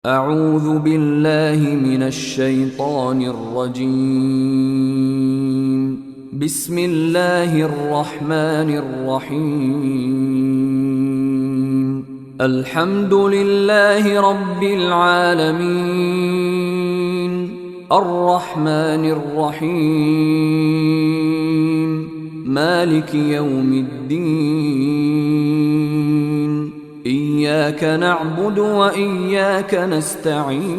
أعوذ بالله من الشيطان الرجيم. بسم الله الرحمن الرحيم. الحمد لله رب العالمين الرحمن الرحيم مالك يوم الدين إياك نعبد وإياك نستعين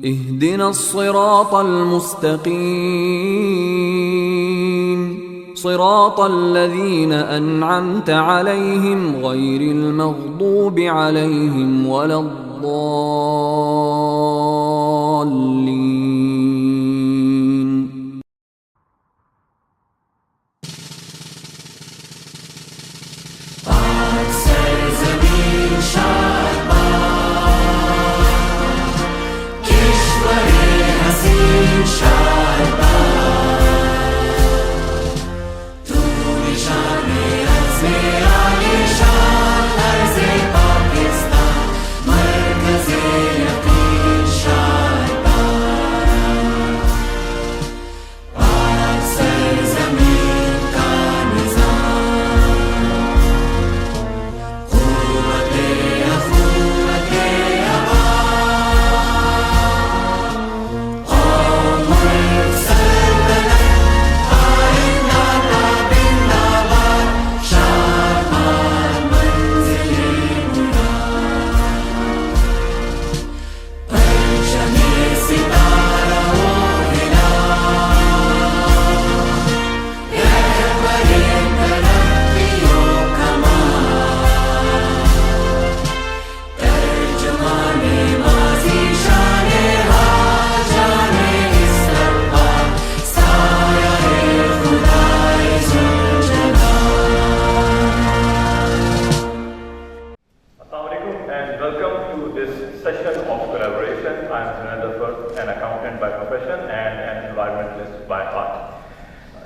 اهدنا الصراط المستقيم صراط الذين أنعمت عليهم غير المغضوب عليهم ولا الضالين.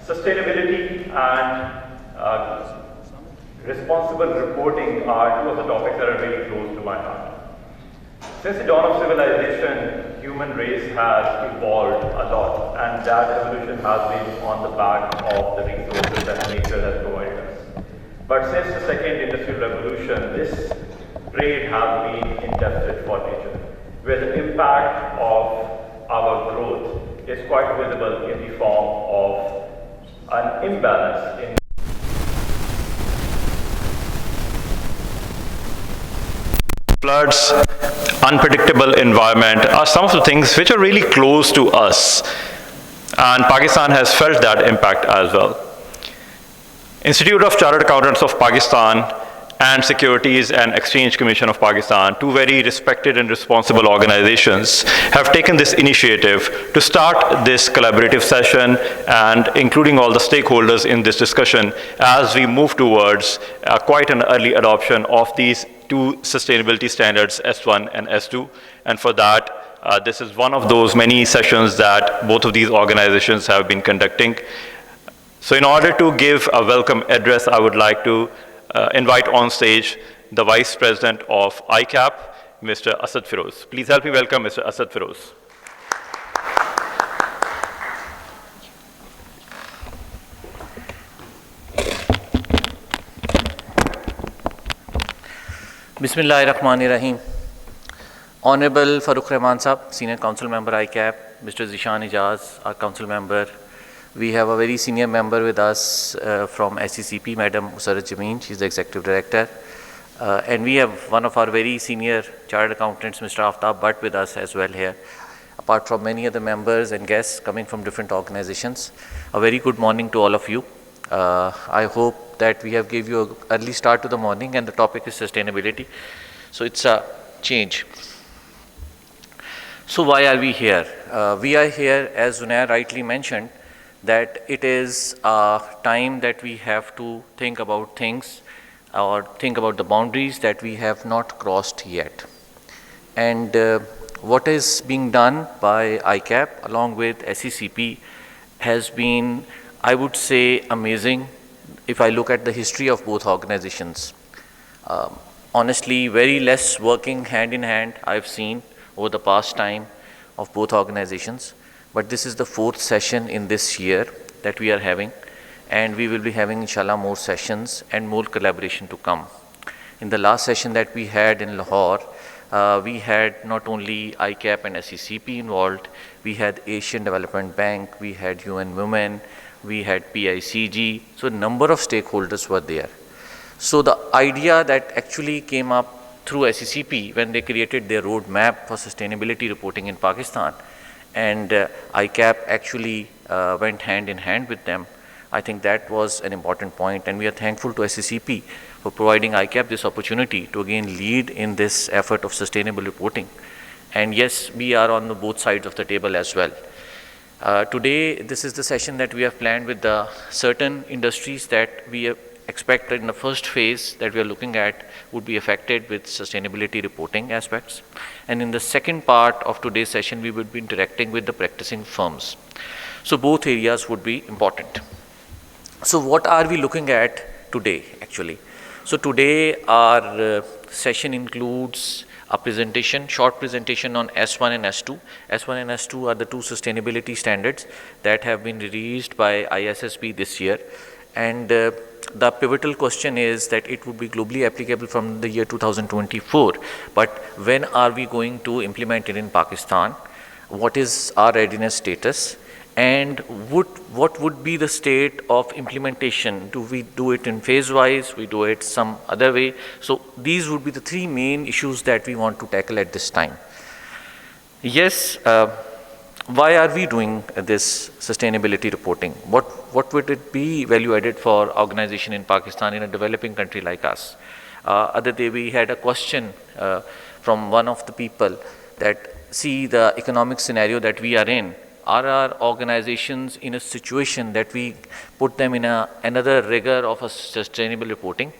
Sustainability and responsible reporting are two of the topics that are very close to my heart. Since the dawn of civilization, human race has evolved a lot, and that evolution has been on the back of the resources that nature has provided us. But since the second industrial revolution, this trade has been in deficit for nature, where the impact of our growth is quite visible in the form of an imbalance in floods, unpredictable environment are some of the things which are really close to us, and Pakistan has felt that impact as well. Institute of Chartered Accountants of Pakistan and Securities and Exchange Commission of Pakistan, two very respected and responsible organizations, have taken this initiative to start this collaborative session and including all the stakeholders in this discussion as we move towards quite an early adoption of these two sustainability standards, S1 and S2. And for that, this is one of those many sessions that both of these organizations have been conducting. So in order to give a welcome address, I would like to invite on stage the Vice President of ICAP, Mr. Asad Firoz. Please help me welcome Mr. Asad Firoz. Bismillahirrahmanirrahim. Honorable Farooq Rahman Sahab, Senior Council Member ICAP, Mr. Zishan Ijaz, our Council Member. We have a very senior member with us from SCCP, Madam Ussarat Jameen, she's the Executive Director. And we have one of our very senior Chartered Accountants, Mr. Aftab Bhatt, with us as well here, apart from many other members and guests coming from different organizations. A very good morning to all of you. I hope that we have gave you an early start to the morning, and the topic is sustainability. So it's a change. So why are we here? We are here, as Zunair rightly mentioned, that it is a time that we have to think about things or think about the boundaries that we have not crossed yet. And what is being done by ICAP along with SCCP has been, I would say, amazing if I look at the history of both organizations. honestly, very less working hand in hand I've seen over the past time of both organizations. But this is the fourth session in this year that we are having, and we will be having, inshallah, more sessions and more collaboration to come. In the last session that we had in Lahore, we had not only ICAP and SECP involved, we had Asian Development Bank, we had UN Women, we had PICG, so a number of stakeholders were there. So the idea that actually came up through SECP when they created their roadmap for sustainability reporting in Pakistan, and ICAP actually went hand in hand with them. I think that was an important point, and we are thankful to SECP for providing ICAP this opportunity to again lead in this effort of sustainable reporting. And yes, we are on both sides of the table as well. Today, this is the session that we have planned with the certain industries that we expect in the first phase that we are looking at would be affected with sustainability reporting aspects. And in the second part of today's session, we would be interacting with the practicing firms. So both areas would be important. So what are we looking at today actually? So today our session includes a presentation, short presentation on S1 and S2. S1 and S2 are the two sustainability standards that have been released by ISSB this year. And the pivotal question is that it would be globally applicable from the year 2024. But when are we going to implement it in Pakistan? What is our readiness status? And what would be the state of implementation? Do we do it in phase-wise? We do it some other way? So these would be the three main issues that we want to tackle at this time. Yes, why are we doing this sustainability reporting? What would it be value added for organization in Pakistan, in a developing country like us? Other day we had a question from one of the people that see the economic scenario that we are in. Are our organizations in a situation that we put them in another rigor of a sustainable reporting?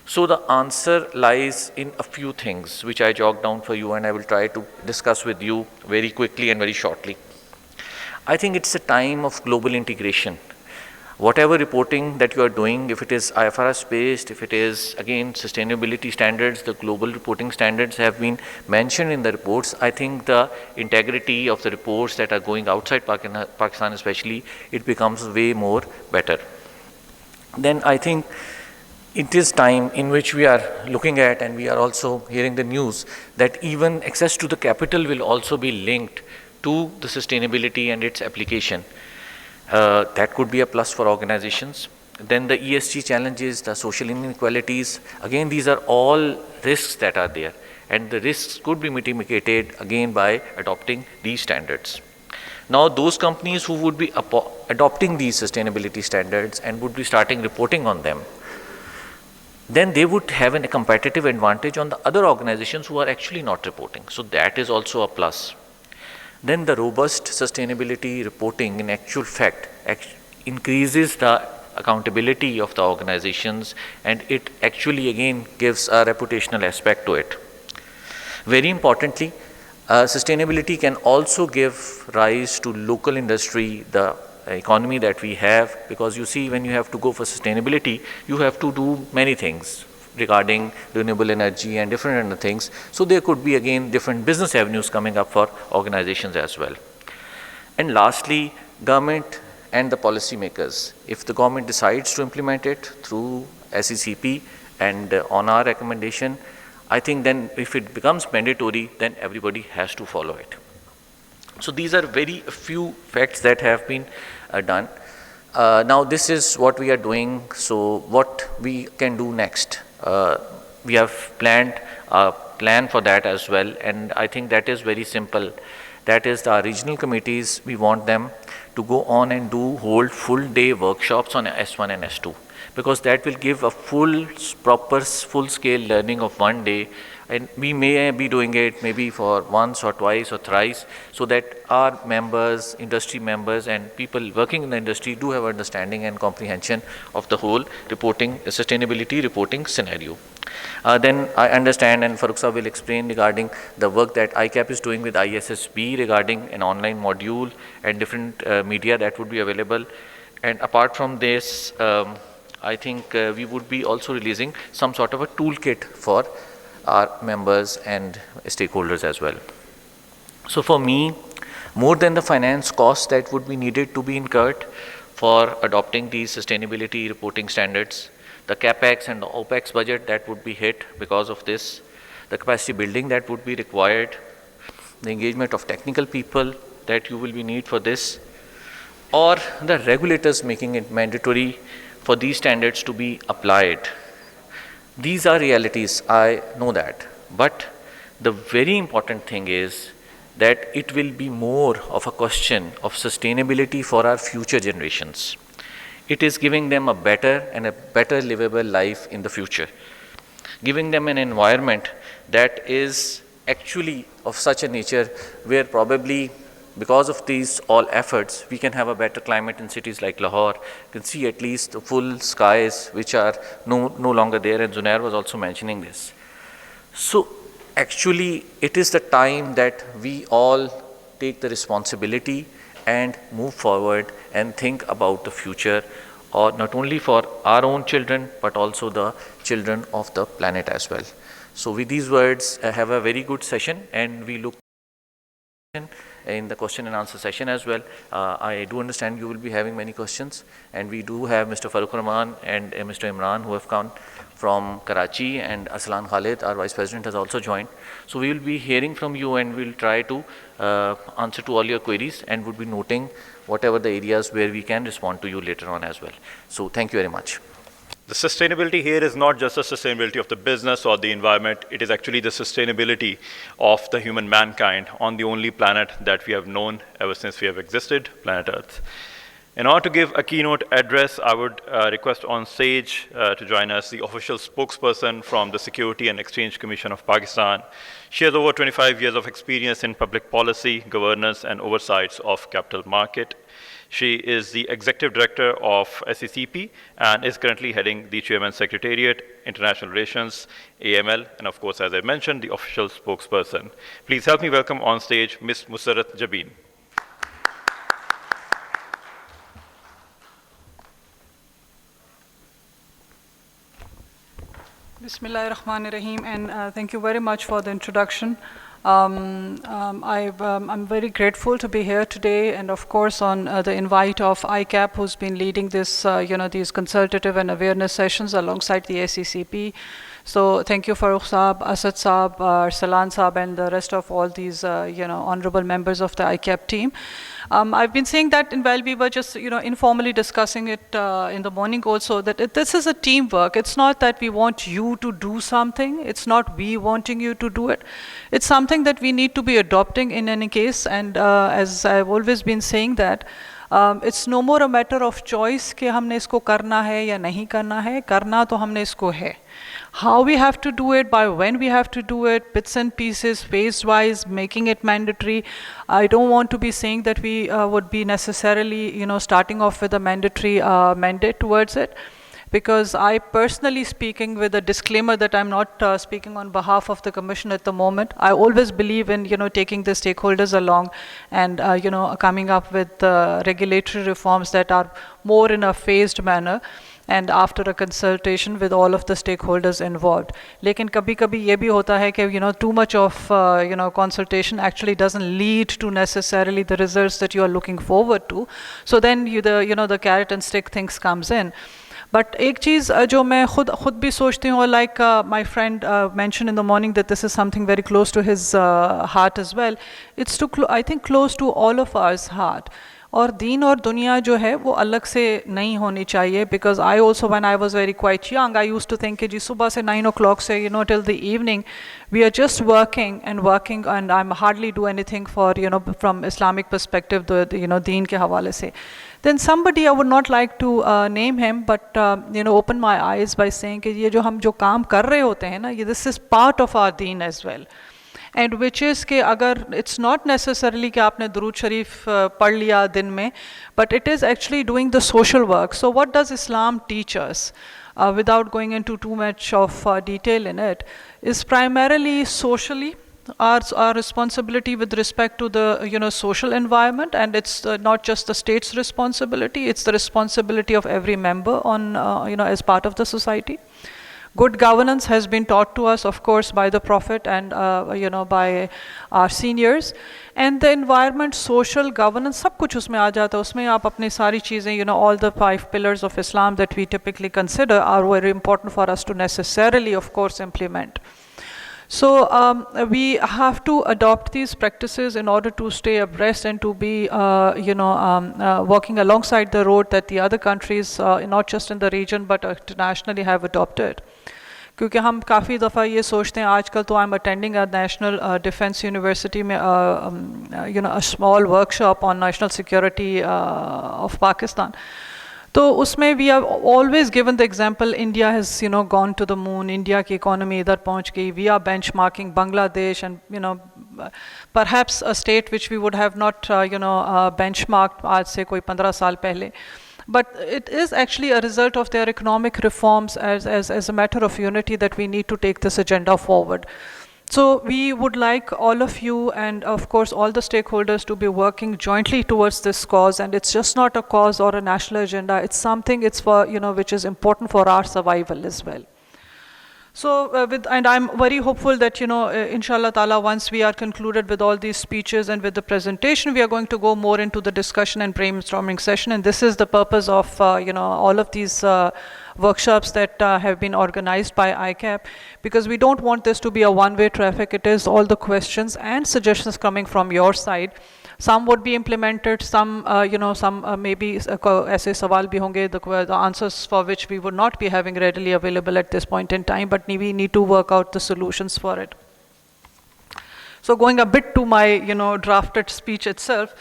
So the answer lies in a few things which I jotted down for you, and I will try to discuss with you very quickly and very shortly. I think it's a time of global integration. Whatever reporting that you are doing, if it is IFRS based, if it is again sustainability standards, the global reporting standards have been mentioned in the reports. I think the integrity of the reports that are going outside Pakistan especially, it becomes way more better. Then I think it is time in which we are looking at, and we are also hearing the news, that even access to the capital will also be linked to the sustainability and its application. That could be a plus for organizations. Then the ESG challenges, the social inequalities, again these are all risks that are there, and the risks could be mitigated again by adopting these standards. Now those companies who would be adopting these sustainability standards and would be starting reporting on them, then they would have a competitive advantage on the other organizations who are actually not reporting. So that is also a plus. Then the robust sustainability reporting in actual fact increases the accountability of the organizations, and it actually again gives a reputational aspect to it. Very importantly, sustainability can also give rise to local industry, the economy that we have, because you see when you have to go for sustainability, you have to do many things regarding renewable energy and different other things. So there could be again different business avenues coming up for organizations as well. And lastly, government and the policymakers. If the government decides to implement it through SECP and on our recommendation, I think then if it becomes mandatory, then everybody has to follow it. So these are very few facts that have been done. Now this is what we are doing. So what we can do next? We have planned a plan for that as well, and I think that is very simple. That is the regional committees, we want them to go on and hold full day workshops on S1 and S2, because that will give a proper full scale learning of one day, and we may be doing it maybe for once or twice or thrice, so that our members, industry members and people working in the industry do have understanding and comprehension of the whole sustainability reporting scenario. Then I understand, and Farukh will explain regarding the work that ICAP is doing with ISSB regarding an online module and different media that would be available. And apart from this, I think we would be also releasing some sort of a toolkit for our members and stakeholders as well. So for me, more than the finance costs that would be needed to be incurred for adopting these sustainability reporting standards, the capex and the opex budget that would be hit because of this, the capacity building that would be required, the engagement of technical people that you will be need for this, or the regulators making it mandatory for these standards to be applied. These are realities, I know that. But the very important thing is that it will be more of a question of sustainability for our future generations. It is giving them a better and a better livable life in the future, giving them an environment that is actually of such a nature where probably because of these all efforts, we can have a better climate in cities like Lahore. You can see at least the full skies which are no longer there, and Zunair was also mentioning this. So actually it is the time that we all take the responsibility and move forward and think about the future, or not only for our own children, but also the children of the planet as well. So with these words, have a very good session, and we look in the question and answer session as well. I do understand you will be having many questions, and we do have Mr. Farooq Rahman and Mr. Imran who have come from Karachi, and Aslan Khalid, our Vice President, has also joined. So we will be hearing from you, and we will try to answer to all your queries, and would be noting whatever the areas where we can respond to you later on as well. So thank you very much. The sustainability here is not just the sustainability of the business or the environment, it is actually the sustainability of the human mankind on the only planet that we have known ever since we have existed, planet Earth. In order to give a keynote address, I would request on stage to join us the official spokesperson from the Security and Exchange Commission of Pakistan. She has over 25 years of experience in public policy, governance, and oversights of capital market. She is the Executive Director of SECP and is currently heading the Chairman's Secretariat, International Relations, AML, and of course, as I mentioned, the official spokesperson. Please help me welcome on stage Ms. Musarrat Jabin. Bismillahirrahmanirrahim, and thank you very much for the introduction. I'm very grateful to be here today, and of course on the invite of ICAP, who's been leading this, these consultative and awareness sessions alongside the SECP. So thank you Farooq Saab, Asad Saab, Arsalan Saab, and the rest of all these, honorable members of the ICAP team. I've been saying that, and while we were just, informally discussing it in the morning also, that this is a teamwork. It's not that we want you to do something. It's not we wanting you to do it. It's something that we need to be adopting in any case. And as I've always been saying that, it's no more a matter of choice कि हमने इसको करना है या नहीं करना है, करना तो हमने इसको है. How we have to do it, by when we have to do it, bits and pieces, phase-wise, making it mandatory. I don't want to be saying that we would be necessarily, starting off with a mandatory mandate towards it. Because I personally speaking, with a disclaimer that I'm not speaking on behalf of the Commission at the moment, I always believe in, taking the stakeholders along and, coming up with regulatory reforms that are more in a phased manner, and after a consultation with all of the stakeholders involved. लेकिन कभी-कभी ये भी होता है कि too much of consultation actually doesn't lead to necessarily the results that you are looking forward to. So then the carrot and stick things comes in. But एक चीज़ जो मैं खुद भी सोचती हूँ, like my friend mentioned in the morning that this is something very close to his heart as well. It's I think close to all of our heart. और दीन और दुनिया जो है वो अलग से नहीं होनी चाहिए, because I also, when I was very quite young, I used to think कि जी सुबह से 9 o'clock से till the evening we are just working and I'm hardly do anything for from Islamic perspective, the deen के हवाले से. Then somebody, I would not like to name him, but open my eyes by saying कि ये जो हम जो काम कर रहे होते हैं ना, this is part of our deen as well. And which is कि अगर it's not necessarily कि आपने दुरूद शरीफ पढ़ लिया दिन में, but it is actually doing the social work. So what does Islam teach us? Without going into too much of detail in it, is primarily socially, our responsibility with respect to the social environment, and it's not just the state's responsibility, it's the responsibility of every member on as part of the society. Good governance has been taught to us, of course, by the Prophet and by our seniors. And the environment, social governance, सब कुछ उसमें आ जाता है. उसमें आप अपनी सारी चीज़ें, all the 5 pillars of Islam that we typically consider are very important for us to necessarily, of course, implement. So we have to adopt these practices in order to stay abreast and to be, working alongside the road that the other countries, not just in the region but internationally, have adopted. क्योंकि हम काफ़ी दफ़ा ये सोचते हैं आजकल तो I'm attending a national defense university में a small workshop on national security of Pakistan. तो उसमें we are always given the example India has gone to the moon, India की economy इधर पहुंच गई, we are benchmarking Bangladesh and perhaps a state which we would have not benchmarked आज से कोई 15 साल पहले. But it is actually a result of their economic reforms as a matter of unity that we need to take this agenda forward. So we would like all of you and of course all the stakeholders to be working jointly towards this cause, and it's just not a cause or a national agenda, it's something which is important for our survival as well. So and I'm very hopeful that inshallah ta'ala, once we are concluded with all these speeches and with the presentation, we are going to go more into the discussion and brainstorming session, and this is the purpose of all of these workshops that have been organized by ICAP, because we don't want this to be a one-way traffic. It is all the questions and suggestions coming from your side. Some would be implemented, some maybe ऐसे सवाल भी होंगे, the answers for which we would not be having readily available at this point in time, but we need to work out the solutions for it. So going a bit to my drafted speech itself,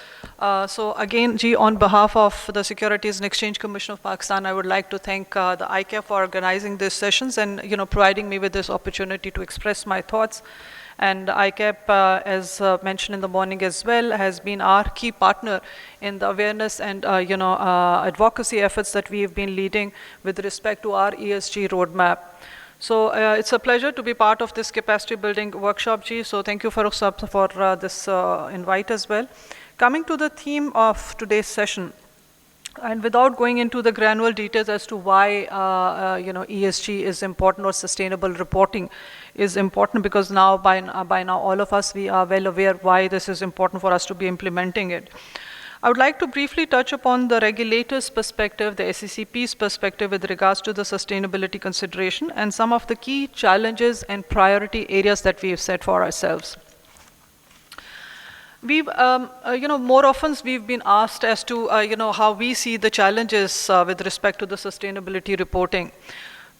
so again, on behalf of the Securities and Exchange Commission of Pakistan, I would like to thank the ICAP for organizing these sessions and providing me with this opportunity to express my thoughts. And ICAP, as mentioned in the morning as well, has been our key partner in the awareness and advocacy efforts that we have been leading with respect to our ESG roadmap. So it's a pleasure to be part of this capacity building workshop, Ji. So thank you, Farooq Saab, for this invite as well. Coming to the theme of today's session, and without going into the granular details as to why ESG is important or sustainable reporting is important, because now by now all of us, we are well aware why this is important for us to be implementing it. I would like to briefly touch upon the regulator's perspective, the SECP's perspective with regards to the sustainability consideration and some of the key challenges and priority areas that we have set for ourselves. We've, more often we've been asked as to, how we see the challenges with respect to the sustainability reporting.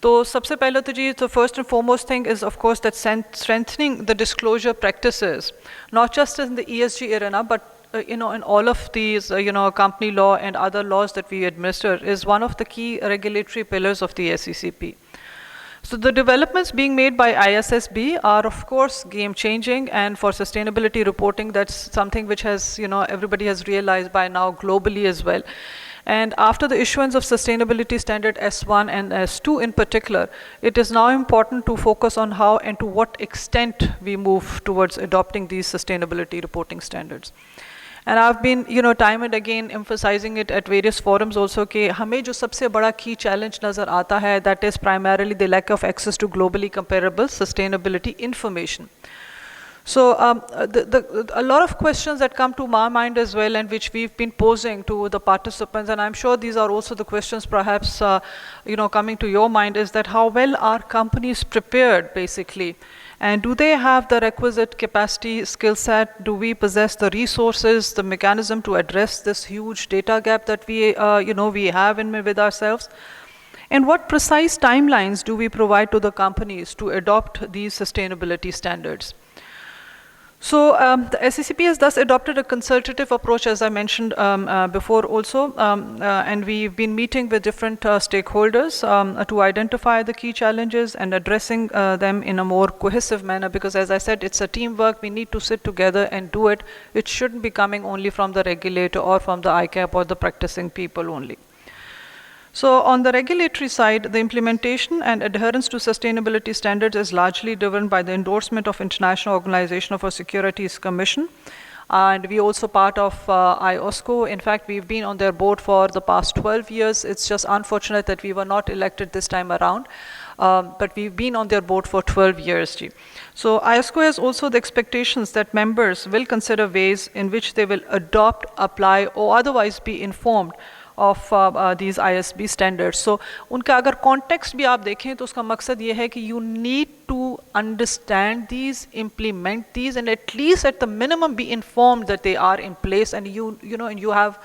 So, सबसे पहले तो जी, the first and foremost thing is, of course, that strengthening the disclosure practices, not just in the ESG arena, but in all of these, company law and other laws that we administer, is one of the key regulatory pillars of the SECP. So the developments being made by ISSB are, of course, game-changing, and for sustainability reporting, that's something which has, everybody has realized by now globally as well. And after the issuance of sustainability standard S1 and S2 in particular, it is now important to focus on how and to what extent we move towards adopting these sustainability reporting standards. And I've been, time and again emphasizing it at various forums also कि हमें जो सबसे बड़ा key challenge नज़र आता है, that is primarily the lack of access to globally comparable sustainability information. So a lot of questions that come to my mind as well, and which we've been posing to the participants, and I'm sure these are also the questions perhaps coming to your mind, is that how well are companies prepared basically, and do they have the requisite capacity, skill set? Do we possess the resources, the mechanism to address this huge data gap that we have with ourselves? And what precise timelines do we provide to the companies to adopt these sustainability standards? So the SECP has thus adopted a consultative approach, as I mentioned before also, and we've been meeting with different stakeholders to identify the key challenges and addressing them in a more cohesive manner, because as I said, it's a teamwork. We need to sit together and do it. It shouldn't be coming only from the regulator or from the ICAP or the practicing people only. So on the regulatory side, the implementation and adherence to sustainability standards is largely driven by the endorsement of International Organization for Securities Commission. And we also part of IOSCO. In fact, we've been on their board for the past 12 years. It's just unfortunate that we were not elected this time around. But we've been on their board for 12 years. So IOSCO has also the expectations that members will consider ways in which they will adopt, apply, or otherwise be informed of these ISB standards. So उनका अगर context भी आप देखें तो उसका मकसद ये है कि you need to understand these, implement these, and at least at the minimum be informed that they are in place, and you know, and you have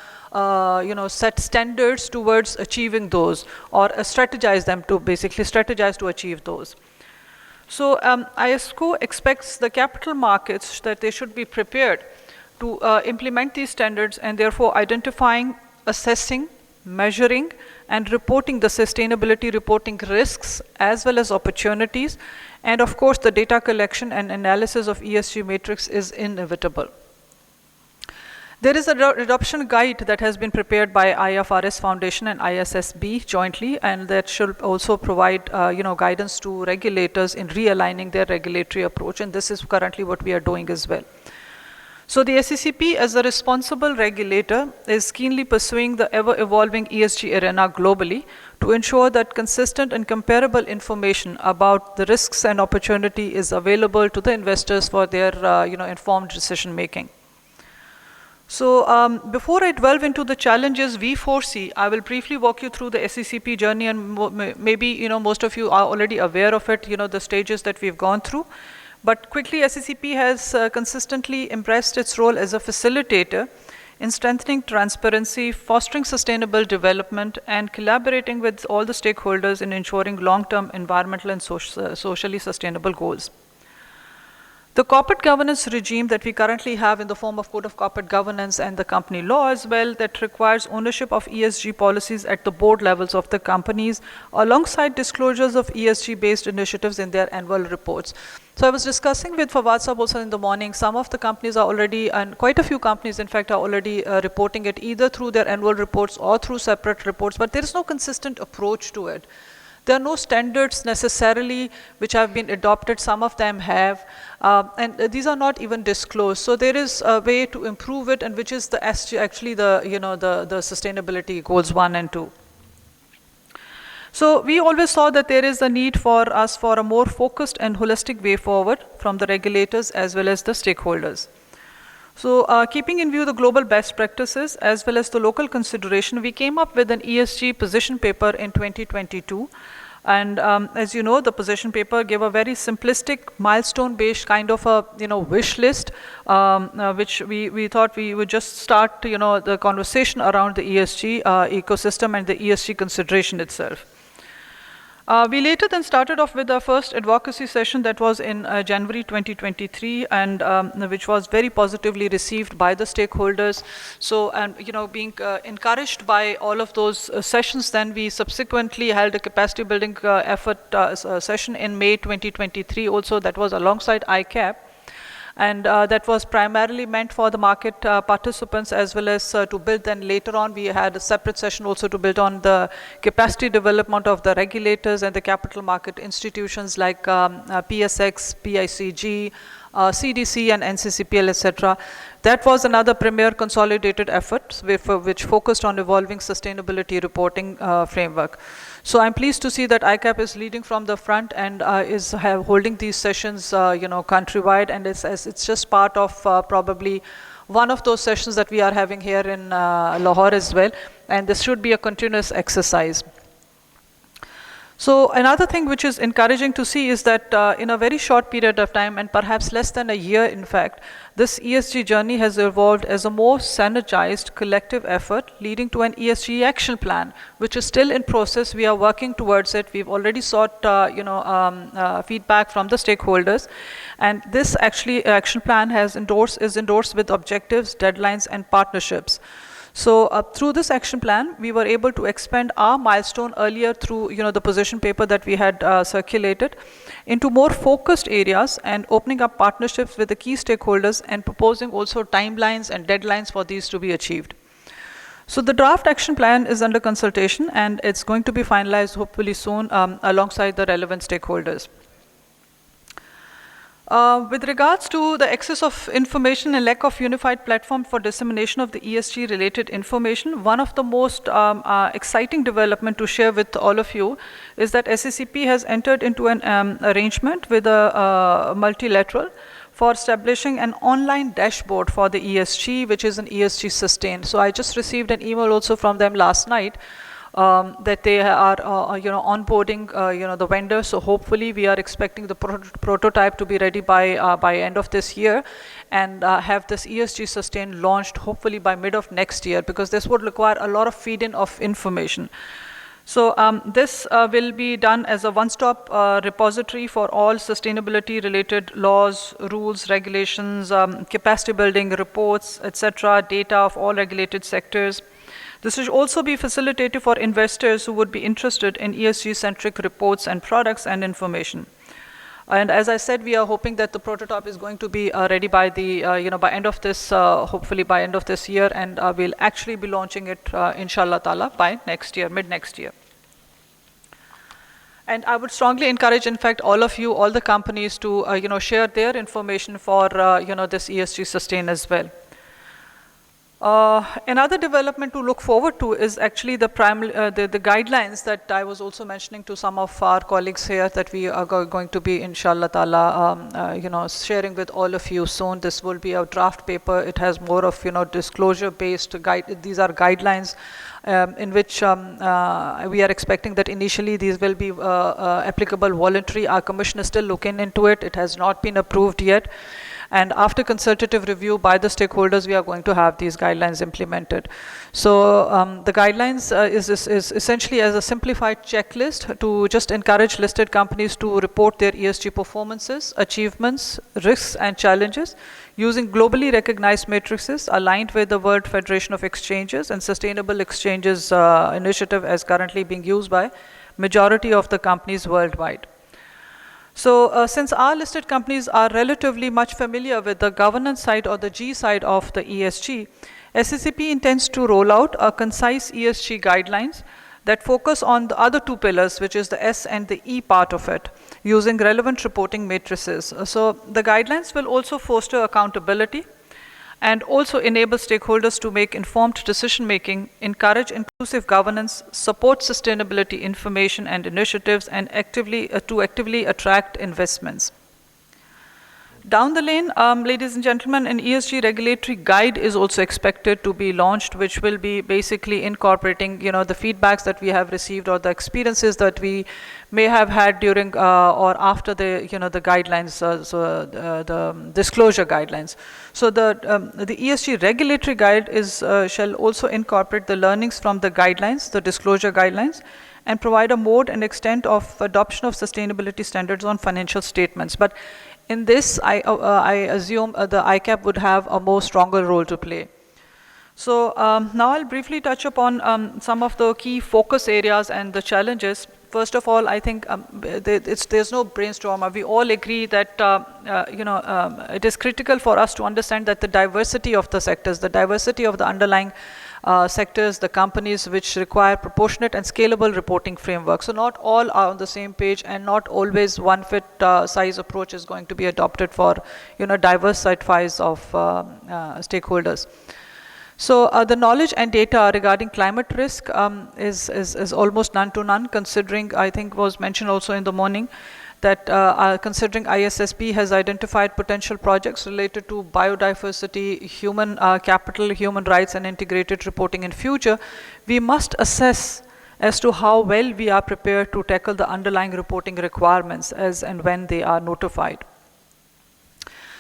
set standards towards achieving those, or strategize them to basically strategize to achieve those. So IOSCO expects the capital markets that they should be prepared to implement these standards, and therefore identifying, assessing, measuring, and reporting the sustainability reporting risks as well as opportunities. And of course, the data collection and analysis of ESG matrix is inevitable. There is a adoption guide that has been prepared by IFRS Foundation and ISSB jointly, and that should also provide guidance to regulators in realigning their regulatory approach, and this is currently what we are doing as well. So the SECP, as a responsible regulator, is keenly pursuing the ever-evolving ESG arena globally to ensure that consistent and comparable information about the risks and opportunity is available to the investors for their informed decision making. So before I delve into the challenges we foresee, I will briefly walk you through the SECP journey, and maybe most of you are already aware of it, the stages that we've gone through. But quickly, SECP has consistently embraced its role as a facilitator in strengthening transparency, fostering sustainable development, and collaborating with all the stakeholders in ensuring long-term environmental and socially sustainable goals. The corporate governance regime that we currently have in the form of Code of Corporate Governance and the company law as well, that requires ownership of ESG policies at the board levels of the companies, alongside disclosures of ESG-based initiatives in their annual reports. So I was discussing with Fawad Saab also in the morning, some of the companies are already, and quite a few companies in fact are already reporting it either through their annual reports or through separate reports, but there is no consistent approach to it. There are no standards necessarily which have been adopted. Some of them have, and these are not even disclosed. So there is a way to improve it, and which is the the sustainability goals 1 and 2. So we always saw that there is a need for us for a more focused and holistic way forward from the regulators as well as the stakeholders. So keeping in view the global best practices as well as the local consideration, we came up with an ESG position paper in 2022. And as you know, the position paper gave a very simplistic, milestone-based kind of a wish list, which we thought we would just start the conversation around the ESG ecosystem and the ESG consideration itself. We later then started off with our first advocacy session that was in January 2023, and which was very positively received by the stakeholders. So, and being encouraged by all of those sessions, then we subsequently held a capacity building effort session in May 2023 also, that was alongside ICAP. And that was primarily meant for the market participants as well as to build. Then later on, we had a separate session also to build on the capacity development of the regulators and the capital market institutions like PSX, PICG, CDC and NCCPL, etc. That was another premier consolidated effort which focused on evolving sustainability reporting framework. So I'm pleased to see that ICAP is leading from the front and is holding these sessions, countrywide, and it's just part of probably one of those sessions that we are having here in Lahore as well, and this should be a continuous exercise. So another thing which is encouraging to see is that in a very short period of time, and perhaps less than a year in fact, this ESG journey has evolved as a more synergized collective effort leading to an ESG action plan, which is still in process. We are working towards it. We've already sought feedback from the stakeholders, and this actually action plan is endorsed with objectives, deadlines, and partnerships. So through this action plan, we were able to expand our milestone earlier through the position paper that we had circulated into more focused areas and opening up partnerships with the key stakeholders and proposing also timelines and deadlines for these to be achieved. So the draft action plan is under consultation and it's going to be finalized hopefully soon alongside the relevant stakeholders. With regards to the access of information and lack of unified platform for dissemination of the ESG related information, one of the most exciting development to share with all of you is that SACP has entered into an arrangement with a multilateral for establishing an online dashboard for the ESG, which is an ESG sustained. So I just received an email also from them last night that they are onboarding the vendors. So hopefully we are expecting the prototype to be ready by end of this year and have this ESG sustain launched hopefully by mid of next year, because this would require a lot of feed-in of information. So this will be done as a one-stop repository for all sustainability related laws, rules, regulations, capacity building reports, etc., data of all regulated sectors. This will also be facilitated for investors who would be interested in ESG-centric reports and products and information. And as I said, we are hoping that the prototype is going to be ready by the by end of this, hopefully by end of this year, and we'll actually be launching it, inshallah ta'ala, by next year, mid next year. And I would strongly encourage, in fact, all of you, all the companies to share their information for this ESG sustain as well. Another development to look forward to is actually the guidelines that I was also mentioning to some of our colleagues here, that we are going to be, inshallah ta'ala, sharing with all of you soon. This will be a draft paper. It has more of disclosure-based guide. These are guidelines in which we are expecting that initially these will be applicable voluntary. Our commission is still looking into it. It has not been approved yet. And after consultative review by the stakeholders, we are going to have these guidelines implemented. So the guidelines is essentially as a simplified checklist to just encourage listed companies to report their ESG performances, achievements, risks, and challenges using globally recognized matrices aligned with the World Federation of Exchanges and Sustainable Exchanges initiative as currently being used by majority of the companies worldwide. So since our listed companies are relatively much familiar with the governance side or the G side of the ESG, SACP intends to roll out a concise ESG guidelines that focus on the other two pillars, which is the S and the E part of it, using relevant reporting matrices. So the guidelines will also foster accountability and also enable stakeholders to make informed decision making, encourage inclusive governance, support sustainability information and initiatives, and actively attract investments. Down the lane, ladies and gentlemen, an ESG regulatory guide is also expected to be launched, which will be basically incorporating, the feedbacks that we have received or the experiences that we may have had during or after the, the guidelines, the disclosure guidelines. So the ESG regulatory guide shall also incorporate the learnings from the guidelines, the disclosure guidelines, and provide a mode and extent of adoption of sustainability standards on financial statements. But in this, I assume the ICAP would have a more stronger role to play. So now I'll briefly touch upon some of the key focus areas and the challenges. First of all, I think there's no brainstorm. We all agree that it is critical for us to understand that the diversity of the sectors, the diversity of the underlying sectors, the companies which require proportionate and scalable reporting framework. So not all are on the same page, and not always one fit size approach is going to be adopted for diverse size of stakeholders. So the knowledge and data regarding climate risk is almost none to none, considering, I think was mentioned also in the morning, that considering ISSB has identified potential projects related to biodiversity, human capital, human rights, and integrated reporting in future, we must assess as to how well we are prepared to tackle the underlying reporting requirements as and when they are notified.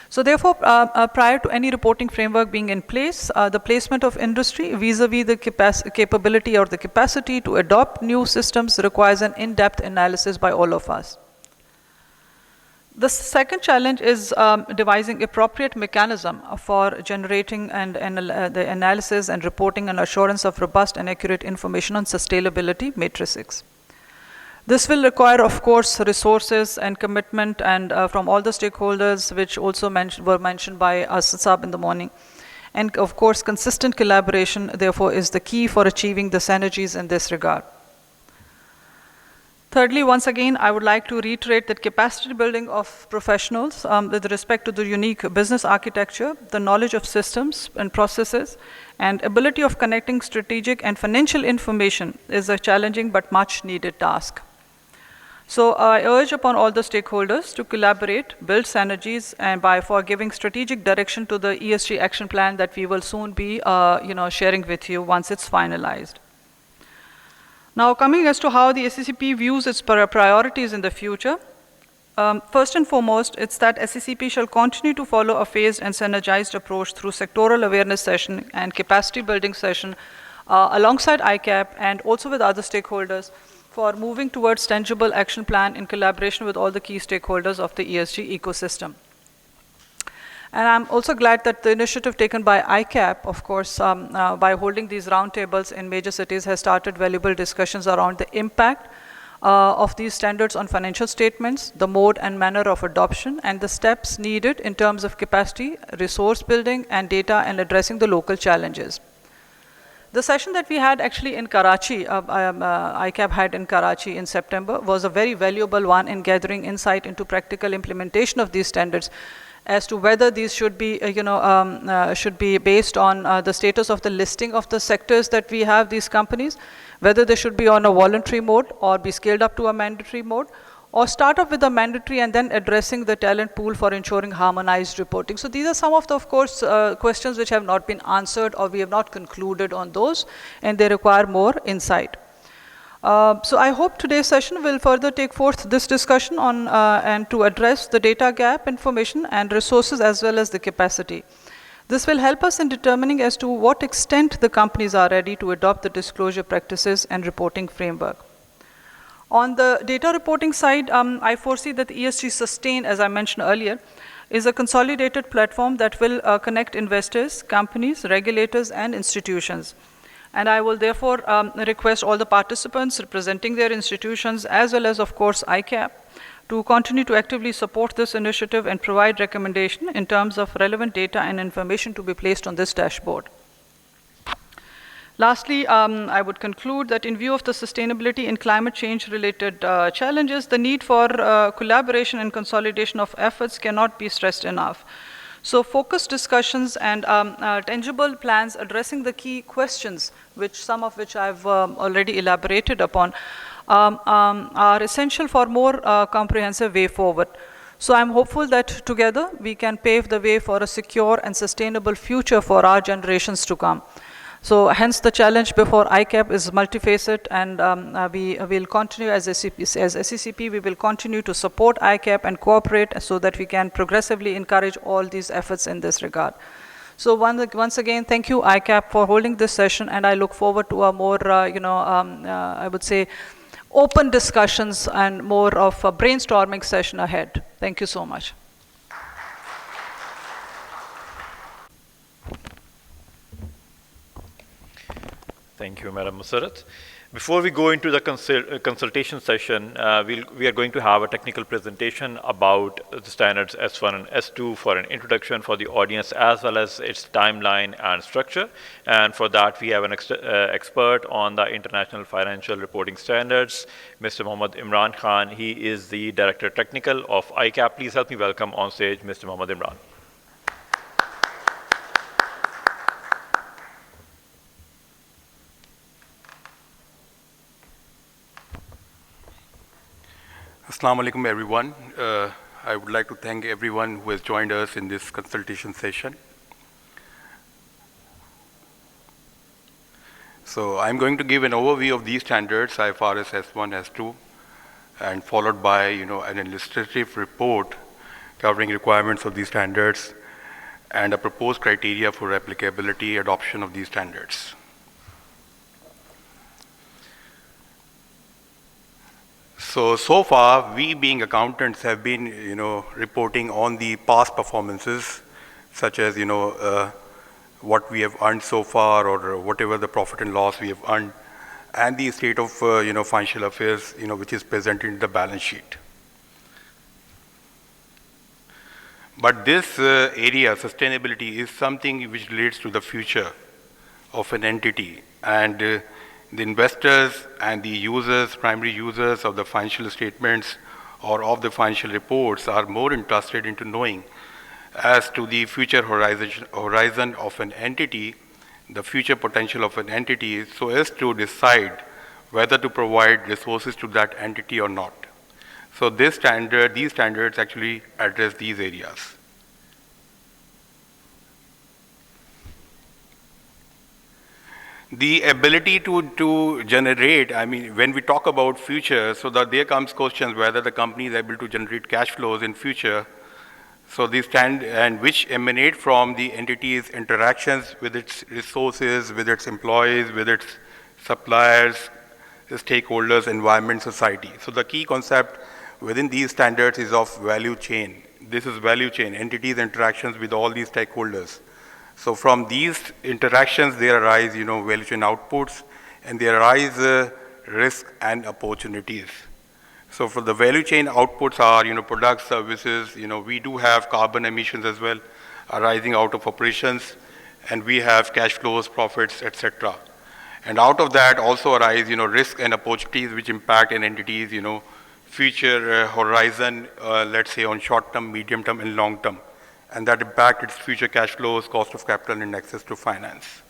So therefore, prior to any reporting framework being in place, the placement of industry vis-a-vis the capability or the capacity to adopt new systems requires an in-depth analysis by all of us. The second challenge is devising appropriate mechanism for generating and the analysis and reporting and assurance of robust and accurate information on sustainability matrices. This will require, of course, resources and commitment and from all the stakeholders, which also were mentioned by Asad Saab in the morning. And of course, consistent collaboration, therefore, is the key for achieving the synergies in this regard. Thirdly, once again, I would like to reiterate that capacity building of professionals with respect to the unique business architecture, the knowledge of systems and processes, and ability of connecting strategic and financial information is a challenging but much needed task. So I urge upon all the stakeholders to collaborate, build synergies, and for giving strategic direction to the ESG action plan that we will soon be sharing with you once it's finalized. Now, coming as to how the SCCP views its priorities in the future, first and foremost, it's that SCCP shall continue to follow a phased and synergized approach through sectoral awareness session and capacity building session alongside ICAP and also with other stakeholders for moving towards tangible action plan in collaboration with all the key stakeholders of the ESG ecosystem. And I'm also glad that the initiative taken by ICAP, of course, by holding these roundtables in major cities has started valuable discussions around the impact of these standards on financial statements, the mode and manner of adoption, and the steps needed in terms of capacity, resource building, and data and addressing the local challenges. The session that we had actually in Karachi, ICAP had in Karachi in September, was a very valuable one in gathering insight into practical implementation of these standards as to whether these should be, should be based on the status of the listing of the sectors that we have these companies, whether they should be on a voluntary mode or be scaled up to a mandatory mode, or start off with a mandatory and then addressing the talent pool for ensuring harmonized reporting. So these are some of the, of course, questions which have not been answered or we have not concluded on those, and they require more insight. So I hope today's session will further take forth this discussion on and to address the data gap, information and resources as well as the capacity. This will help us in determining as to what extent the companies are ready to adopt the disclosure practices and reporting framework. On the data reporting side, I foresee that the ESG Sustain, as I mentioned earlier, is a consolidated platform that will connect investors, companies, regulators, and institutions. And I will therefore request all the participants representing their institutions, as well as, of course, ICAP, to continue to actively support this initiative and provide recommendation in terms of relevant data and information to be placed on this dashboard. Lastly, I would conclude that in view of the sustainability and climate change related challenges, the need for collaboration and consolidation of efforts cannot be stressed enough. So focused discussions and tangible plans addressing the key questions, some of which I've already elaborated upon, are essential for more comprehensive way forward. So I'm hopeful that together we can pave the way for a secure and sustainable future for our generations to come. So hence the challenge before ICAP is multifaceted, and we will continue as SCCP, we will continue to support ICAP and cooperate so that we can progressively encourage all these efforts in this regard. So once again, thank you ICAP for holding this session, and I look forward to a more, I would say, open discussions and more of a brainstorming session ahead. Thank you so much. Thank you, Madam Musarat. Before we go into the consultation session, we are going to have a technical presentation about the standards S1 and S2 for an introduction for the audience, as well as its timeline and structure. And for that, we have an expert on the International Financial Reporting Standards, Mr. Mohammad Imran Khan. He is the Director Technical of ICAP. Please help me welcome on stage Mr. Mohammad Imran. Assalamu alaikum, everyone. I would like to thank everyone who has joined us in this consultation session. So I'm going to give an overview of these standards, IFRS S1, S2, and followed by an illustrative report covering requirements of these standards and a proposed criteria for applicability adoption of these standards. So far, we being accountants have been, reporting on the past performances, such as, what we have earned so far, or whatever the profit and loss we have earned, and the state of, financial affairs, which is presented in the balance sheet. But this area, sustainability, is something which relates to the future of an entity. And the investors and the users, primary users of the financial statements or of the financial reports are more interested into knowing as to the future horizon of an entity, the future potential of an entity, so as to decide whether to provide resources to that entity or not. So these standards actually address these areas. The ability to generate, I mean, when we talk about future, so that there comes questions whether the company is able to generate cash flows in future. So these and which emanate from the entity's interactions with its resources, with its employees, with its suppliers, stakeholders, environment, society. So the key concept within these standards is of value chain. This is value chain, entities' interactions with all these stakeholders. So from these interactions, there arise, value chain outputs, and there arise risk and opportunities. So for the value chain outputs are, products, services, we do have carbon emissions as well arising out of operations, and we have cash flows, profits, etc. And out of that also arise, risk and opportunities which impact an entity's, future horizon, let's say on short term, medium term, and long term, and that impact its future cash flows, cost of capital, and access to finance.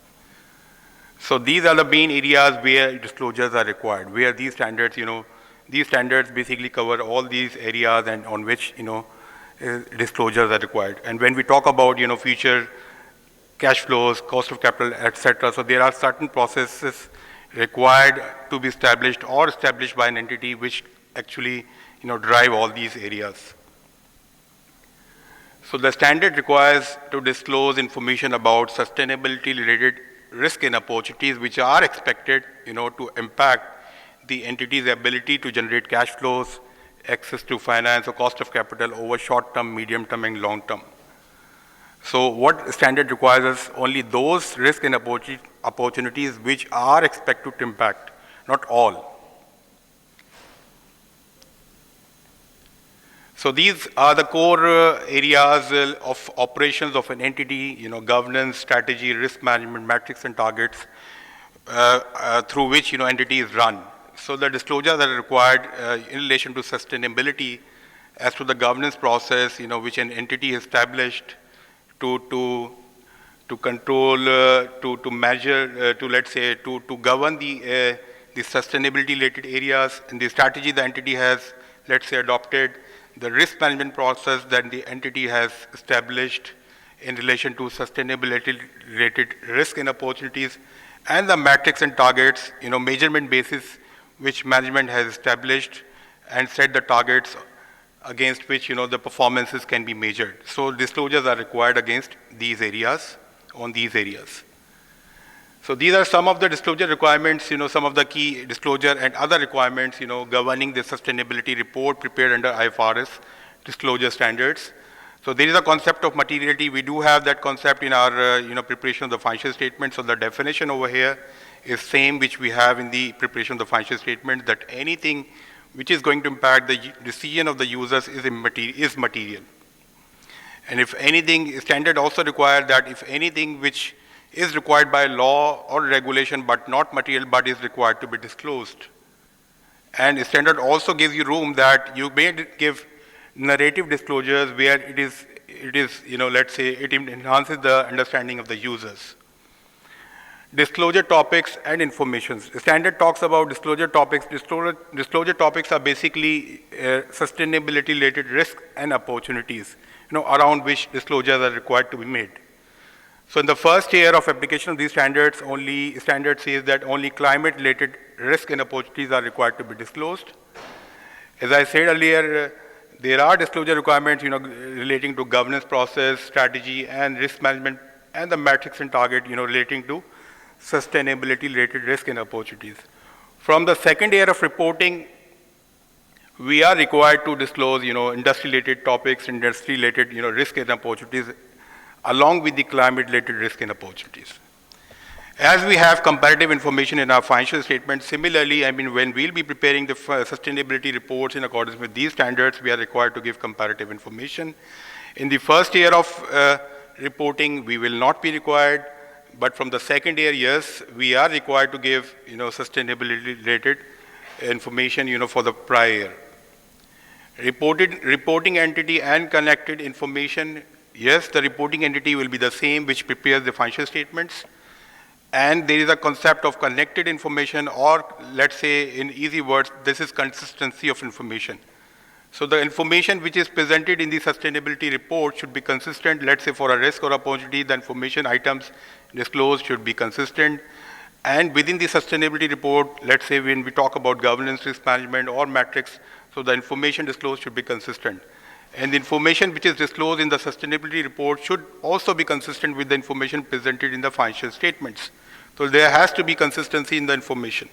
So these are the main areas where disclosures are required, where these standards, these standards basically cover all these areas and on which, disclosures are required. And when we talk about, future cash flows, cost of capital, etc., so there are certain processes required to be established or established by an entity which actually, drive all these areas. So the standard requires to disclose information about sustainability related risk and opportunities which are expected, to impact the entity's ability to generate cash flows, access to finance or cost of capital over short term, medium term, and long term. So what standard requires is only those risk and opportunities which are expected to impact, not all. So these are the core areas of operations of an entity, governance, strategy, risk management, metrics and targets through which, entity is run. So the disclosures that are required in relation to sustainability as to the governance process, which an entity established to control, to measure, to let's say, to govern the sustainability related areas, and the strategy the entity has, let's say, adopted, the risk management process that the entity has established in relation to sustainability related risk and opportunities, and the metrics and targets, measurement basis which management has established and set the targets against which, the performances can be measured. So disclosures are required against these areas, on these areas. So these are some of the disclosure requirements, some of the key disclosure and other requirements, governing the sustainability report prepared under IFRS disclosure standards. So there is a concept of materiality. We do have that concept in our, preparation of the financial statement. So the definition over here is same which we have in the preparation of the financial statement, that anything which is going to impact the decision of the users is material. And if anything, standard also require that if anything which is required by law or regulation but not material but is required to be disclosed. And standard also gives you room that you may give narrative disclosures where it is, let's say, it enhances the understanding of the users. Disclosure topics and information. The standard talks about disclosure topics. Disclosure topics are basically sustainability related risks and opportunities, around which disclosures are required to be made. So in the first year of application of these standards, standard says that only climate related risks and opportunities are required to be disclosed. As I said earlier, there are disclosure requirements, relating to governance process, strategy, and risk management, and the metrics and target, relating to sustainability related risk and opportunities. From the second year of reporting, we are required to disclose, industry related topics, industry related, risk and opportunities, along with the climate related risk and opportunities. As we have comparative information in our financial statement, similarly, when we'll be preparing the sustainability reports in accordance with these standards, we are required to give comparative information. In the first year of reporting, we will not be required, but from the second year, yes, we are required to give, sustainability-related information, for the prior year. Reporting entity and connected information, yes, the reporting entity will be the same which prepares the financial statements. And there is a concept of connected information, or let's say in easy words, this is consistency of information. So the information which is presented in the sustainability report should be consistent. Let's say for a risk or opportunity, the information items disclosed should be consistent. And within the sustainability report, let's say when we talk about governance, risk management, or metrics, so the information disclosed should be consistent. And the information which is disclosed in the sustainability report should also be consistent with the information presented in the financial statements. So there has to be consistency in the information.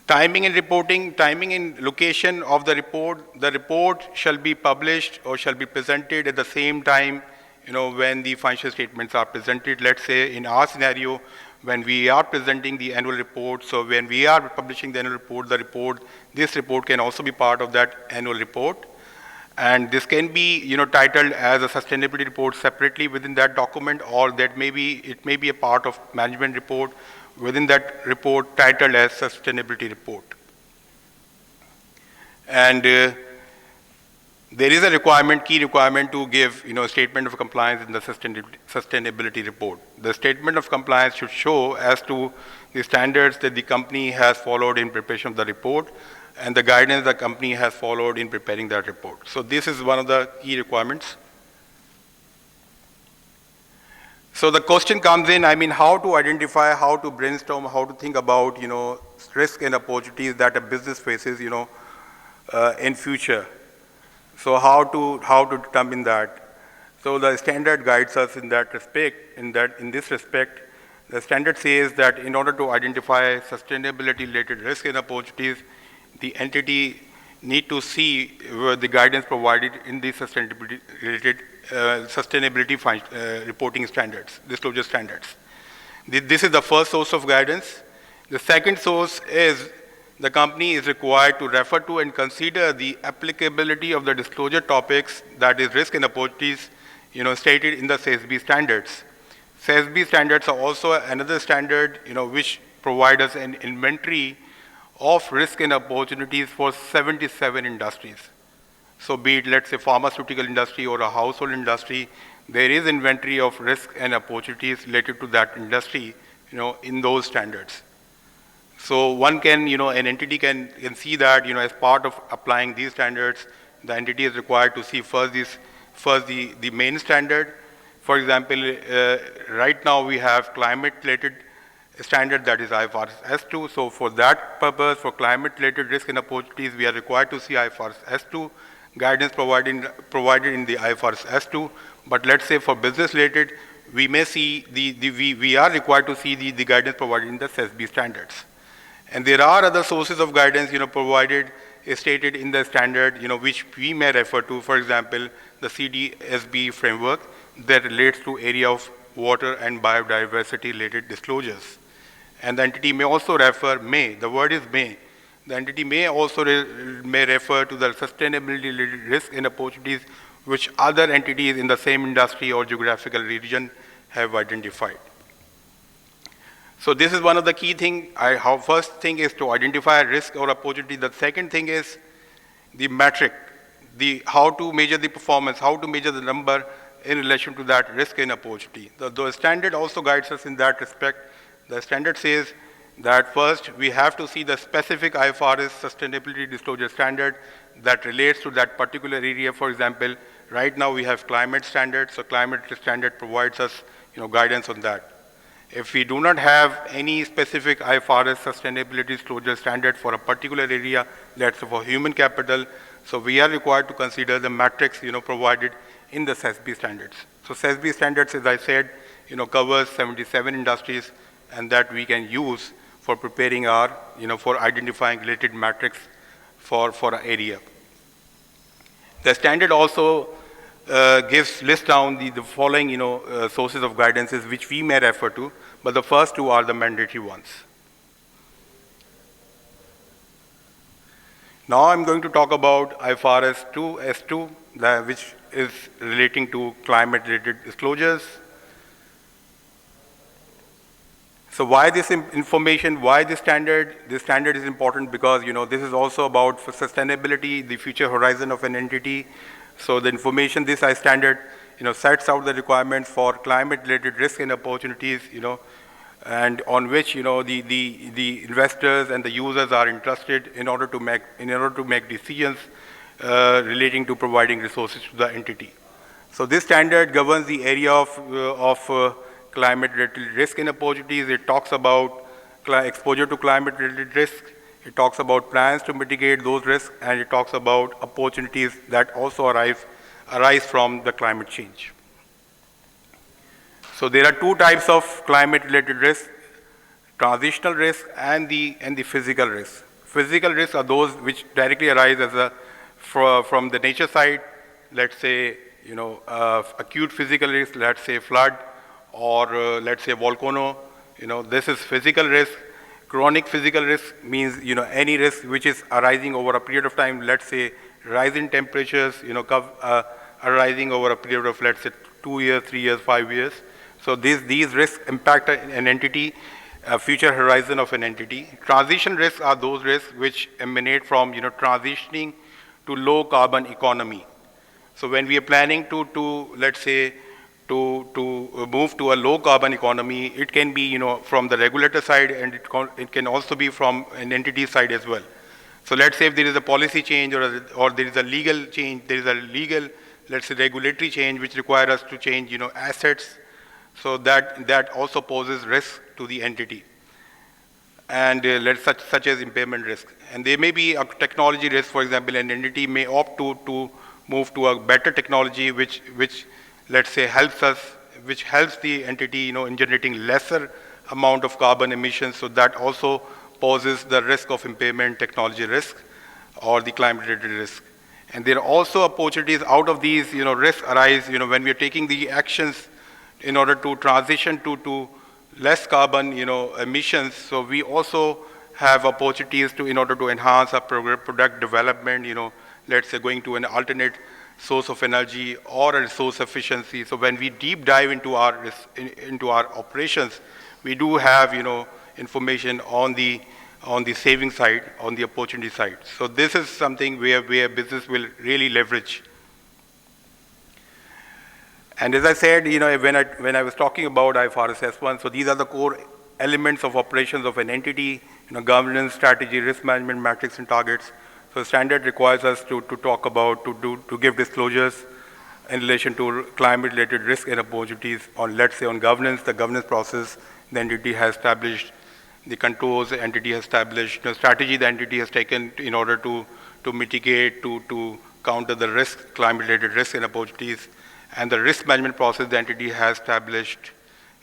Timing and reporting, timing and location of the report shall be published or shall be presented at the same time, when the financial statements are presented. Let's say in our scenario, when we are presenting the annual report, so when we are publishing the annual report, this report can also be part of that annual report. And this can be, titled as a sustainability report separately within that document, or it may be a part of management report within that report titled as sustainability report. And there is a key requirement to give, a statement of compliance in the sustainability report. The statement of compliance should show as to the standards that the company has followed in preparation of the report, and the guidance the company has followed in preparing that report. So this is one of the key requirements. So the question comes in, how to identify, how to brainstorm, how to think about, risk and opportunities that a business faces, in future. So how to determine that? So the standard guides us in that respect. In this respect, the standard says that in order to identify sustainability-related risk and opportunities, the entity need to see the guidance provided in the sustainability-related reporting standards, disclosure standards. This is the first source of guidance. The second source is the company is required to refer to and consider the applicability of the disclosure topics, that is risk and opportunities, stated in the SASB standards. SASB standards are also another standard, which provide us an inventory of risk and opportunities for 77 industries. So be it, let's say, pharmaceutical industry or a household industry, there is inventory of risk and opportunities related to that industry, in those standards. So one can, an entity can see that, as part of applying these standards, the entity is required to see first the main standard. For example, right now we have climate-related standard, that is IFRS S2. So for that purpose, for climate-related risk and opportunities, we are required to see IFRS S2 guidance provided in the IFRS S2. But let's say for business-related, we may see we are required to see the guidance provided in the SASB standards. And there are other sources of guidance, provided, stated in the standard, which we may refer to. For example, the CDSB framework that relates to area of water and biodiversity related disclosures. And the entity may also refer, the word is may. The entity may also may refer to the sustainability related risk and opportunities which other entities in the same industry or geographical region have identified. So this is one of the key things. First thing is to identify risk or opportunity. The second thing is the metric, how to measure the performance, how to measure the number in relation to that risk and opportunity. The standard also guides us in that respect. The standard says that first we have to see the specific IFRS sustainability disclosure standard that relates to that particular area. For example, right now we have climate standards, so climate standard provides us guidance on that. If we do not have any specific IFRS sustainability disclosure standard for a particular area, let's say for human capital, so we are required to consider the metrics provided in the SASB standards. So SASB standards, as I said, covers 77 industries, and that we can use for preparing our, for identifying related metrics for an area. The standard also lists down the following, sources of guidances which we may refer to, but the first two are the mandatory ones. Now I'm going to talk about IFRS S2. which is relating to climate-related disclosures. So why this information, why this standard? This standard is important because, this is also about for sustainability, the future horizon of an entity. So the information, this standard, sets out the requirements for climate-related risk and opportunities, and on which, the investors and the users are interested in order to make decisions relating to providing resources to the entity. So this standard governs the area of climate-related risk and opportunities. It talks about exposure to climate-related risk. It talks about plans to mitigate those risks, and it talks about opportunities that also arise from the climate change. So there are two types of climate-related risk: transitional risk and the physical risk. Physical risks are those which directly arise from the nature side. Let's say, acute physical risk, let's say flood, or let's say volcano. This is physical risk. Chronic physical risk means, any risk which is arising over a period of time. Let's say rise in temperatures, arising over a period of, let's say, 2 years, 3 years, 5 years. So these risks impact an entity, a future horizon of an entity. Transition risks are those risks which emanate from, transitioning to low carbon economy. So when we are planning to let's say, to move to a low carbon economy, it can be, from the regulator side, and it can also be from an entity side as well. So let's say if there is a policy change or there is a legal change, there is a legal, let's say, regulatory change which requires us to change, assets. So that also poses risk to the entity, and such as impairment risk. And there may be a technology risk. For example, an entity may opt to move to a better technology which let's say which helps the entity, in generating lesser amount of carbon emissions. So that also poses the risk of impairment, technology risk, or the climate-related risk. And there are also opportunities out of these, risks arise, when we are taking the actions in order to transition to less carbon, emissions. So we also have opportunities in order to enhance our product development, let's say going to an alternate source of energy or a resource efficiency. So when we deep dive into our operations, we do have, information on the saving side, on the opportunity side. So this is something where business will really leverage. And as I said, when I was talking about IFRS S1, so these are the core elements of operations of an entity: governance, strategy, risk management, metrics, and targets. So standard requires us to talk about, to give disclosures in relation to climate-related risk and opportunities on, let's say, on governance, the governance process the entity has established, the controls the entity has established, strategy the entity has taken in order to mitigate, to counter the risk, climate-related risk and opportunities, and the risk management process the entity has established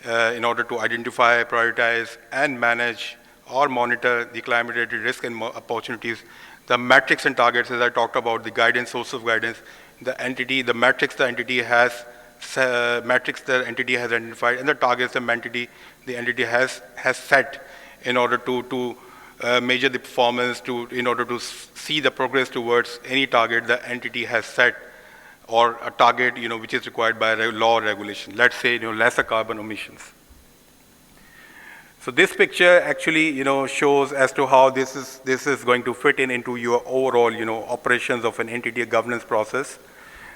in order to identify, prioritize, and manage or monitor the climate-related risk and opportunities. The metrics and targets, as I talked about, the guidance, source of guidance, the metrics the entity has identified, and the targets the entity has set in order to measure the performance, in order to see the progress towards any target the entity has set, or a target, which is required by law or regulation. Let's say, lesser carbon emissions. So this picture actually, shows as to how this is going to fit into your overall, operations of an entity, a governance process.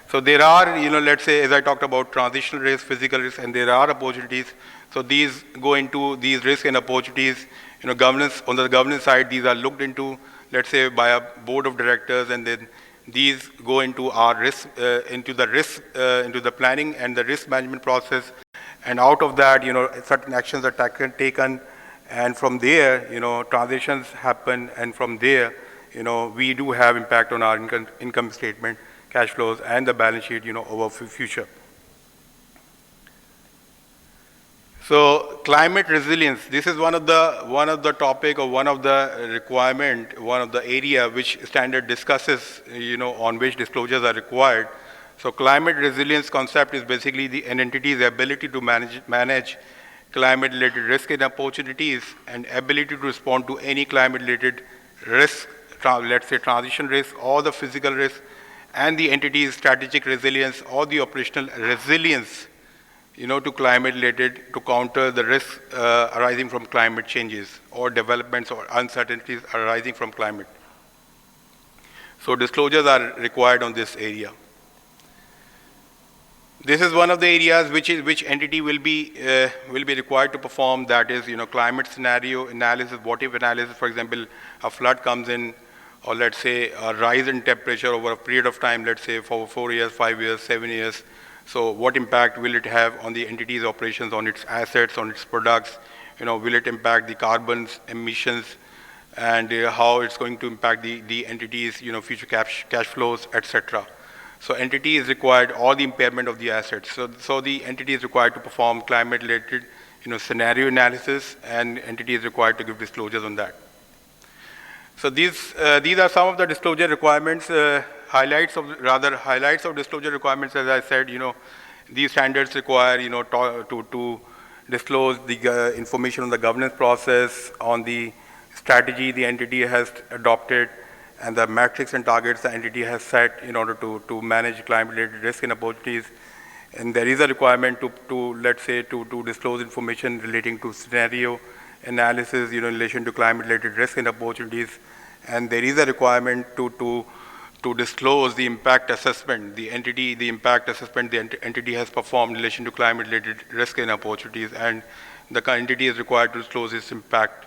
So there are, let's say, as I talked about, transitional risk, physical risk, and there are opportunities. So these go into these risks and opportunities. Governance, on the governance side, these are looked into, let's say, by a board of directors, and then these go into our risk, into the planning and the risk management process. And out of that, certain actions are taken, and from there, transitions happen, and from there, we do have impact on our income statement, cash flows, and the balance sheet, over future. So climate resilience, this is one of the topic, or one of the requirement, one of the area which standard discusses, on which disclosures are required. So climate resilience concept is basically an entity's ability to manage climate-related risk and opportunities, and ability to respond to any climate-related risk, let's say transition risk or the physical risk, and the entity's strategic resilience or the operational resilience, to climate-related, to counter the risks arising from climate changes or developments or uncertainties arising from climate. So disclosures are required on this area. This is one of the areas which entity will be required to perform. That is, climate scenario analysis, what if analysis. For example, a flood comes in, or let's say a rise in temperature over a period of time. Let's say for 4 years, 5 years, 7 years. So, what impact will it have on the entity's operations, on its assets, on its products? Will it impact the carbon emissions, and how it's going to impact the entity's future cash flows, etc. So entity is required, or the impairment of the assets. So the entity is required to perform climate-related scenario analysis, and entity is required to give disclosures on that. So these are some of the disclosure requirements, highlights of disclosure requirements. As I said, these standards require to disclose the information on the governance process, on the strategy the entity has adopted, and the metrics and targets the entity has set in order to manage climate-related risk and opportunities. And there is a requirement to disclose information relating to scenario analysis, in relation to climate-related risk and opportunities. And there is a requirement to disclose the impact assessment, the impact assessment the entity has performed in relation to climate-related risk and opportunities, and the entity is required to disclose its impact.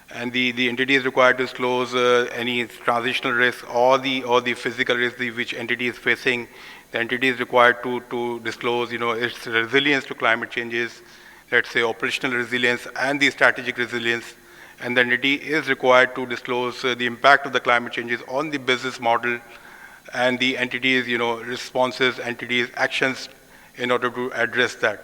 And the entity is required to disclose any transitional risk or the physical risk which entity is facing. The entity is required to disclose its resilience to climate changes, let's say operational resilience and the strategic resilience. And the entity is required to disclose the impact of the climate changes on the business model and the entity's responses, entity's actions in order to address that.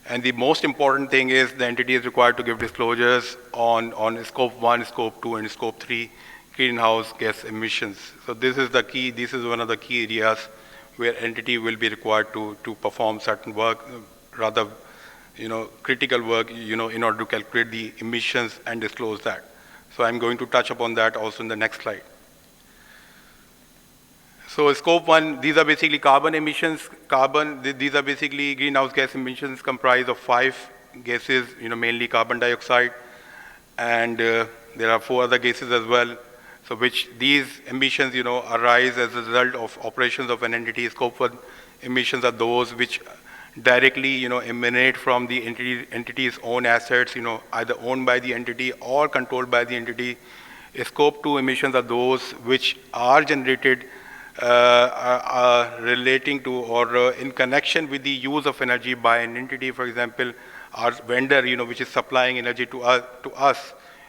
And the most important thing is the entity is required to give disclosures on scope 1, scope 2, and scope 3 greenhouse gas emissions. So this is the key, this is one of the key areas where entity will be required to perform certain work, rather critical work, in order to calculate the emissions and disclose that. So I'm going to touch upon that also in the next slide. So scope 1, these are basically carbon emissions. These are basically greenhouse gas emissions comprised of 5 gases, mainly carbon dioxide, and there are 4 other gases as well. So which these emissions, arise as a result of operations of an entity. Scope 1 emissions are those which directly, emanate from the entity's own assets, either owned by the entity or controlled by the entity. Scope 2 emissions are those which are generated relating to or in connection with the use of energy by an entity. For example, our vendor, which is supplying energy to us,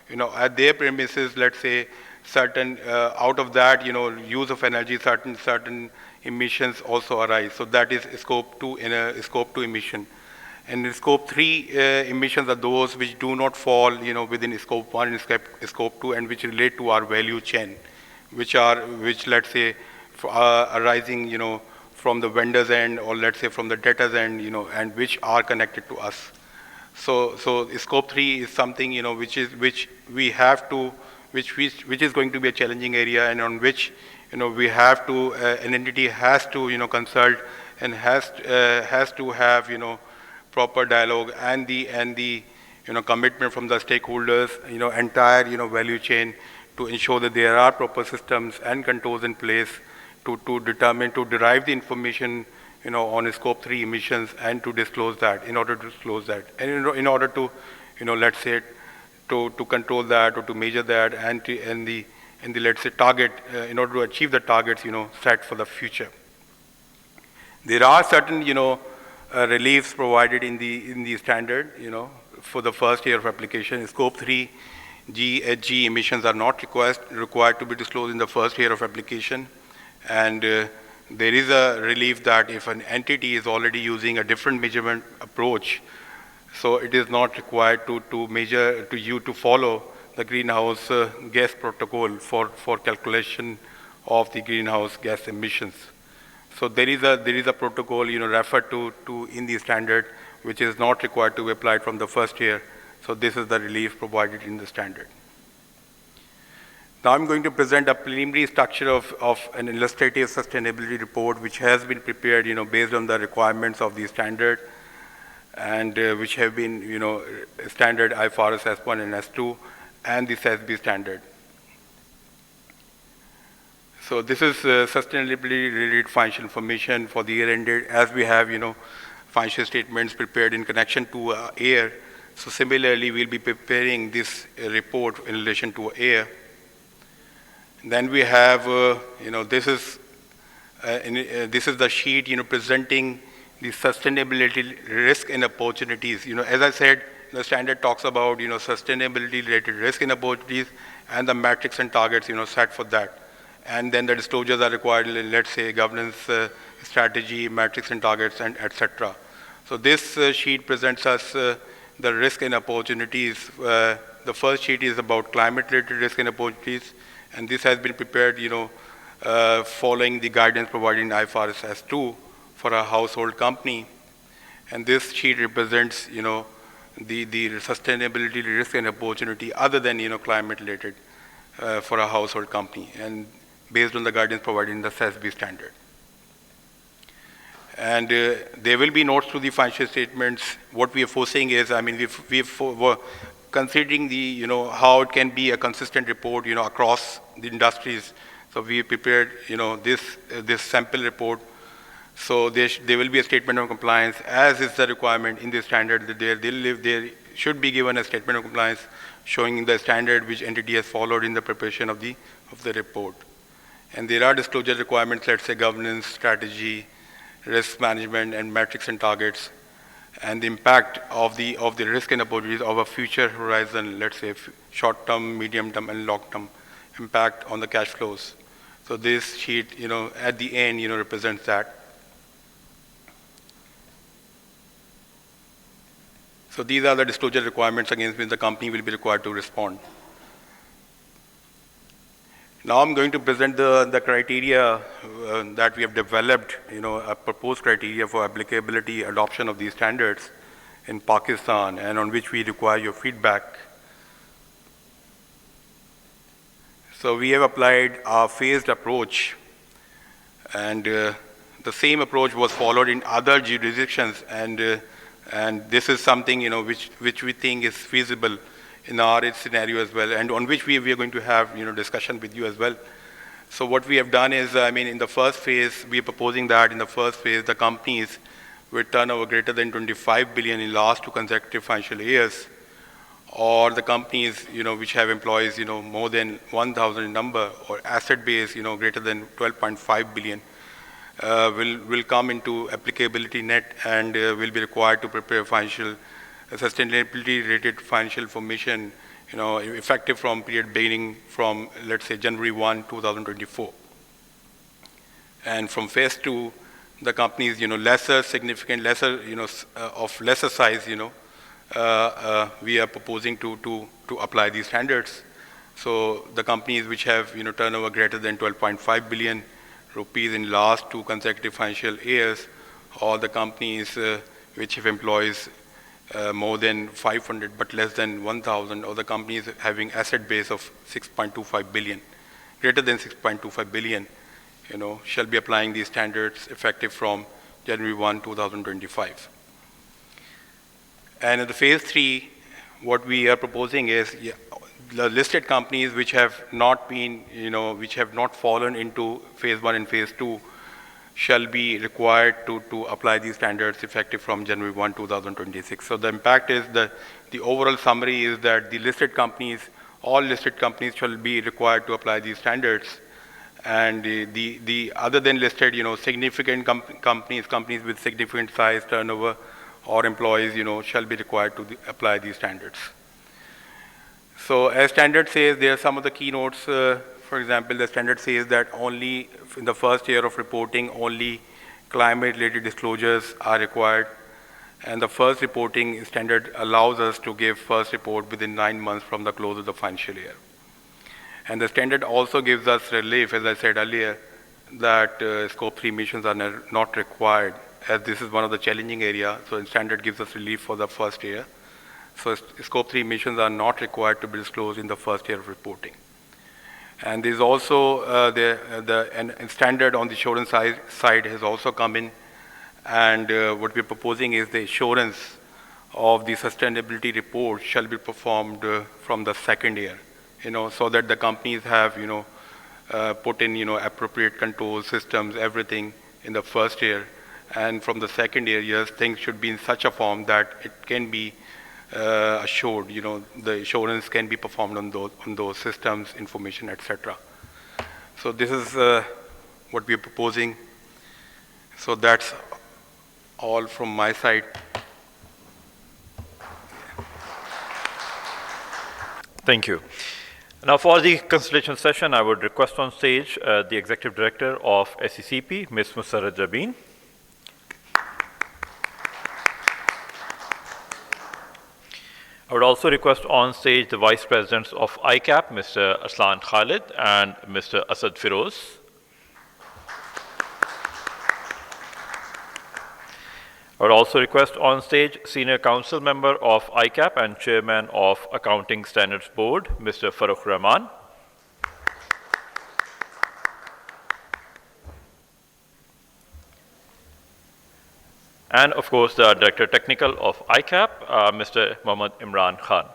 at their premises, let's say, certain out of that, use of energy, certain emissions also arise. So that is scope 2 in a scope 2 emission. And scope 3 emissions are those which do not fall, within scope 1 and scope 2, and which relate to our value chain, which let's say arising, from the vendor's end, or let's say from the debtor's end, and which are connected to us. So scope 3 is something, which is going to be a challenging area, and on which, we have to, an entity has to, consult, and has to have, proper dialogue and the commitment from the stakeholders, entire, value chain, to ensure that there are proper systems and controls in place to derive the information, on scope 3 emissions, and to disclose that, in order to disclose that, and in order to, let's say, to control that, or to measure that, and the let's say target, in order to achieve the targets, set for the future. There are certain, reliefs provided in the standard, for the first year of application. Scope 3 GHG emissions are not required to be disclosed in the first year of application. And there is a relief that if an entity is already using a different measurement approach, so it is not required to follow the greenhouse gas protocol for calculation of the greenhouse gas emissions. So there is a protocol, referred to in the standard, which is not required to be applied from the first year. So this is the relief provided in the standard. Now I'm going to present a preliminary structure of an illustrative sustainability report which has been prepared, based on the requirements of the standard and which have been, standard IFRS S1 and S2 and the SASB standard. So this is sustainability related financial information for the year ended, as we have, financial statements prepared in connection to air. So similarly, we'll be preparing this report in relation to air. Then we have, this is the sheet, presenting the sustainability risk and opportunities. As I said, the standard talks about, sustainability related risk and opportunities and the metrics and targets, set for that. And then the disclosures are required, let's say governance strategy, metrics and targets, and etc. So this sheet presents us the risk and opportunities. The first sheet is about climate related risk and opportunities. And this has been prepared, following the guidance provided in IFRS S2 for a household company. And this sheet represents, the sustainability risk and opportunity other than, climate related for a household company, and based on the guidance provided in the SASB standard. And there will be notes to the financial statements. What we are foreseeing is, we're considering the, how it can be a consistent report, across the industries. So we prepared, this sample report. So there will be a statement of compliance, as is the requirement in the standard. That there should be given a statement of compliance showing the standard which entity has followed in the preparation of the report. And there are disclosure requirements, let's say governance, strategy, risk management, and metrics and targets, and the impact of the risk and opportunities of a future horizon, let's say short-term, medium-term, and long-term impact on the cash flows. So this sheet, at the end, represents that. So these are the disclosure requirements against which the company will be required to respond. Now I'm going to present the criteria that we have developed, a proposed criteria for applicability adoption of these standards in Pakistan, and on which we require your feedback. So we have applied a phased approach, and the same approach was followed in other jurisdictions, and this is something, which we think is feasible in our scenario as well, and on which we are going to have, discussion with you as well. So what we have done is, in the first phase, we are proposing that in the first phase, the companies with turnover greater than 25 billion in last 2 consecutive financial years, or the companies, which have employees, more than 1,000 in number, or asset base, greater than 12.5 billion, will come into applicability net, and will be required to prepare financial sustainability related financial information, effective from period beginning from, let's say, January 1, 2024. And from phase 2, the companies, lesser significant, of lesser size, we are proposing to apply these standards. So the companies which have, turnover greater than 12.5 billion rupees in last 2 consecutive financial years, or the companies which have employees more than 500 but less than 1,000, or the companies having asset base of 6.25 billion, greater than 6.25 billion, shall be applying these standards effective from January 1, 2025. And in the phase 3, what we are proposing is the listed companies which have not been, which have not fallen into phase 1 and phase 2 shall be required to apply these standards effective from January 1, 2026. So the impact is the overall summary is that the listed companies, all listed companies shall be required to apply these standards. And the other than listed, significant companies with significant size, turnover, or employees, shall be required to apply these standards. So as standard says, there are some of the keynotes. For example, the standard says that only in the first year of reporting, only climate-related disclosures are required. And the first reporting standard allows us to give first report within 9 months from the close of the financial year. And the standard also gives us relief, as I said earlier, that scope 3 emissions are not required, as this is one of the challenging areas. So the standard gives us relief for the first year. So scope 3 emissions are not required to be disclosed in the first year of reporting. And there's also the standard on the assurance side has also come in. And what we're proposing is the assurance of the sustainability report shall be performed from the second year, so that the companies have, put in, appropriate control systems, everything in the first year. And from the second year, yes, things should be in such a form that it can be assured, the assurance can be performed on those systems, information, etc. So this is what we are proposing. So that's all from my side. Thank you. Now for the consultation session, I would request on stage the Executive Director of SECP, Ms. Musarrat Jabin. I would also request on stage the Vice Presidents of ICAP, Mr. Aslan Khalid and Mr. Asad Firoz. I would also request on stage Senior Council Member of ICAP and Chairman of Accounting Standards Board, Mr. Farooq Rahman. And of course, the Director Technical of ICAP, Mr. Mohammad Imran Khan.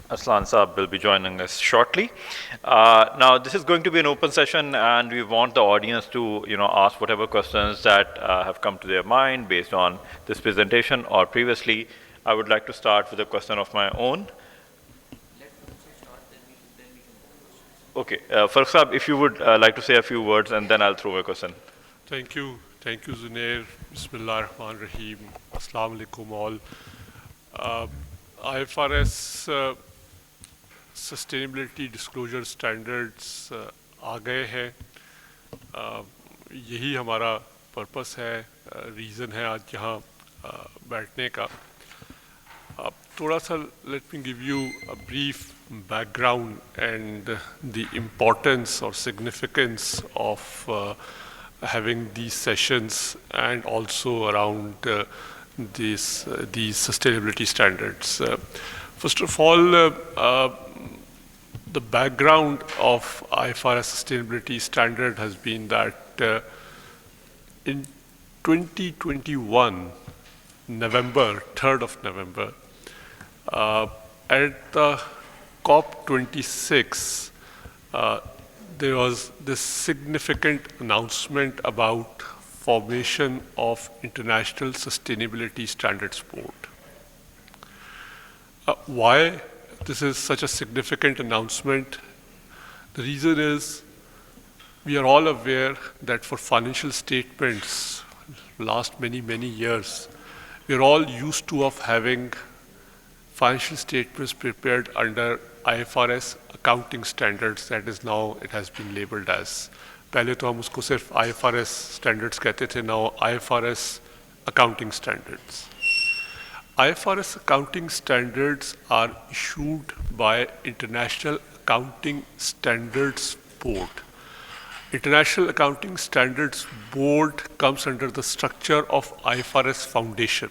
Aslan Saab will be joining us shortly. Now, this is going to be an open session, and we want the audience to, ask whatever questions that have come to their mind based on this presentation or previously. I would like to start with a question of my own. Okay, Farooq Saab, if you would like to say a few words, and then I'll throw a question. Thank you, Zunair. Bismillah ar-Rahman ar-Rahim. Assalamu alaikum all. IFRS Sustainability Disclosure Standards आ गए हैं. यही हमारा purpose है, reason है आज यहाँ बैठने का. थोड़ा सा let me give you a brief background and the importance or significance of having these sessions and also around these sustainability standards. First of all, the background of IFRS sustainability standard has been that in 2021, November, 3rd of November, at the COP26, there was this significant announcement about formation of International Sustainability Standards Board. Why this is such a significant announcement? The reason is we are all aware that for financial statements, last many years, we are all used to of having financial statements prepared under IFRS accounting standards, that is now it has been labeled as. पहले तो हम उसको सिर्फ IFRS standards कहते थे, now IFRS accounting standards. IFRS accounting standards are issued by International Accounting Standards Board. International Accounting Standards Board comes under the structure of IFRS Foundation.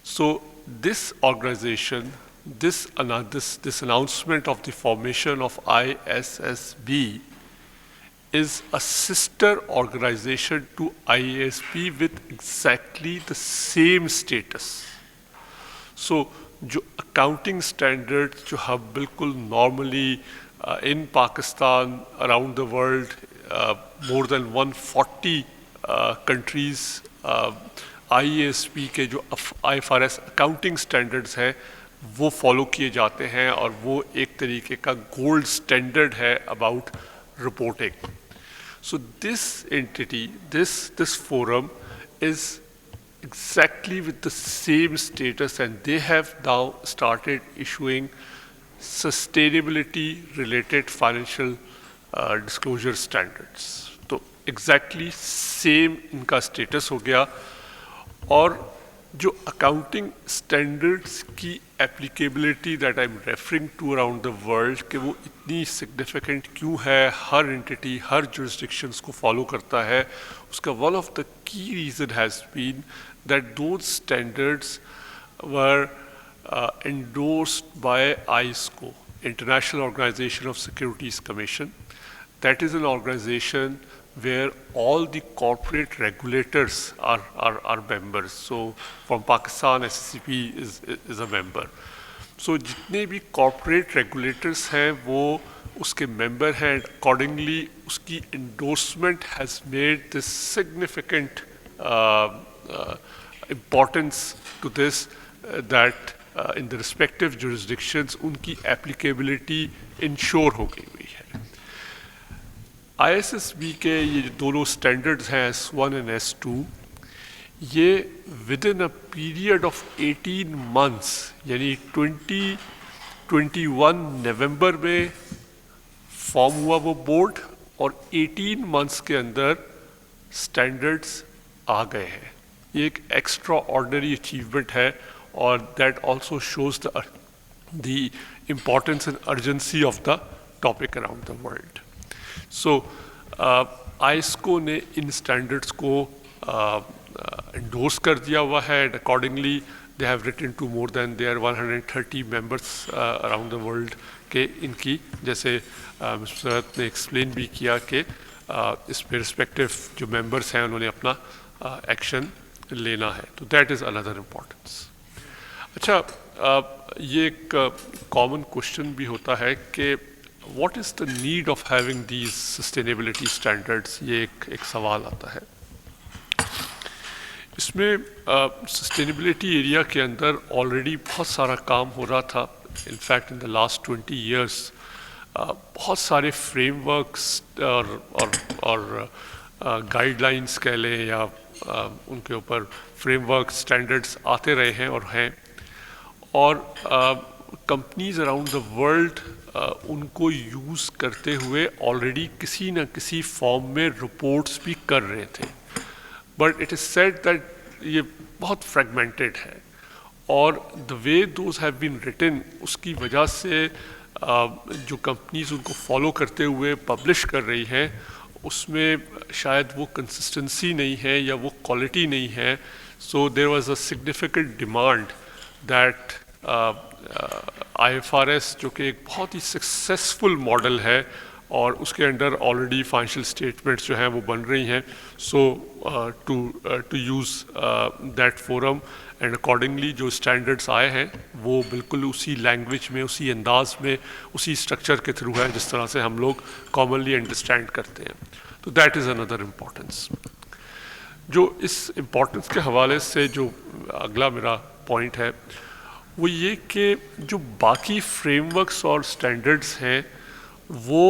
So this organization, this announcement of the formation of ISSB is a sister organization to IASB with exactly the same status. So, जो accounting standards जो हम बिल्कुल normally in Pakistan, around the world, more than 140 countries, IASB के जो IFRS accounting standards हैं, वो follow किए जाते हैं और वो एक तरीके का gold standard है about reporting. So this entity, this forum is exactly with the same status, and they have now started issuing sustainability related financial disclosure standards. So exactly same इनका status हो गया, और जो accounting standards की applicability that I'm referring to around the world कि वो इतनी significant क्यों है, हर entity, हर jurisdictions को follow करता है, उसका one of the key reason has been that those standards were endorsed by ISCO, International Organization of Securities Commission. That is an organization where all the corporate regulators are members. So from Pakistan, SCCP is a member. So जितने भी corporate regulators हैं वो उसके member हैं, and accordingly उसकी endorsement has made this significant importance to this that in the respective jurisdictions उनकी applicability ensure हो गई हुई है. ISSB के ये दोनों standards हैं S1 and S2, ये within a period of 18 months यानी 2021 नवंबर में फॉर्म हुआ वो बोर्ड, और 18 months के अंदर standards आ गए हैं. ये एक extraordinary achievement है, और that also shows the importance and urgency of the topic around the world. So ISCO ने इन standards को endorse कर दिया हुआ है, and accordingly they have written to more than their 130 members around the world के इनकी, जैसे Mr. Sarat ने explain भी किया कि इसमें respective जो members हैं उन्होंने अपना action लेना है. तो that is another importance. अच्छा, ये एक common question भी होता है कि what is the need of having these sustainability standards? ये एक सवाल आता है. इसमें sustainability area के अंदर already बहुत सारा काम हो रहा था. In fact, in the last 20 years, बहुत सारे frameworks और guidelines कह लें या उनके ऊपर framework standards आते रहे हैं और हैं, और companies around the world उनको यूज़ करते हुए already किसी न किसी form में reports भी कर रहे थे. But it is said that ये बहुत fragmented है, और the way those have been written उसकी वजह से जो companies उनको follow करते हुए publish कर रही हैं उसमें शायद वो consistency नहीं है या वो quality नहीं है. So there was a significant demand that IFRS जो कि एक बहुत ही successful model है और उसके अंडर already financial statements जो हैं वो बन रही हैं, so to use that forum and accordingly जो standards आए हैं वो बिल्कुल उसी language में, उसी अंदाज में, उसी structure के through है जिस तरह से हम लोग commonly understand करते हैं. तो that is another importance. जो इस importance के हवाले से जो अगला मेरा point है वो ये कि जो बाकी frameworks और standards हैं वो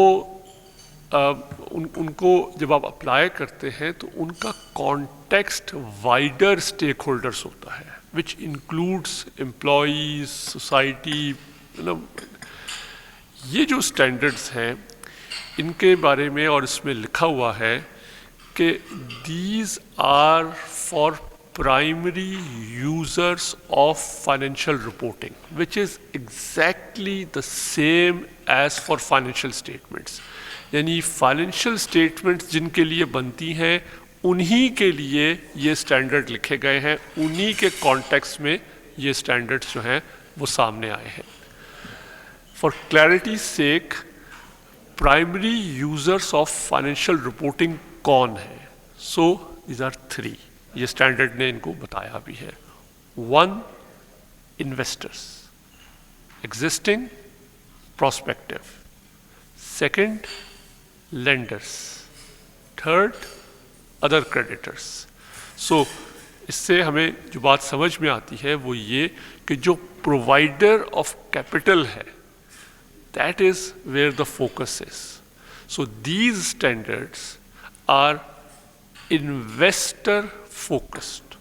उनको जब आप अप्लाई करते हैं तो उनका कॉन्टेक्स्ट वाइडर स्टेक होल्डर्स होता है, which includes employees, society. ये जो स्टैंडर्ड्स हैं इनके बारे में और इसमें लिखा हुआ है कि these are for primary users of financial reporting, which is exactly the same as for financial statements. यानी फाइनेंशियल स्टेटमेंट्स जिनके लिए बनती हैं उन्हीं के लिए ये स्टैंडर्ड लिखे गए हैं, उन्हीं के कॉन्टेक्स्ट में ये स्टैंडर्ड्स जो हैं वो सामने आए हैं. For clarity sake, primary users of financial reporting कौन है? So these are 3. ये स्टैंडर्ड ने इनको बताया भी है. 1, investors, existing, prospective. 2nd, lenders. 3rd, other creditors. So इससे हमें जो बात समझ में आती है वो ये कि जो provider of capital है that is where the focus is. So these standards are investor focused.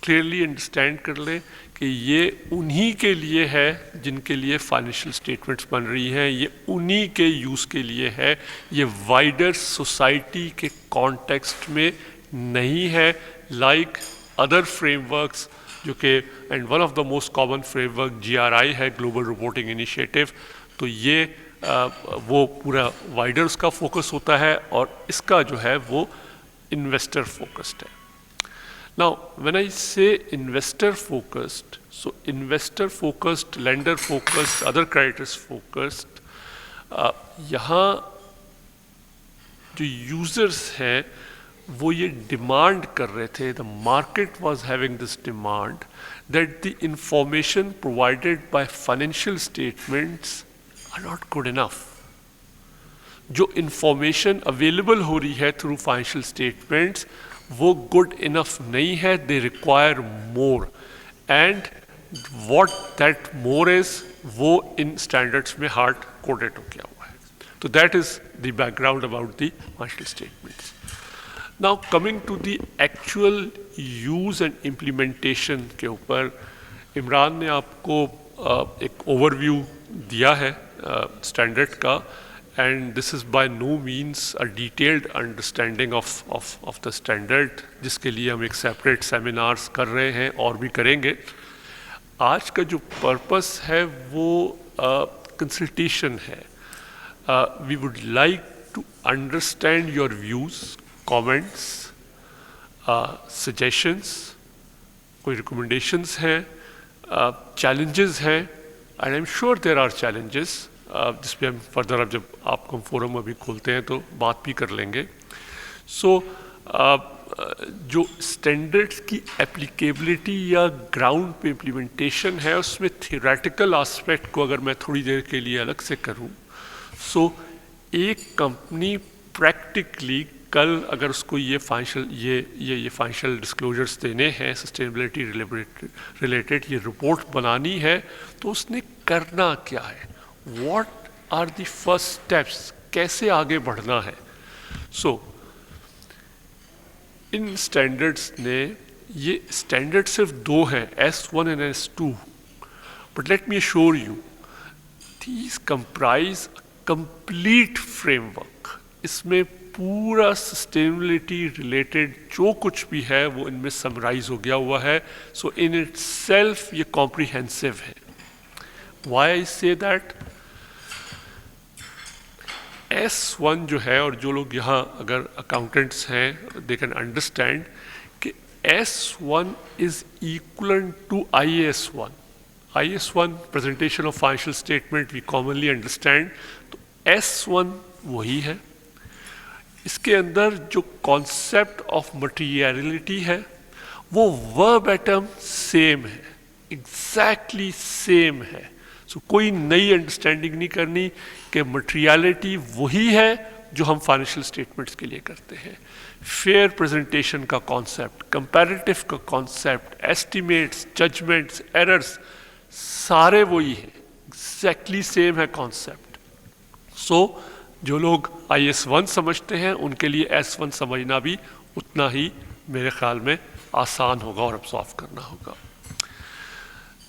Clearly understand कर ले کہ یہ انہی کے لیے ہے جن کے لیے فائنینشیل اسٹیٹمنٹس بن رہی ہیں, یہ انہی کے یوز کے لیے ہے, یہ وائڈر سوسائٹی کے کانٹیکسٹ میں نہیں ہے, لائک ادر فریم ورکس جو کہ and one of the most common frame work GRI ہے, گلوبل رپورٹنگ انیشیٹو. تو یہ وہ پورا وائڈر اس کا فوکس ہوتا ہے اور اس کا جو ہے وہ انویسٹر فوکسڈ ہے. Now, when I say investor focused, so investor focused, lender focused, other creditors focused, یہاں جو users ہیں وہ یہ ڈیمانڈ کر رہے تھے, the market was having this demand that the information provided by financial statements are not good enough. جو information available ہو رہی ہے تھرو فائنینشیل اسٹیٹمنٹس وہ گڈ انف نہیں ہے, they require more, and what that more is وہ ان standards میں ہارڈ کوڈڈ ہو گیا ہوا ہے. تو that is the background about the financial statements. Now coming to the actual use and implementation کے اوپر, عمران نے آپ کو ایک اوور ویو دیا ہے اسٹینڈرڈ کا, and this is by no means a detailed understanding of the standard جس کے لیے ہم ایک separate seminars کر رہے ہیں اور بھی کریں گے. آج کا جو پرپس ہے وہ consultation ہے. We would like to understand your views, comments, suggestions, کوئی recommendations ہیں, challenges ہیں, and I'm sure there are challenges جس پہ ہم فردر اب جب آپ کو ہم فورم ابھی کھولتے ہیں تو بات بھی کر لیں گے. سو جو اسٹینڈرڈس کی اپلیکیبلٹی یا گراؤنڈ پہ امپلیمنٹیشن ہے اس میں تھیوریٹیکل آسپیکٹ کو اگر میں تھوڑی دیر کے لیے الگ سے کروں, سو ایک کمپنی پریکٹیکلی کل اگر اس کو یہ فائنینشیل ڈسکلوجرس دینے ہیں سسٹینیبلٹی ریلیٹڈ, یہ رپورٹ بنانی ہے, تو اس نے کرنا کیا ہے, what are the first steps, کیسے آگے بڑھنا ہے. سو ان اسٹینڈرڈس نے, یہ اسٹینڈرڈ صرف دو ہیں, S1 and S2, but let me assure you these comprise a complete framework. اس میں پورا سسٹینیبلٹی ریلیٹڈ جو کچھ بھی ہے وہ ان میں سمرائز ہو گیا ہوا ہے. سو ان اٹ سیلف یہ کمپریہنسو ہے. وائی آئی سے دیٹ, S1 جو ہے, اور جو لوگ یہاں اگر اکاؤنٹنٹس ہیں دے کین انڈرسٹینڈ کہ S1 is equivalent to IAS1. IAS1 presentation of financial statement we commonly understand, تو S1 وہی ہے. اس کے اندر جو کانسیپٹ آف مٹیریلٹی ہے وہ وربیٹم سیم ہے, ایگزیکٹلی سیم ہے. سو کوئی نئی انڈرسٹینڈنگ نہیں کرنی کہ مٹیریلٹی وہی ہے جو ہم فائنینشیل اسٹیٹمنٹس کے لیے کرتے ہیں. فیئر پریزنٹیشن کا کانسیپٹ, کمپیریٹیو کا کانسیپٹ, ایسٹیمیٹس, ججمنٹس, ایررز سارے وہی ہیں, ایگزیکٹلی سیم ہے کانسیپٹ. سو جو لوگ IS1 سمجھتے ہیں ان کے لیے S1 سمجھنا بھی اتنا ہی میرے خیال میں آسان ہوگا اور ابزارو کرنا ہوگا.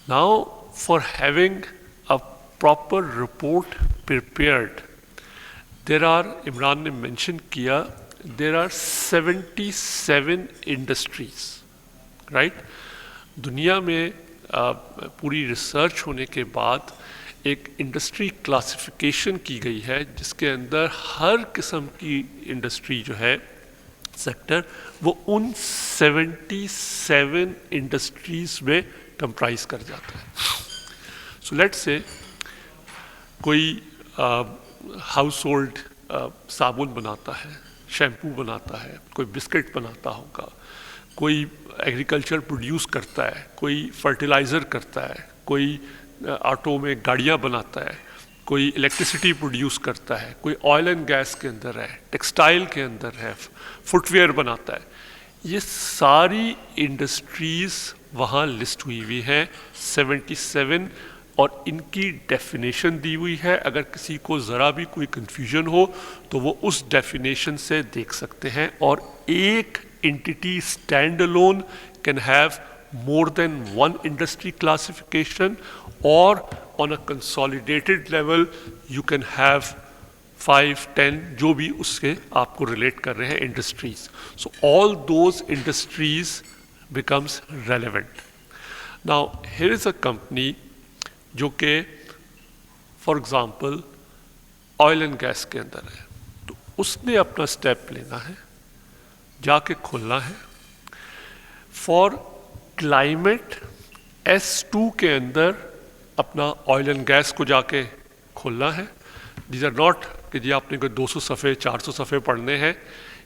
Now for having a proper report prepared, there are, Imran نے mention کیا, there are 77 industries, right? دنیا میں پوری ریسرچ ہونے کے بعد ایک انڈسٹری کلاسیفیکیشن کی گئی ہے جس کے اندر ہر قسم کی انڈسٹری جو ہے سیکٹر وہ ان 77 انڈسٹریز میں کمپرائز کر جاتا ہے. سو لیٹ سے کوئی ہاؤس ہولڈ صابن بناتا ہے, شیمپو بناتا ہے, کوئی بسکٹ بناتا ہوگا, کوئی ایگریکلچر پروڈیوس کرتا ہے, کوئی فرٹیلائزر کرتا ہے, کوئی آٹو میں گاڑیاں بناتا ہے, کوئی الیکٹریسٹی پروڈیوس کرتا ہے, کوئی آئل اینڈ گیس کے اندر ہے, ٹیکسٹائل کے اندر ہے, فٹ ویئر بناتا ہے. یہ ساری انڈسٹریز وہاں لسٹ ہوئی ہوئی ہیں 77, اور ان کی ڈیفینیشن دی ہوئی ہے. اگر کسی کو ذرا بھی کوئی کنفیوژن ہو تو وہ اس ڈیفینیشن سے دیکھ سکتے ہیں. اور ایک entity stand alone can have more than one industry classification, or on a consolidated level you can have 5, 10 جو بھی اس کے آپ کو ریلیٹ کر رہے ہیں industries. So all those industries becomes relevant. Now here is a company جو کہ for example oil and gas کے اندر ہے, تو اس نے اپنا اسٹیپ لینا ہے, جا کے کھولنا ہے فار کلائمیٹ S2 کے اندر اپنا آئل اینڈ گیس کو جا کے کھولنا ہے. دیز آر ناٹ کہ جی آپ نے کوئی 200 صفحے 400 صفحے پڑھنے ہیں,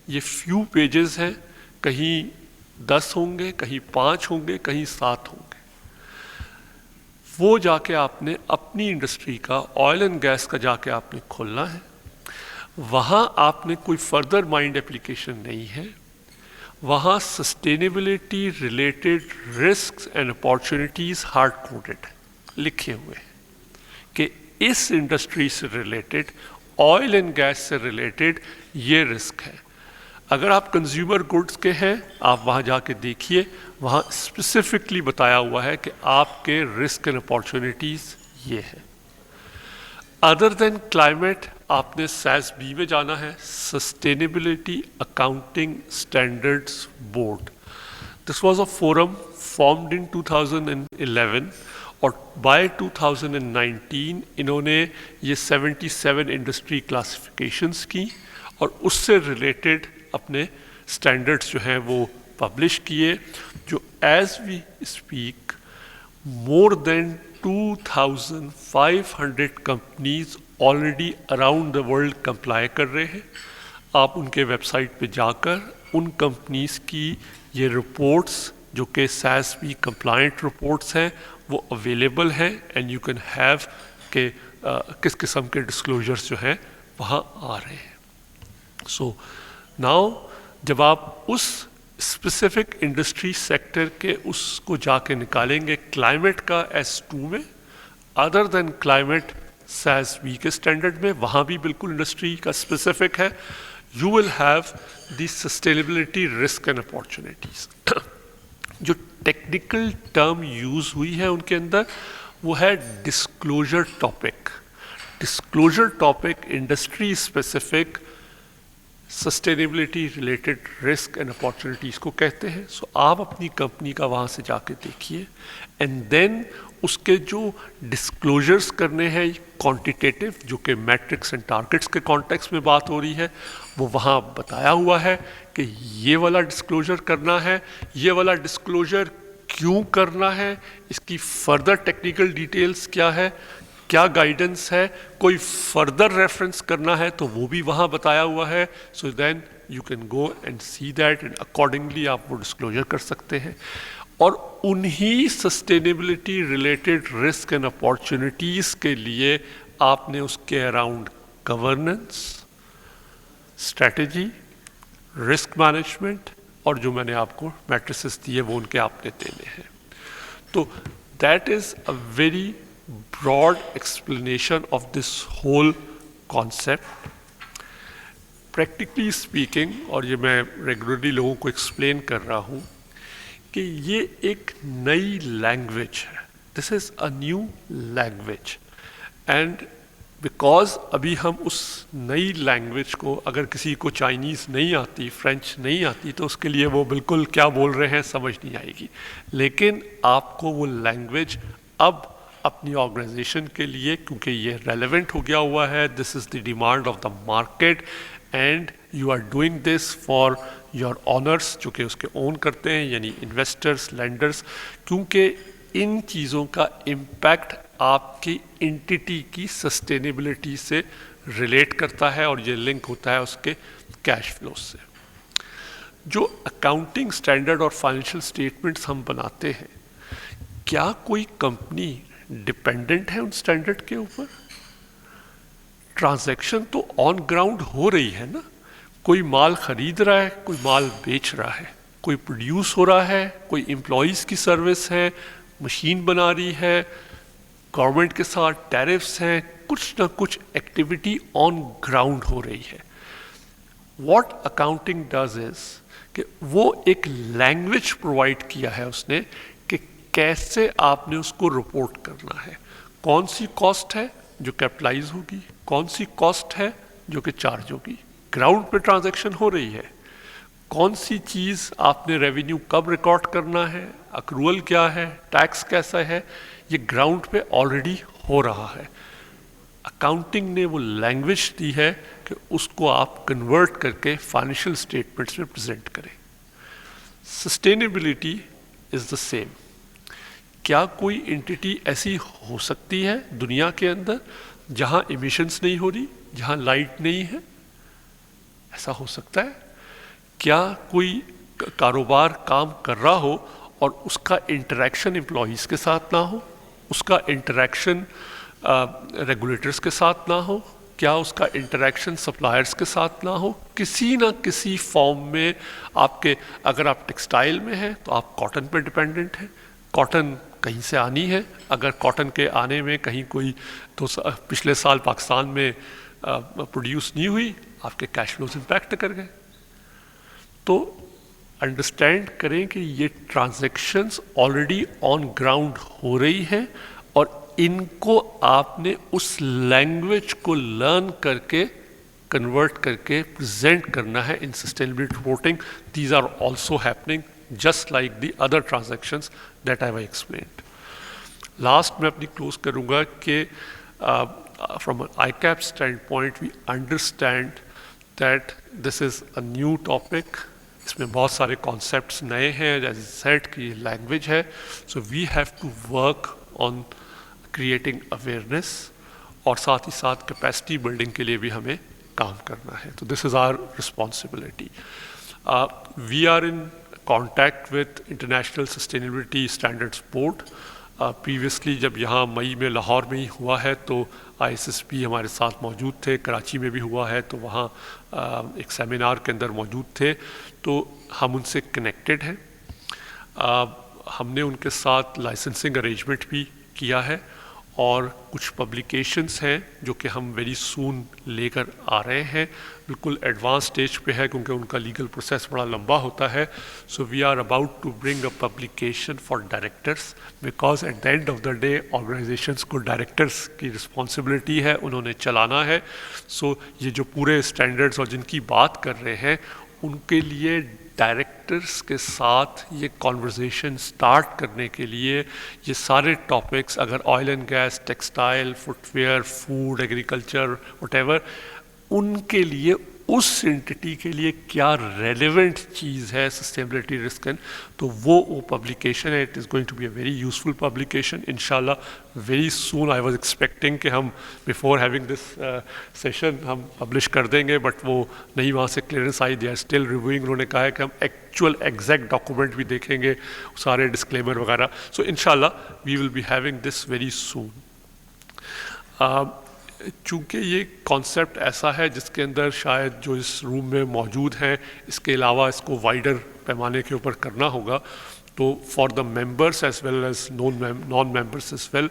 یہ فیو پیجز ہیں, کہیں 10 ہوں گے, کہیں 5 ہوں گے, کہیں 7 ہوں گے. وہ جا کے آپ نے اپنی انڈسٹری کا آئل اینڈ گیس کا جا کے آپ نے کھولنا ہے. وہاں آپ نے کوئی فردر مائنڈ اپلیکیشن نہیں ہے, وہاں sustainability related risks and opportunities hard coded لکھے ہوئے ہیں کہ اس انڈسٹری سے ریلیٹڈ, آئل اینڈ گیس سے ریلیٹڈ یہ رسک ہے. اگر آپ کنزیومر گڈس کے ہیں, آپ وہاں جا کے دیکھیے, وہاں اسپیسیفکلی بتایا ہوا ہے کہ آپ کے رسک اینڈ اپارچونیٹیز یہ ہیں. ادر دین کلائمیٹ آپ نے SASB میں جانا ہے, sustainability accounting standards board. This was a forum formed in 2011 اور بائی 2019 انہوں نے یہ 77 انڈسٹری کلاسیفیکیشنس کی اور اس سے ریلیٹڈ اپنے اسٹینڈرڈس جو ہیں وہ پبلش کیے, جو as we speak more than 2500 companies already around the world comply کر رہے ہیں. آپ ان کے ویب سائٹ پہ جا کر ان کمپنیز کی یہ رپورٹس جو کہ SASB کمپلائنٹ رپورٹس ہیں وہ اویلیبل ہیں, اینڈ یو کین ہیو کہ کس قسم کے ڈسکلوجرز جو ہیں وہاں آ رہے ہیں. سو ناؤ جب آپ اس اسپیسیفک انڈسٹری سیکٹر کے اس کو جا کے نکالیں گے کلائمیٹ کا S2 میں, ادر دین کلائمیٹ SASB کے اسٹینڈرڈ میں, وہاں بھی بالکل انڈسٹری کا اسپیسیفک ہے, you will have the sustainability risk and opportunities. جو ٹیکنیکل ٹرم یوز ہوئی ہے ان کے اندر وہ ہے disclosure topic. Disclosure topic industry specific sustainability related risk and opportunities کو کہتے ہیں. سو آپ اپنی کمپنی کا وہاں سے جا کے دیکھیے, اینڈ دین اس کے جو ڈسکلوجرز کرنے ہیں کوانٹیٹیو, جو کہ میٹرکس اینڈ ٹارگٹس کے کانٹیکس میں بات ہو رہی ہے, وہ وہاں بتایا ہوا ہے کہ یہ والا ڈسکلوجر کرنا ہے, یہ والا ڈسکلوجر کیوں کرنا ہے, اس کی فردر ٹیکنیکل ڈیٹیلز کیا ہے, کیا گائیڈنس ہے, کوئی فردر ریفرنس کرنا ہے تو وہ بھی وہاں بتایا ہوا ہے. So then you can go and see that, and accordingly آپ وہ ڈسکلوجر کر سکتے ہیں. اور انہی sustainability related risk and opportunities کے لیے آپ نے اس کے around governance, strategy, risk management, اور جو میں نے آپ کو میٹریسز دیے وہ ان کے آپ نے دینے ہیں. تو that is a very broad explanation of this whole concept. Practically speaking, اور یہ میں ریگولرلی لوگوں کو ایکسپلین کر رہا ہوں کہ یہ ایک نئی لینگویج ہے. This is a new language, and because ابھی ہم اس نئی لینگویج کو, اگر کسی کو چائنیز نہیں آتی, فرینچ نہیں آتی, تو اس کے لیے وہ بالکل کیا بول رہے ہیں سمجھ نہیں آئے گی. لیکن آپ کو وہ لینگویج اب اپنی آرگنائزیشن کے لیے, کیونکہ یہ ریلیونٹ ہو گیا ہوا ہے, this is the demand of the market, and you are doing this for your owners جو کہ اس کے اون کرتے ہیں, یعنی انویسٹرس, لینڈرس, کیونکہ ان چیزوں کا امپیکٹ آپ کی انٹیٹی کی سسٹینیبلٹی سے ریلیٹ کرتا ہے, اور یہ لنک ہوتا ہے اس کے کیش فلو سے. جو اکاؤنٹنگ اسٹینڈرڈ اور فائنینشیل اسٹیٹمنٹس ہم بناتے ہیں, کیا کوئی کمپنی ڈپینڈنٹ ہے ان اسٹینڈرڈ کے اوپر؟ ٹرانزیکشن تو آن گراؤنڈ ہو رہی ہے نا, کوئی مال خرید رہا ہے, کوئی مال بیچ رہا ہے, کوئی پروڈیوس ہو رہا ہے, کوئی امپلائیز کی سروس ہے, مشین بنا رہی ہے, گورنمنٹ کے ساتھ ٹیرفس ہیں, کچھ نہ کچھ ایکٹیویٹی آن گراؤنڈ ہو رہی ہے. واٹ اکاؤنٹنگ ڈز از کہ وہ ایک لینگویج پرووائڈ کیا ہے اس نے کیسے آپ نے اس کو رپورٹ کرنا ہے. کون سی کاسٹ ہے جو کیپٹلائز ہوگی, کون سی کاسٹ ہے جو کہ چارج ہوگی. گراؤنڈ پہ ٹرانزیکشن ہو رہی ہے, کون سی چیز آپ نے ریونیو کب ریکارڈ کرنا ہے, اکرول کیا ہے, ٹیکس کیسا ہے, یہ گراؤنڈ پہ آلریڈی ہو رہا ہے. اکاؤنٹنگ نے وہ لینگویج دی ہے کہ اس کو آپ کنورٹ کر کے فائنینشیل اسٹیٹمنٹس میں پریزنٹ کریں. Sustainability is the same. کیا کوئی انٹیٹی ایسی ہو سکتی ہے دنیا کے اندر جہاں ایمیشنز نہیں ہو رہی, جہاں لائٹ نہیں ہے؟ ایسا ہو سکتا ہے. کیا کوئی کاروبار کام کر رہا ہو اور اس کا انٹریکشن امپلائیز کے ساتھ نہ ہو, اس کا انٹریکشن ریگولیٹرز کے ساتھ نہ ہو, کیا اس کا انٹریکشن سپلائرز کے ساتھ نہ ہو؟ کسی نہ کسی فارم میں آپ کے, اگر آپ ٹیکسٹائل میں ہیں تو آپ کاٹن پہ ڈپینڈنٹ ہیں, کاٹن کہیں سے آنی ہے. اگر کاٹن کے آنے میں کہیں کوئی پچھلے سال پاکستان میں پروڈیوس نہیں ہوئی, آپ کے کیش فلوز امپیکٹ کر گئے. تو انڈرسٹینڈ کریں کہ یہ ٹرانزیکشنز آلریڈی آن گراؤنڈ ہو رہی ہیں اور ان کو آپ نے اس لینگویج کو لرن کر کے کنورٹ کر کے پریزنٹ کرنا ہے in sustainability reporting. These are also happening just like the other transactions that I've explained. Last میں اپنی کلوز کروں گا کہ from I keep standpoint we understand that this is a new topic. اس میں بہت سارے concepts نئے ہیں, ایز سیٹ کی لینگویج ہے. So we have to work on creating awareness اور ساتھ ہی ساتھ کیپیسٹی بلڈنگ کے لیے بھی ہمیں کام کرنا ہے. تو this is our responsibility. We are in contact with International Sustainability Standards Board. Previously جب یہاں مئی میں لاہور میں ہی ہوا ہے تو آئی ایس ایس پی ہمارے ساتھ موجود تھے, کراچی میں بھی ہوا ہے تو وہاں ایک سیمینار کے اندر موجود تھے. تو ہم ان سے کنیکٹڈ ہیں. ہم نے ان کے ساتھ لائسنسنگ ارینجمنٹ بھی کیا ہے اور کچھ پبلیکیشنز ہیں جو کہ ہم ویری سون لے کر آ رہے ہیں. بالکل ایڈوانس سٹیج پہ ہے کیونکہ ان کا لیگل پروسیس بڑا لمبا ہوتا ہے. So we are about to bring a publication for directors, because at the end of the day organisations کو ڈائریکٹرس کی رسپانسبلٹی ہے, انہوں نے چلانا ہے. سو یہ جو پورے اسٹینڈرڈس اور جن کی بات کر رہے ہیں ان کے لیے ڈائریکٹرس کے ساتھ یہ کانورزیشن سٹارٹ کرنے کے لیے یہ سارے ٹاپکس, اگر oil and gas, textile, footwear, food, agriculture, whatever, ان کے لیے اس انٹیٹی کے لیے کیا ریلیونٹ چیز ہے سسٹینیبلٹی رسک, تو وہ پبلیکیشن ہے. It is going to be a very useful publication ان شاء اللہ very soon. I was expecting کہ ہم بیفور ہیونگ دس سیشن ہم پبلش کر دیں گے, بٹ وہ نہیں وہاں سے کلیئرنس آئی. They are still reviewing. انہوں نے کہا ہے کہ ہم ایکچوئل ایگزیکٹ ڈاکومنٹ بھی دیکھیں گے, سارے ڈسکلیمر وغیرہ. سو ان شاء اللہ we will be having this very soon. چونکہ یہ کانسیپٹ ایسا ہے جس کے اندر شاید جو اس روم میں موجود ہیں اس کے علاوہ اس کو وائڈر پیمانے کے اوپر کرنا ہوگا, تو for the members as well as non members as well,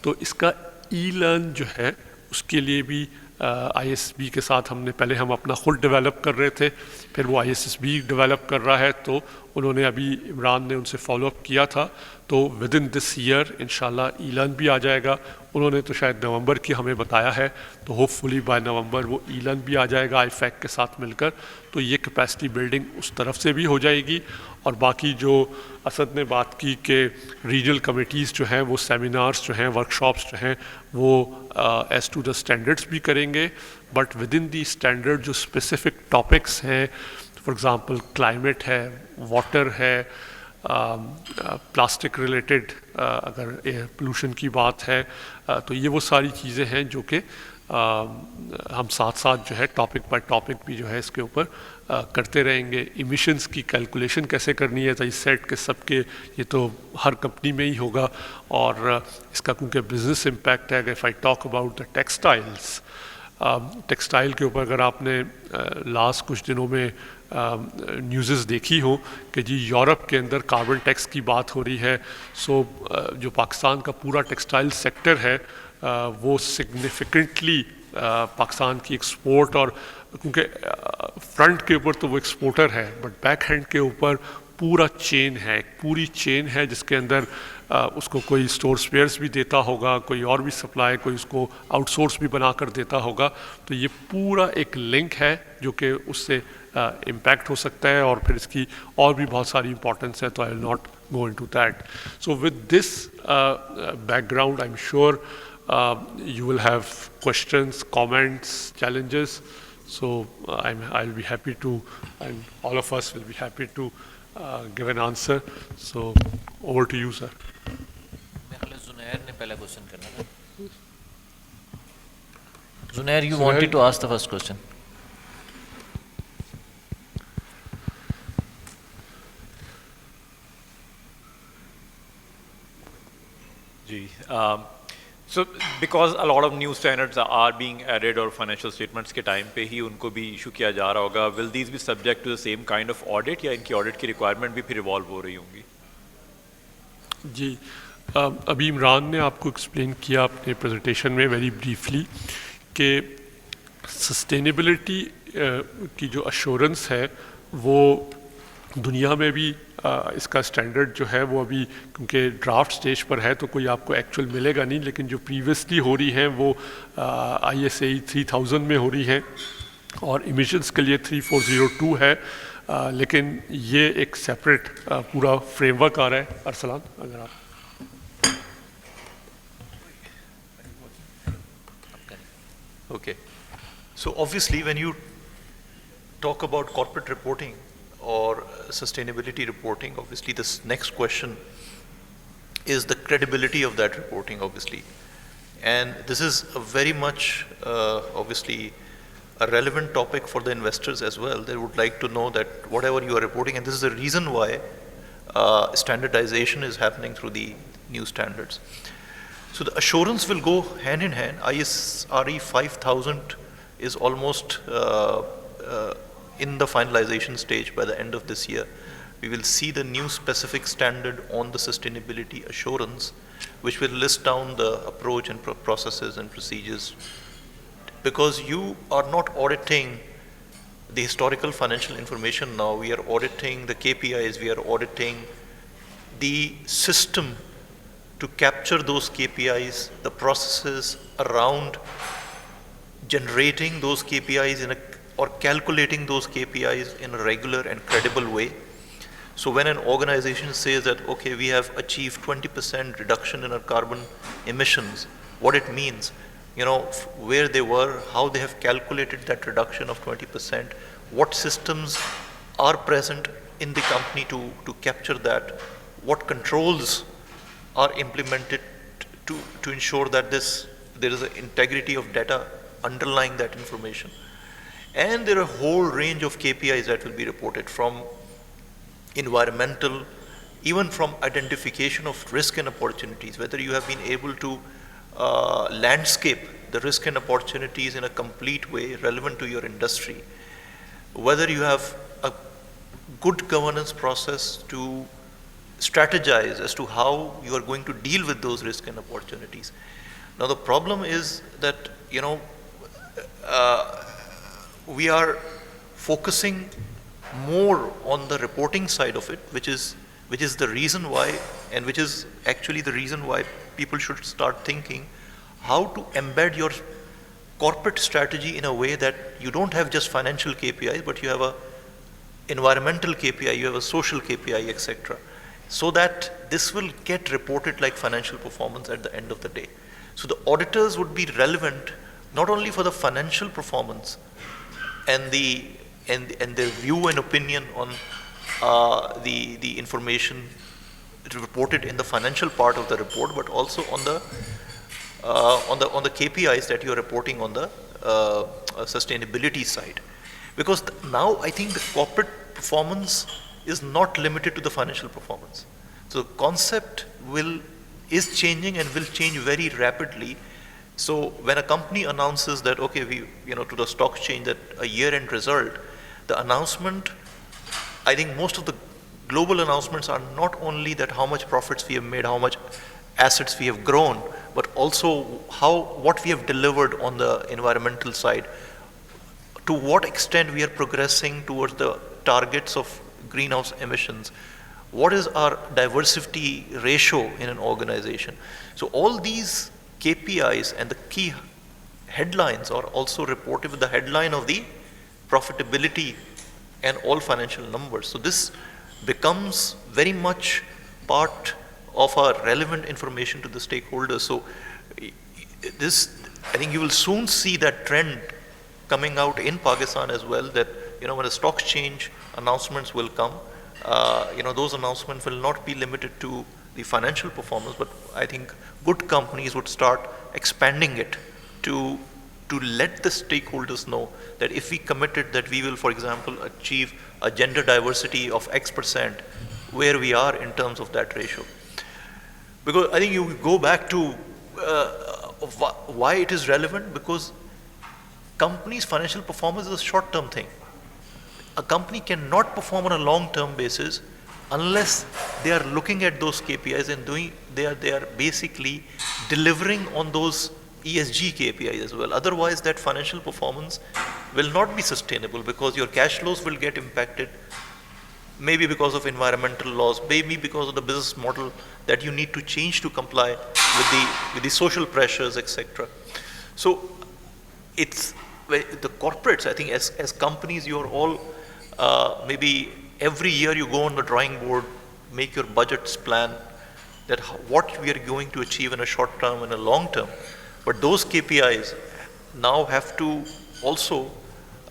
تو اس کا ای لرن جو ہے اس کے لیے بھی آئی ایس بی کے ساتھ ہم نے پہلے ہم اپنا خود ڈیولپ کر رہے تھے, پھر وہ I S S B develop کر رہا ہے, تو انہوں نے ابھی عمران نے ان سے فالو اپ کیا تھا. تو ود ان دس ایئر انشاءاللہ ای لرن بھی آ جائے گا. انہوں نے تو شاید نومبر کی ہمیں بتایا ہے, تو ہوپ فلی بائی نومبر وہ ای لرن بھی آ جائے گا آئی فیک کے ساتھ مل کر. تو یہ کیپیسٹی بلڈنگ اس طرف سے بھی ہو جائے گی. اور باقی جو اسد نے بات کی کہ ریجنل کمیٹیز جو ہیں وہ سیمینارز جو ہیں, ورک شاپس جو ہیں وہ ایز ٹو دا اسٹینڈرڈس بھی کریں گے, but with in the standard جو اسپیسیفک ٹاپکس ہیں, فار ایگزامپل کلائمیٹ ہے, واٹر ہے, پلاسٹک ریلیٹڈ اگر ایئر پولوشن کی بات ہے, تو یہ وہ ساری چیزیں ہیں جو کہ ہم ساتھ ساتھ جو ہے ٹاپک بائی ٹاپک بھی جو ہے اس کے اوپر کرتے رہیں گے. ایمیشنز کی کیلکولیشن کیسے کرنی ہے, تو سیٹ کے سب کے یہ تو ہر کمپنی میں ہی ہوگا, اور اس کا کیونکہ بزنس امپیکٹ ہے. If I talk about the textiles, textile کے اوپر اگر آپ نے لاسٹ کچھ دنوں میں نیوزز دیکھی ہوں کہ جی یورپ کے اندر کاربن ٹیکس کی بات ہو رہی ہے. سو جو پاکستان کا پورا ٹیکسٹائل سیکٹر ہے وہ سگنیفیکنٹلی پاکستان کی ایکسپورٹ, اور کیونکہ فرنٹ کے اوپر تو وہ ایکسپورٹر ہے, بٹ بیک ہینڈ کے اوپر پورا چین ہے, ایک پوری چین ہے جس کے اندر उसको कोई स्टोर स्पेयर्स भी देता होगा, कोई और भी सप्लाई, कोई उसको आउटसोर्स भी बना कर देता होगा, तो ये पूरा एक लिंक है जो कि उससे इम्पैक्ट हो सकता है, और फिर इसकी और भी बहुत सारी इंपॉर्टेंस है, तो I will not go into that. So with this background, I'm sure you will have questions, comments, challenges. So I'll be happy to, and all of us will be happy to give an answer. So over to you, sir. Zunair ne pehla question karna tha. Zunair, you wanted to ask the first question. So because a lot of new standards are being added और financial statements के time पे ही उनको भी issue किया जा रहा होगा, will these be subject to the same kind of audit, या इनकी audit की requirement भी फिर evolve हो रही होंगी? जी, अभी इमरान ने आपको एक्सप्लेन किया अपने प्रेजेंटेशन में वेरी ब्रीफली कि सस्टेनेबिलिटी की जो अश्योरेंस है वो दुनिया में भी इसका स्टैंडर्ड जो है वो अभी क्योंकि ड्राफ्ट स्टेज पर है तो कोई आपको एक्चुअल मिलेगा नहीं, लेकिन जो प्रीवियसली हो रही हैं वो ISA 3000 में हो रही हैं और इमिशंस के लिए 3402 है, लेकिन ये एक सेपरेट पूरा फ्रेमवर्क आ रहा है। अरसलान, अगर आप Okay, so obviously when you talk about corporate reporting or sustainability reporting, obviously this next question is the credibility of that reporting, obviously. And this is a very much obviously a relevant topic for the investors as well. They would like to know that whatever you are reporting, and this is the reason why standardization is happening through the new standards. So the assurance will go hand in hand. ISRE 5000 is almost in the finalization stage by the end of this year. We will see the new specific standard on the sustainability assurance, which will list down the approach and processes and procedures. Because you are not auditing the historical financial information now, we are auditing the KPIs, we are auditing the system to capture those KPIs, the processes around generating those KPIs or calculating those KPIs in a regular and credible way. So when an organization says that, okay, we have achieved 20% reduction in our carbon emissions, what it means, where they were, how they have calculated that reduction of 20%, what systems are present in the company to capture that, what controls are implemented to ensure that there is an integrity of data underlying that information. And there are a whole range of KPIs that will be reported, from environmental, even from identification of risk and opportunities, whether you have been able to landscape the risk and opportunities in a complete way relevant to your industry, whether you have a good governance process to strategize as to how you are going to deal with those risks and opportunities. Now the problem is that we are focusing more on the reporting side of it, which is the reason why, and which is actually the reason why people should start thinking how to embed your corporate strategy in a way that you don't have just financial KPIs, but you have a environmental KPI, you have a social KPI, etc. So that this will get reported like financial performance at the end of the day. So the auditors would be relevant not only for the financial performance and their view and opinion on the information reported in the financial part of the report, but also on the KPIs that you are reporting on the sustainability side. Because now I think the corporate performance is not limited to the financial performance. So the concept is changing and will change very rapidly. So when a company announces that, okay, to the stock exchange that a year-end result, the announcement, I think most of the global announcements are not only that how much profits we have made, how much assets we have grown, but also what we have delivered on the environmental side, to what extent we are progressing towards the targets of greenhouse emissions, what is our diversity ratio in an organization. So all these KPIs and the key headlines are also reported with the headline of the profitability and all financial numbers. So this becomes very much part of our relevant information to the stakeholders. So this, I think you will soon see that trend coming out in Pakistan as well, that when the stock exchange announcements will come, those announcements will not be limited to the financial performance, but I think good companies would start expanding it to let the stakeholders know that if we committed that we will, for example, achieve a gender diversity of X%, where we are in terms of that ratio. Because I think you go back to why it is relevant, because companies' financial performance is a short-term thing. A company cannot perform on a long-term basis unless they are looking at those KPIs and they are basically delivering on those ESG KPIs as well. Otherwise, that financial performance will not be sustainable, because your cash flows will get impacted, maybe because of environmental laws, maybe because of the business model that you need to change to comply with the social pressures, etc. So it's the corporates, I think as companies, you're all maybe every year you go on the drawing board, make your budgets plan that what we are going to achieve in a short term and a long term. But those KPIs now have to also,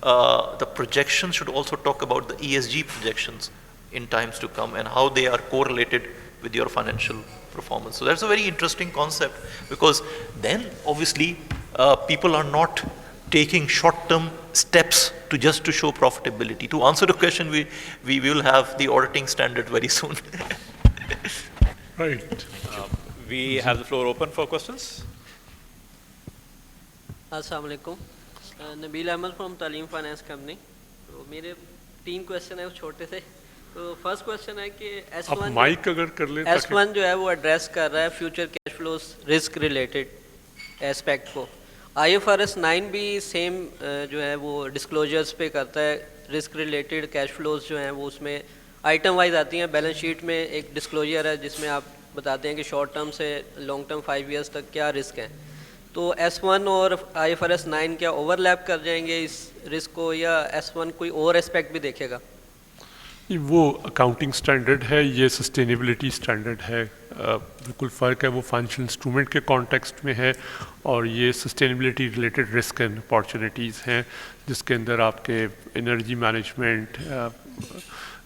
the projections should also talk about the ESG projections in times to come and how they are correlated with your financial performance. So that's a very interesting concept, because then obviously people are not taking short-term steps to show profitability. To answer the question, we will have the auditing standard very soon. Right. We have the floor open for questions. Assalamu alaikum. Nabil Ahmed from Talim Finance Company. तो मेरे 3 question है, वो छोटे से. तो first question है कि S1 mic अगर कर ले S1 जो है वो एड्रेस कर रहा है future cash flows risk related aspect को. IFRS 9 भी सेम जो है वो डिस्क्लोजर्स पे करता है रिस्क रिलेटेड कैश फ्लोज जो हैं वो उसमें आइटम वाइज आती हैं. बैलेंस शीट में एक डिस्क्लोजर है जिसमें आप बताते हैं कि शॉर्ट टर्म से लॉन्ग टर्म 5 इयर्स तक क्या रिस्क हैं. तो S1 और IFRS 9 क्या ओवरलैप कर जाएंगे इस रिस्क को, या S1 कोई और एस्पेक्ट भी देखेगा? वो अकाउंटिंग स्टैंडर्ड है, ये सस्टेनेबिलिटी स्टैंडर्ड है. बिल्कुल फ़र्क है, वो फाइनेंशियल इंस्ट्रूमेंट के कॉन्टेक्स्ट में है, और ये sustainability related risk and opportunities हैं जिसके अंदर आपके एनर्जी मैनेजमेंट,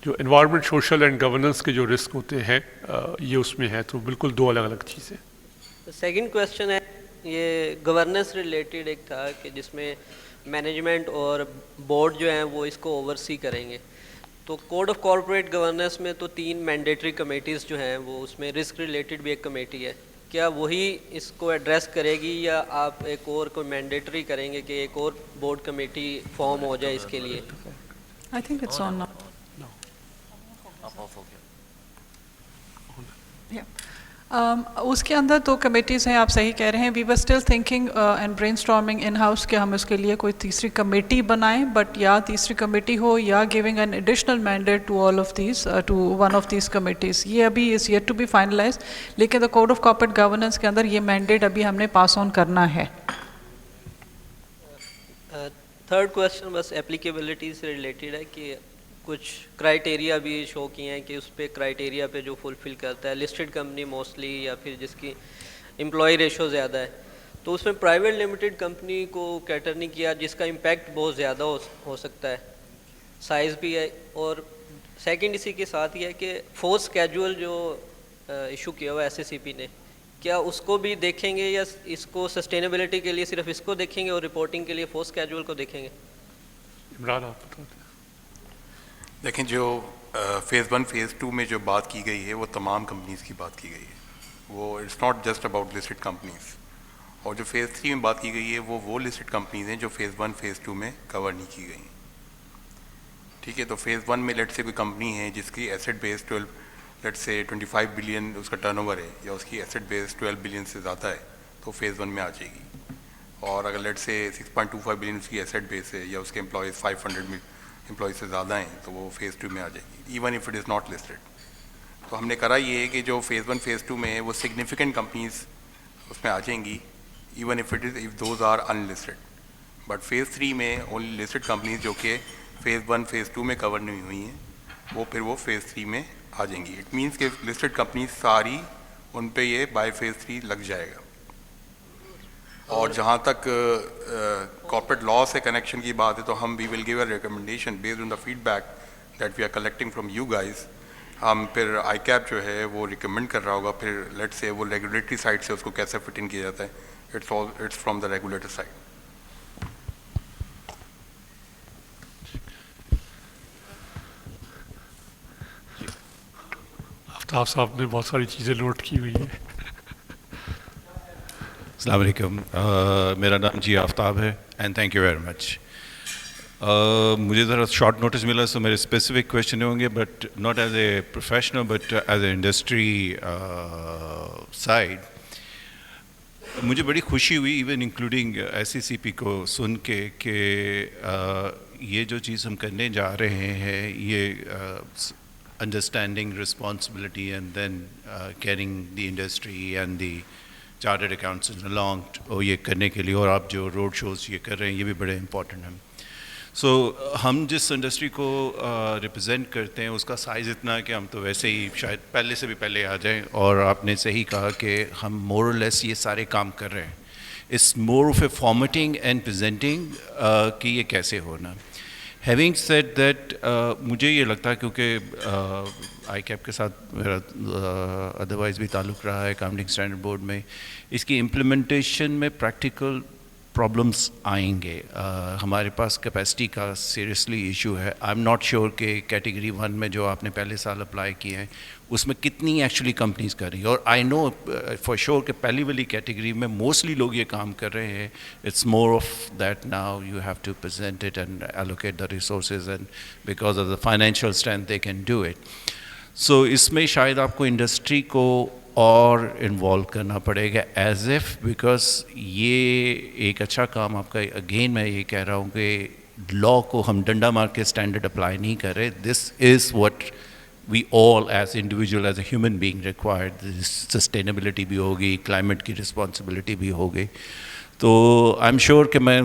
जो एनवायरनमेंट, सोशल एंड गवर्नेंस के जो रिस्क होते हैं ये उसमें है. तो बिल्कुल 2 अलग अलग चीज़ें. सेकंड क्वेश्चन है, ये गवर्नेंस रिलेटेड एक था कि जिसमें मैनेजमेंट और बोर्ड जो हैं वो इसको ओवरसी करेंगे. तो कोड ऑफ कॉर्पोरेट गवर्नेंस में तो 3 मैंडेटरी कमेटीज़ जो हैं वो उसमें रिस्क रिलेटेड भी एक कमेटी है. क्या वही इसको एड्रेस करेगी, या आप एक और कोई मैंडेटरी करेंगे कि एक और बोर्ड कमेटी फॉर्म हो जाए इसके लिए? I think it's on now. उसके अंदर 2 कमेटीज़ हैं, आप सही कह रहे हैं. We were still thinking and brainstorming in house कि हम उसके लिए कोई तीसरी कमेटी बनाएं, बट या तीसरी कमेटी हो या giving an additional mandate to all of these, to one of these committees. ये अभी is yet to be finalise, लेकिन the code of corporate governance के अंदर ये मैंडेट अभी हमने पास ऑन करना है. थर्ड क्वेश्चन बस एप्लीकेबिलिटी से रिलेटेड है कि कुछ क्राइटेरिया भी शो किए हैं कि उस पर क्राइटेरिया पे जो फुलफ़िल करता है लिस्टेड कंपनी मोस्टली, या फिर जिसकी एम्प्लॉय रेशो ज़्यादा है, तो उसमें प्राइवेट लिमिटेड कंपनी को कैटर नहीं किया जिसका इम्पैक्ट बहुत ज़्यादा हो सकता है, साइज़ भी है. और सेकंड इसी के साथ ही है कि फोर्स कैजुअल जो इशू किया हुआ SACP ने, क्या उसको भी देखेंगे, या इसको सस्टेनेबिलिटी के लिए सिर्फ इसको देखेंगे और रिपोर्टिंग के लिए फोर्स कैजुअल को देखेंगे? इमरान आप बताते. देखें, जो फ़ेज़ 1 फ़ेज़ 2 में जो बात की गई है वो तमाम कंपनीज़ की बात की गई है. वो it's not just about listed companies. और जो फ़ेज़ 3 में बात की गई है वो लिस्टेड कंपनीज़ हैं जो फ़ेज़ 1 फ़ेज़ 2 में कवर नहीं की गई. ठीक है, तो फ़ेज़ 1 में लेट से कोई कंपनी है जिसकी एसेट बेस 12 लेट से 25 बिलियन उसका टर्नओवर है, या उसकी एसेट बेस 12 बिलियन से ज़्यादा है, तो फ़ेज़ 1 में आ जाएगी. और अगर लेट से 6.25 बिलियन उसकी एसेट बेस है, या उसके एम्प्लॉयज़ 500 एम्प्लॉयज़ से ज़्यादा हैं, तो वो फ़ेज़ 2 में आ जाएगी, even if it is not listed. تو ہم نے کرا یہ ہے کہ جو فیز 1 فیز 2 میں وہ سگنیفیکنٹ کمپنیز اس میں آ جائیں گی، even if those are unlisted. But phase 3 میں اونلی لسٹڈ کمپنیز جو کہ فیز 1 فیز 2 میں کور نہیں ہوئی ہیں وہ پھر وہ فیز 3 میں آ جائیں گی. اٹ مینس کہ لسٹڈ کمپنیز ساری ان پہ یہ بائی فیز 3 لگ جائے گا. اور جہاں تک کارپوریٹ لا سے کنیکشن کی بات ہے تو ہم we will give a recommendation based on the feedback that we are collecting from you guys. ہم پھر آئی کیپ جو ہے وہ ریکمینڈ کر رہا ہوگا پھر لیٹ سے وہ ریگولیٹری سائڈ سے اس کو کیسے فٹ ان کیا جاتا ہے. It's from the regulator side. Aftab صاحب نے بہت ساری چیزیں نوٹ کی ہوئی ہیں. السلام علیکم. میرا نام جی آفتاب ہے اینڈ تھینک یو ویری مچ. مجھے ذرا شارٹ نوٹس ملا تو میرے اسپیسیفک کویشچن ہوں گے but not as a professional but as a industry side. مجھے بڑی خوشی ہوئی even including S C C پی کو سن کے کہ یہ جو چیز ہم کرنے جا رہے ہیں یہ understanding responsibility and then caring the industry and the chartered accounts along یہ کرنے کے لیے، اور آپ جو روڈ شوز یہ کر رہے ہیں یہ بھی بڑے امپورٹنٹ ہیں. سو ہم جس انڈسٹری کو ریپرزینٹ کرتے ہیں اس کا سائز اتنا ہے کہ ہم تو ویسے ہی شاید پہلے سے بھی پہلے آ جائیں. اور آپ نے صحیح کہا کہ ہم مور اور لیس یہ سارے کام کر رہے ہیں. It's more of a formatting and presenting کہ یہ کیسے ہونا. ہیونگ سیڈ دیٹ مجھے یہ لگتا ہے کیونکہ آئی کیپ کے ساتھ میرا ادروائز بھی تعلق رہا ہے اکاؤنٹنگ اسٹینڈرڈ بورڈ میں، اس کی امپلیمنٹیشن میں پریکٹیکل پرابلمس آئیں گے. ہمارے پاس کیپیسٹی کا سیریسلی ایشو ہے. آئی ایم ناٹ شیور کہ کیٹیگری 1 میں جو آپ نے پہلے سال اپلائی کیے ہیں اس میں کتنی ایکچولی کمپنیز کر رہی ہیں. اور آئی نو فار شیور کہ پہلی والی کیٹیگری میں موسٹلی لوگ یہ کام کر رہے ہیں. It's more of that now you have to present it and allocate the resources and because of the financial strength they can do it. So اس میں شاید آپ کو انڈسٹری کو اور انوالو کرنا پڑے گا ایز ایف، بیکاز یہ ایک اچھا کام آپ کا. اگین میں یہ کہہ رہا ہوں کہ لا کو ہم ڈنڈا مار کے اسٹینڈرڈ اپلائی نہیں کر رہے. This is what we all as individual as a human being required. Sustainability بھی ہوگی، کلائمیٹ کی رسپانسبلٹی بھی ہوگی. تو آئی ایم شیور کہ میں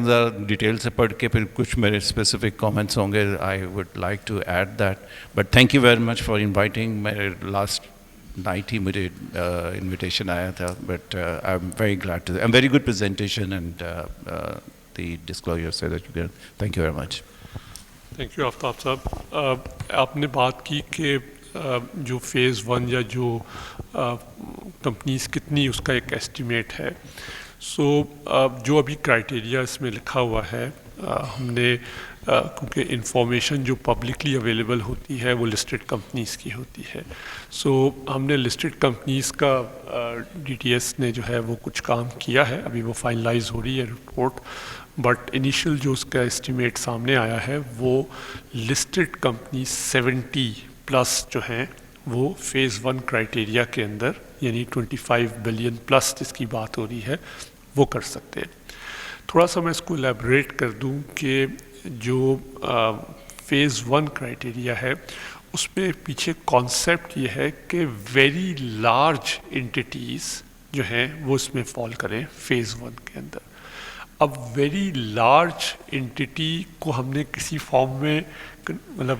ڈیٹیل سے پڑھ کے پھر کچھ میرے اسپیسیفک کامنٹس ہوں گے. I would like to add that but thank you very much for inviting. میرے لاسٹ نائٹ ہی مجھے انویٹیشن آیا تھا but I am very glad to am very good presentation and the disclosure سے that you get. Thank you very much. Thank you Aftab صاحب. آپ نے بات کی کہ جو فیز 1 یا جو کمپنیز کتنی اس کا ایک ایسٹیمیٹ ہے. سو جو ابھی کرائٹیریا اس میں لکھا ہوا ہے ہم نے کیونکہ انفارمیشن جو پبلکلی اویلیبل ہوتی ہے وہ لسٹڈ کمپنیز کی ہوتی ہے. سو ہم نے لسٹڈ کمپنیز کا ڈی ٹی ایس نے جو ہے وہ کچھ کام کیا ہے. ابھی وہ فائنلائز ہو رہی ہے رپورٹ بٹ انیشیل جو اس کا اسٹیمیٹ سامنے آیا ہے وہ لسٹڈ کمپنیز 70+ جو ہیں وہ فیز 1 کرائٹیریا کے اندر یعنی 25 بلین پلس جس کی بات ہو رہی ہے وہ کر سکتے ہیں. تھوڑا سا میں اس کو الیبریٹ کر دوں کہ جو فیز 1 کرائٹیریا ہے اس میں پیچھے کانسیپٹ یہ ہے کہ ویری لارج انٹیٹیز جو ہیں وہ اس میں فال کریں فیز 1 کے اندر. اب ویری لارج انٹیٹی کو ہم نے کسی فارم میں مطلب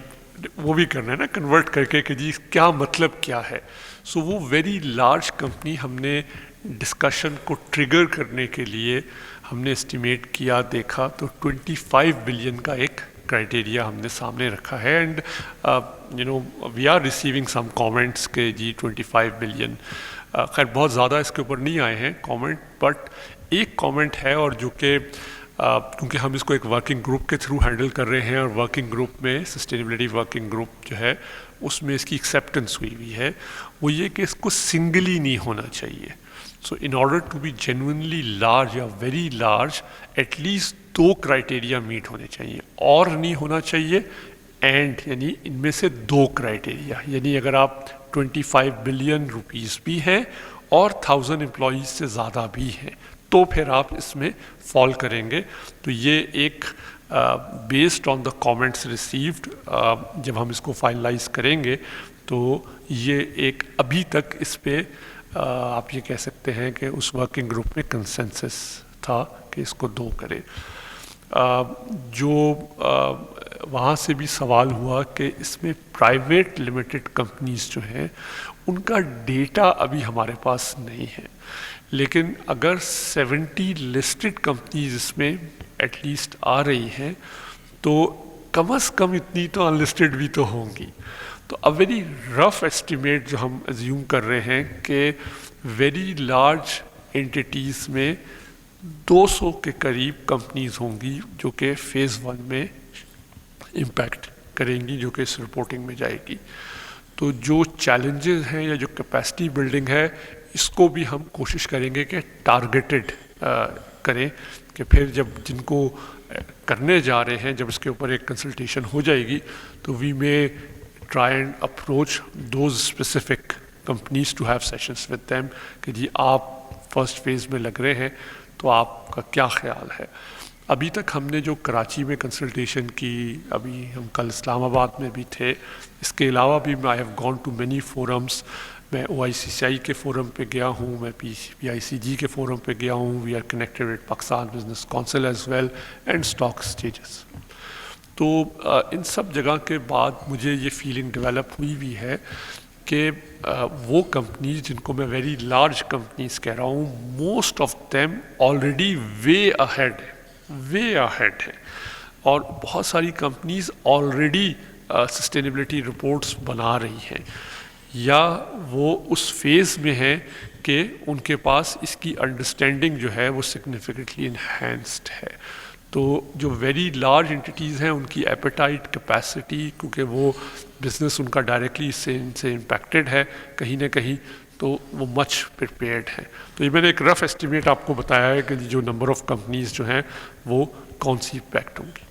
وہ بھی کرنا ہے نا کنورٹ کر کے کہ جی کیا مطلب کیا ہے. سو وہ ویری لارج کمپنی ہم نے ڈسکشن کو ٹریگر کرنے کے لیے ہم نے اسٹیمیٹ کیا دیکھا تو 25 بلین کا ایک کرائٹیریا ہم نے سامنے رکھا ہے. And we are receiving some comments کہ جی 25 بلین خیر بہت زیادہ اس کے اوپر نہیں آئے ہیں کامنٹ بٹ ایک کامنٹ ہے اور جو کہ کیونکہ ہم اس کو ایک ورکنگ گروپ کے تھرو ہینڈل کر رہے ہیں اور ورکنگ گروپ میں سسٹینیبلٹی ورکنگ گروپ جو ہے اس میں اس کی ایکسیپٹنس ہوئی ہوئی ہے وہ یہ کہ اس کو سنگلی نہیں ہونا چاہیے. So in order to be genuinely large یا very large at least 2 criteria meet ہونے چاہیے اور نہیں ہونا چاہیے اینڈ یعنی ان میں سے 2 کرائٹیریا یعنی اگر آپ 25 بلین روپیز بھی ہیں اور 1000 امپلائیز سے زیادہ بھی ہیں تو پھر آپ اس میں فال کریں گے. تو یہ ایک based on the comments received جب ہم اس کو فائنلائز کریں گے تو یہ ایک ابھی تک اس پہ آپ یہ کہہ سکتے ہیں کہ اس ورکنگ گروپ میں کنسنسس تھا کہ اس کو 2 کریں. جو وہاں سے بھی سوال ہوا کہ اس میں پرائیویٹ لمیٹڈ کمپنیز جو ہیں ان کا ڈیٹا ابھی ہمارے پاس نہیں ہے، لیکن اگر 70 لسٹڈ کمپنیز اس میں ایٹ لیسٹ آ رہی ہیں تو کم از کم اتنی تو ان لسٹڈ بھی تو ہوں گی. تو اب ویری رف ایسٹیمیٹ جو ہم ایزیوم کر رہے ہیں کہ ویری لارج انٹیٹیز میں 200 کے قریب کمپنیز ہوں گی جو کہ فیز 1 میں امپیکٹ کریں گی، جو کہ اس رپورٹنگ میں جائے گی. تو جو چیلنجز ہیں یا جو کیپیسٹی بلڈنگ ہے اس کو بھی ہم کوشش کریں گے کہ ٹارگیٹڈ کریں، کہ پھر جب جن کو کرنے جا رہے ہیں جب اس کے اوپر ایک کنسلٹیشن ہو جائے گی تو we may try and approach those specific companies to have sessions with them کہ جی آپ فرسٹ فیز میں لگ رہے ہیں تو آپ کا کیا خیال ہے. ابھی تک ہم نے جو کراچی میں کنسلٹیشن کی، ابھی ہم کل اسلام آباد میں بھی تھے، اس کے علاوہ بھی I have gone to many forums. میں OICCI کے فورم پہ گیا ہوں، میں PICG کے فورم پہ گیا ہوں. We are connected with Pakistan business council as well and stock exchanges. تو ان سب جگہ کے بعد مجھے یہ فیلنگ ڈیولپ ہوئی بھی ہے کہ وہ کمپنیز جن کو میں ویری لارج کمپنیز کہہ رہا ہوں، most of them already way ahead ہے، اور بہت ساری کمپنیز آلریڈی سسٹینیبلٹی رپورٹس بنا رہی ہیں، یا وہ اس فیز میں ہیں کہ ان کے پاس اس کی انڈرسٹینڈنگ جو ہے وہ سگنیفیکنٹلی انہینسڈ ہے. تو جو ویری لارج انٹیٹیز ہیں ان کی ایپیٹائٹ کیپیسٹی، کیونکہ وہ بزنس ان کا ڈائریکٹلی اس سے امپیکٹڈ ہے کہیں نہ کہیں، تو وہ مچ پریپیئرڈ ہیں. تو یہ میں نے ایک رف ایسٹیمیٹ آپ کو بتایا ہے کہ جو نمبر آف کمپنیز جو ہیں وہ کون سی امپیکٹ ہوں گی.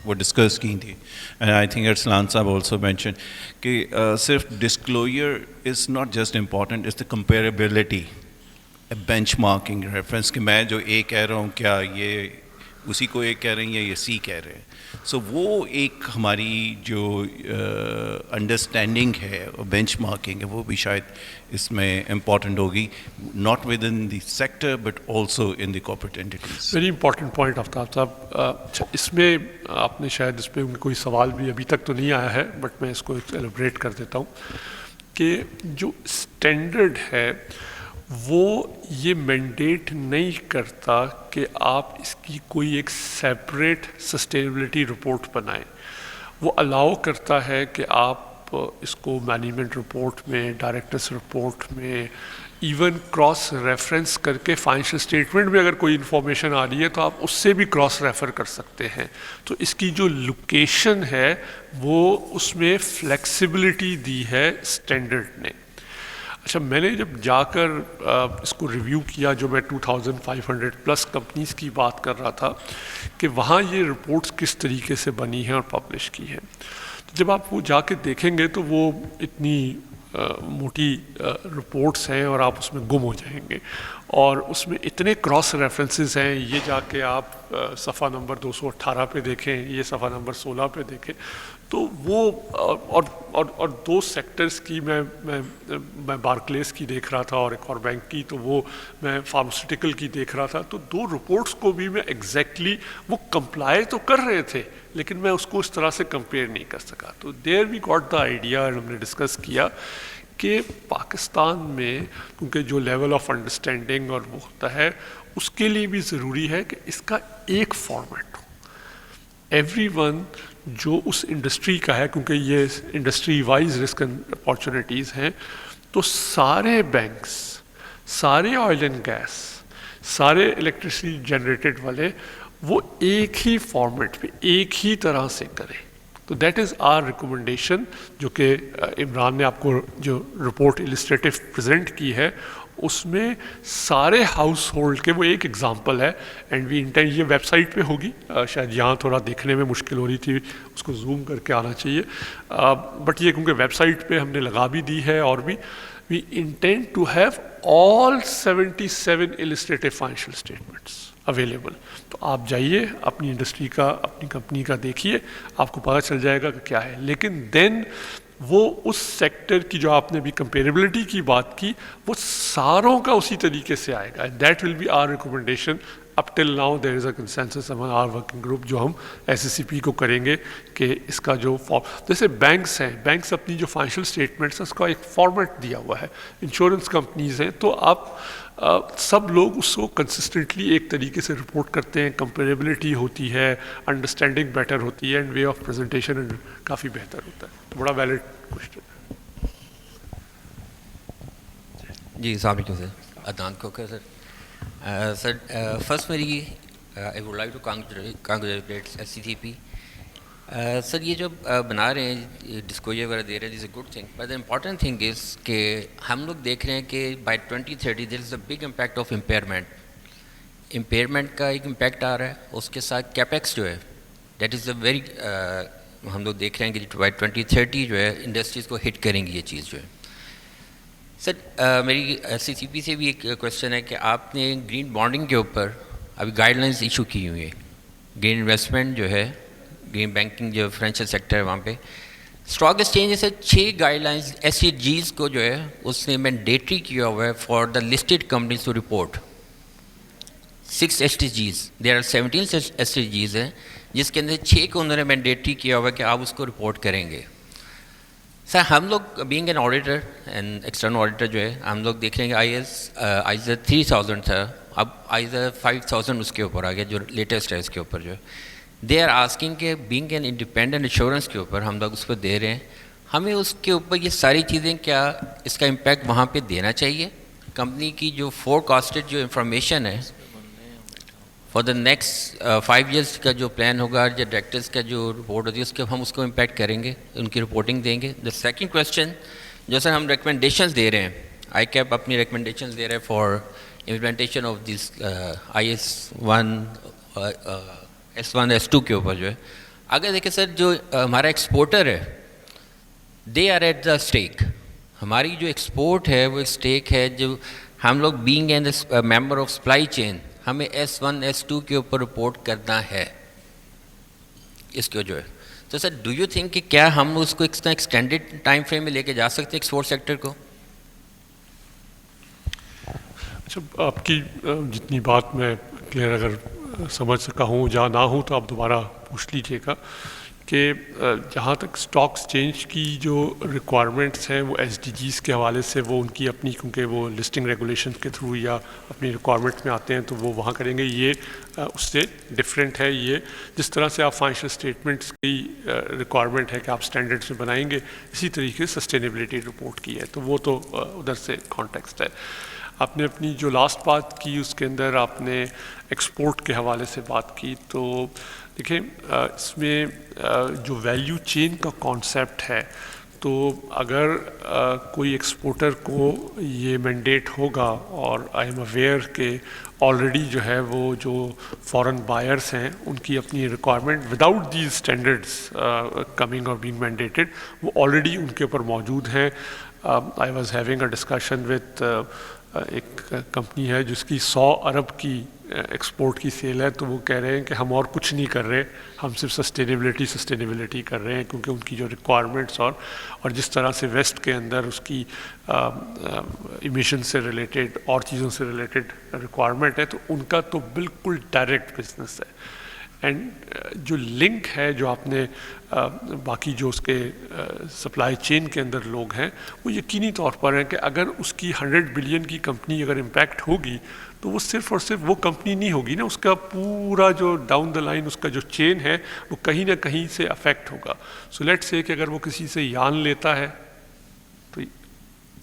وہ ڈسکس کی تھی، اینڈ آئی تھنک ارسلان صاحب آلسو مینشن کہ صرف disclosure is not just important, is the comparability, bench marking reference, کہ میں جو اے کہہ رہا ہوں کیا یہ اسی کو اے کہہ رہے ہیں یا یہ سی کہہ رہے ہیں. سو وہ ایک ہماری جو انڈرسٹینڈنگ ہے اور بینچ مارکنگ ہے وہ بھی شاید اس میں امپورٹنٹ ہوگی، not within the sector but also in the corporate entities. Very important point Aftab صاحب. اس میں آپ نے شاید اس پہ کوئی سوال بھی ابھی تک تو نہیں آیا ہے بٹ میں اس کو ایلیبریٹ کر دیتا ہوں کہ جو اسٹینڈرڈ ہے وہ یہ مینڈیٹ نہیں کرتا کہ آپ اس کی کوئی ایک سیپریٹ سسٹینیبلٹی رپورٹ بنائیں. وہ الاؤ کرتا ہے کہ آپ اس کو مینجمنٹ رپورٹ میں، ڈائریکٹرس رپورٹ میں، ایون کراس ریفرنس کر کے فائنینشیل اسٹیٹمنٹ میں اگر کوئی انفارمیشن آ رہی ہے تو آپ اس سے بھی کراس ریفر کر سکتے ہیں. تو اس کی جو لوکیشن ہے وہ اس میں فلیکسیبلٹی دی ہے اسٹینڈرڈ نے. اچھا، میں نے جب جا کر اس کو ریویو کیا، جو میں 2500 پلس کمپنیز کی بات کر رہا تھا کہ وہاں یہ رپورٹس کس طریقے سے بنی ہیں اور پبلش کی ہیں، تو جب آپ وہ جا کے دیکھیں گے تو وہ اتنی موٹی رپورٹس ہیں اور آپ اس میں گم ہو جائیں گے، اور اس میں اتنے کراس ریفرنسز ہیں. یہ جا کے آپ صفحہ نمبر 218 پہ دیکھیں، یہ صفحہ نمبر 16 پہ دیکھیں، تو وہ اور 2 سیکٹرز کی میں بارکلیز کی دیکھ رہا تھا اور ایک اور بینک کی، تو وہ میں فارماسیوٹیکل کی دیکھ رہا تھا. تو 2 رپورٹس کو بھی میں ایگزیکٹلی وہ کمپلائی تو کر رہے تھے لیکن میں اس کو اس طرح سے کمپیئر نہیں کر سکا. تو دیر وی گاٹ دا آئیڈیا، ہم نے ڈسکس کیا کہ پاکستان میں کیونکہ جو لیول آف انڈرسٹینڈنگ اور وہ ہوتا ہے اس کے لیے بھی ضروری ہے کہ اس کا ایک فارمیٹ ہو. ایوری ون جو اس انڈسٹری کا ہے، کیونکہ یہ industry wise risk and opportunities ہیں، تو سارے بینکس، سارے آئل اینڈ گیس، سارے الیکٹریسٹی جنریٹڈ والے وہ ایک ہی فارمیٹ پہ ایک ہی طرح سے کریں. تو دیٹ از آر ریکمنڈیشن، جو کہ عمران نے آپ کو جو رپورٹ السٹریٹو پریزنٹ کی ہے اس میں سارے ہاؤس ہولڈ کے، وہ ایک ایگزامپل ہے اینڈ وی انٹینڈ، یہ ویب سائٹ پہ ہوگی، شاید یہاں تھوڑا دیکھنے میں مشکل ہو رہی تھی، اس کو زوم کر کے آنا چاہیے، بٹ یہ کیونکہ ویب سائٹ پہ ہم نے لگا بھی دی ہے اور بھی، we intend to have all 77 illustrative financial statements available. تو آپ جائیے اپنی انڈسٹری کا اپنی کمپنی کا دیکھیے, آپ کو پتہ چل جائے گا کہ کیا ہے. لیکن دین وہ اس سیکٹر کی جو آپ نے بھی کمپیریبلٹی کی بات کی, وہ ساروں کا اسی طریقے سے آئے گا. That will be our recommendation. Up till now there is a consensus among our working group جو ہم ایس ایس سی پی کو کریں گے کہ اس کا جو جیسے بینکس ہیں, بینکس اپنی جو فائنینشیل اسٹیٹمنٹس ہیں اس کا ایک فارمیٹ دیا ہوا ہے. انشورنس کمپنیز ہیں, تو آپ سب لوگ اس کو کنسسٹنٹلی ایک طریقے سے رپورٹ کرتے ہیں, کمپیریبلٹی ہوتی ہے, انڈرسٹینڈنگ بیٹر ہوتی ہے, اینڈ وے آف پریزنٹیشن کافی بہتر ہوتا ہے. تو بڑا ویلڈ کوشچن ہے. جی السلام علیکم sir, Adnan Kokar sir. Sir first میری I would like to congratulate S C C P. Sir یہ جو بنا رہے ہیں ڈسکلوجر وغیرہ دے رہے ہیں, this a good thing, but the important thing is کہ ہم لوگ دیکھ رہے ہیں کہ by 2030 there is a big impact of impairment کا ایک امپیکٹ آ رہا ہے. اس کے ساتھ کیپیکس جو ہے دیٹ از اے ویری ہم لوگ دیکھ رہے ہیں کہ بائی 2030 جو ہے انڈسٹریز کو ہٹ کریں گی یہ چیز جو ہے. سر میری سی سی پی سے بھی ایک کویشچن ہے کہ آپ نے گرین بانڈنگ کے اوپر ابھی گائیڈ لائنس ایشو کی ہوئی ہیں. گرین انویسٹمنٹ جو ہے, گرین بینکنگ جو فائنینشیل سیکٹر ہے وہاں پہ اسٹاک ایکسچینج سے 6 guidelines S C Gs کو جو ہے اس نے مینڈیٹری کیا ہوا ہے for the listed companies to report. 6 S T Gs, there are 17 S T Gs ہیں جس کے اندر 6 کو انہوں نے مینڈیٹری کیا ہوا ہے کہ آپ اس کو رپورٹ کریں گے. سر ہم لوگ being an auditor and external auditor جو ہے ہم لوگ دیکھ رہے ہیں کہ آئی ایس 3000 تھا, اب آئی ایس 5000 اس کے اوپر آ گیا جو لیٹسٹ ہے. اس کے اوپر جو ہے دے آر آسکنگ کہ بینگ این انڈیپینڈنٹ انشورنس کے اوپر ہم لوگ اس پہ دے رہے ہیں, ہمیں اس کے اوپر یہ ساری چیزیں کیا اس کا امپیکٹ وہاں پہ دینا چاہیے. کمپنی کی جو فور کاسٹڈ جو انفارمیشن ہے فار دا نیکسٹ 5 ایئرس کا جو پلان ہوگا یا ڈائریکٹرس کا جو رپورٹ ہوتی ہے اس کے ہم اس کو امپیکٹ کریں گے, ان کی رپورٹنگ دیں گے. دا سیکنڈ کویشچن جو سر ہم ریکمنڈیشنز دے رہے ہیں, آئی کیپ اپنی ریکمنڈیشنز دے رہے ہیں for implementation of this I S 1 S1 S2 کے اوپر جو ہے. اگر دیکھیں سر جو ہمارا ایکسپورٹر ہے they are at the stake, ہماری جو ایکسپورٹ ہے وہ اسٹیک ہے. جو ہم لوگ being an member of supply chain ہمیں S1 S2 کے اوپر رپورٹ کرنا ہے اس کو جو ہے. تو سر ڈو یو تھنک کہ کیا ہم اس کو ایکسٹینڈیڈ ٹائم فریم میں لے کے جا سکتے ہیں ایکسپورٹ سیکٹر کو؟ اچھا, آپ کی جتنی بات میں کلیئر اگر سمجھ سکا ہوں یا نہ ہوں تو آپ دوبارہ پوچھ لیجیے گا کہ جہاں تک اسٹاک ایکسچینج کی جو ریکوائرمنٹس ہیں وہ ایس ڈی جیز کے حوالے سے وہ ان کی اپنی, کیونکہ وہ لسٹنگ ریگولیشن کے تھرو یا اپنی ریکوائرمنٹ میں آتے ہیں تو وہ وہاں کریں گے. یہ اس سے ڈفرینٹ ہے. یہ جس طرح سے آپ فائنینشیل اسٹیٹمنٹس کی ریکوائرمنٹ ہے کہ آپ اسٹینڈرڈس میں بنائیں گے, اسی طریقے سے سسٹینیبلٹی رپورٹ کی ہے, تو وہ تو ادھر سے کانٹیکسٹ ہے. آپ نے اپنی جو لاسٹ بات کی اس کے اندر آپ نے ایکسپورٹ کے حوالے سے بات کی, تو دیکھیں اس میں جو ویلیو چین کا کانسیپٹ ہے, تو اگر کوئی ایکسپورٹر کو یہ مینڈیٹ ہوگا, اور آئی ایم اویئر کہ آلریڈی جو ہے وہ جو فورن بائرس ہیں ان کی اپنی requirement without these standards coming اور بینگ مینڈیٹڈ وہ آلریڈی ان کے اوپر موجود ہیں. I was having a discussion with ایک کمپنی ہے جس کی 100 ارب کی ایکسپورٹ کی سیل ہے, تو وہ کہہ رہے ہیں کہ ہم اور کچھ نہیں کر رہے, ہم صرف سسٹینیبلٹی کر رہے ہیں, کیونکہ ان کی جو ریکوائرمنٹس اور جس طرح سے ویسٹ کے اندر اس کی ایمیشن سے ریلیٹڈ اور چیزوں سے ریلیٹڈ ریکوائرمنٹ ہے, تو ان کا تو بالکل ڈائریکٹ بزنس ہے. اینڈ جو لنک ہے جو آپ نے باقی جو اس کے سپلائی چین کے اندر لوگ ہیں وہ یقینی طور پر ہیں کہ اگر اس کی 100 بلین کی کمپنی اگر امپیکٹ ہوگی تو وہ صرف اور صرف وہ کمپنی نہیں ہوگی نا, اس کا پورا جو ڈاؤن دا لائن اس کا جو چین ہے وہ کہیں نہ کہیں سے افیکٹ ہوگا. سو لیٹ سے کہ اگر وہ کسی سے یان لیتا ہے تو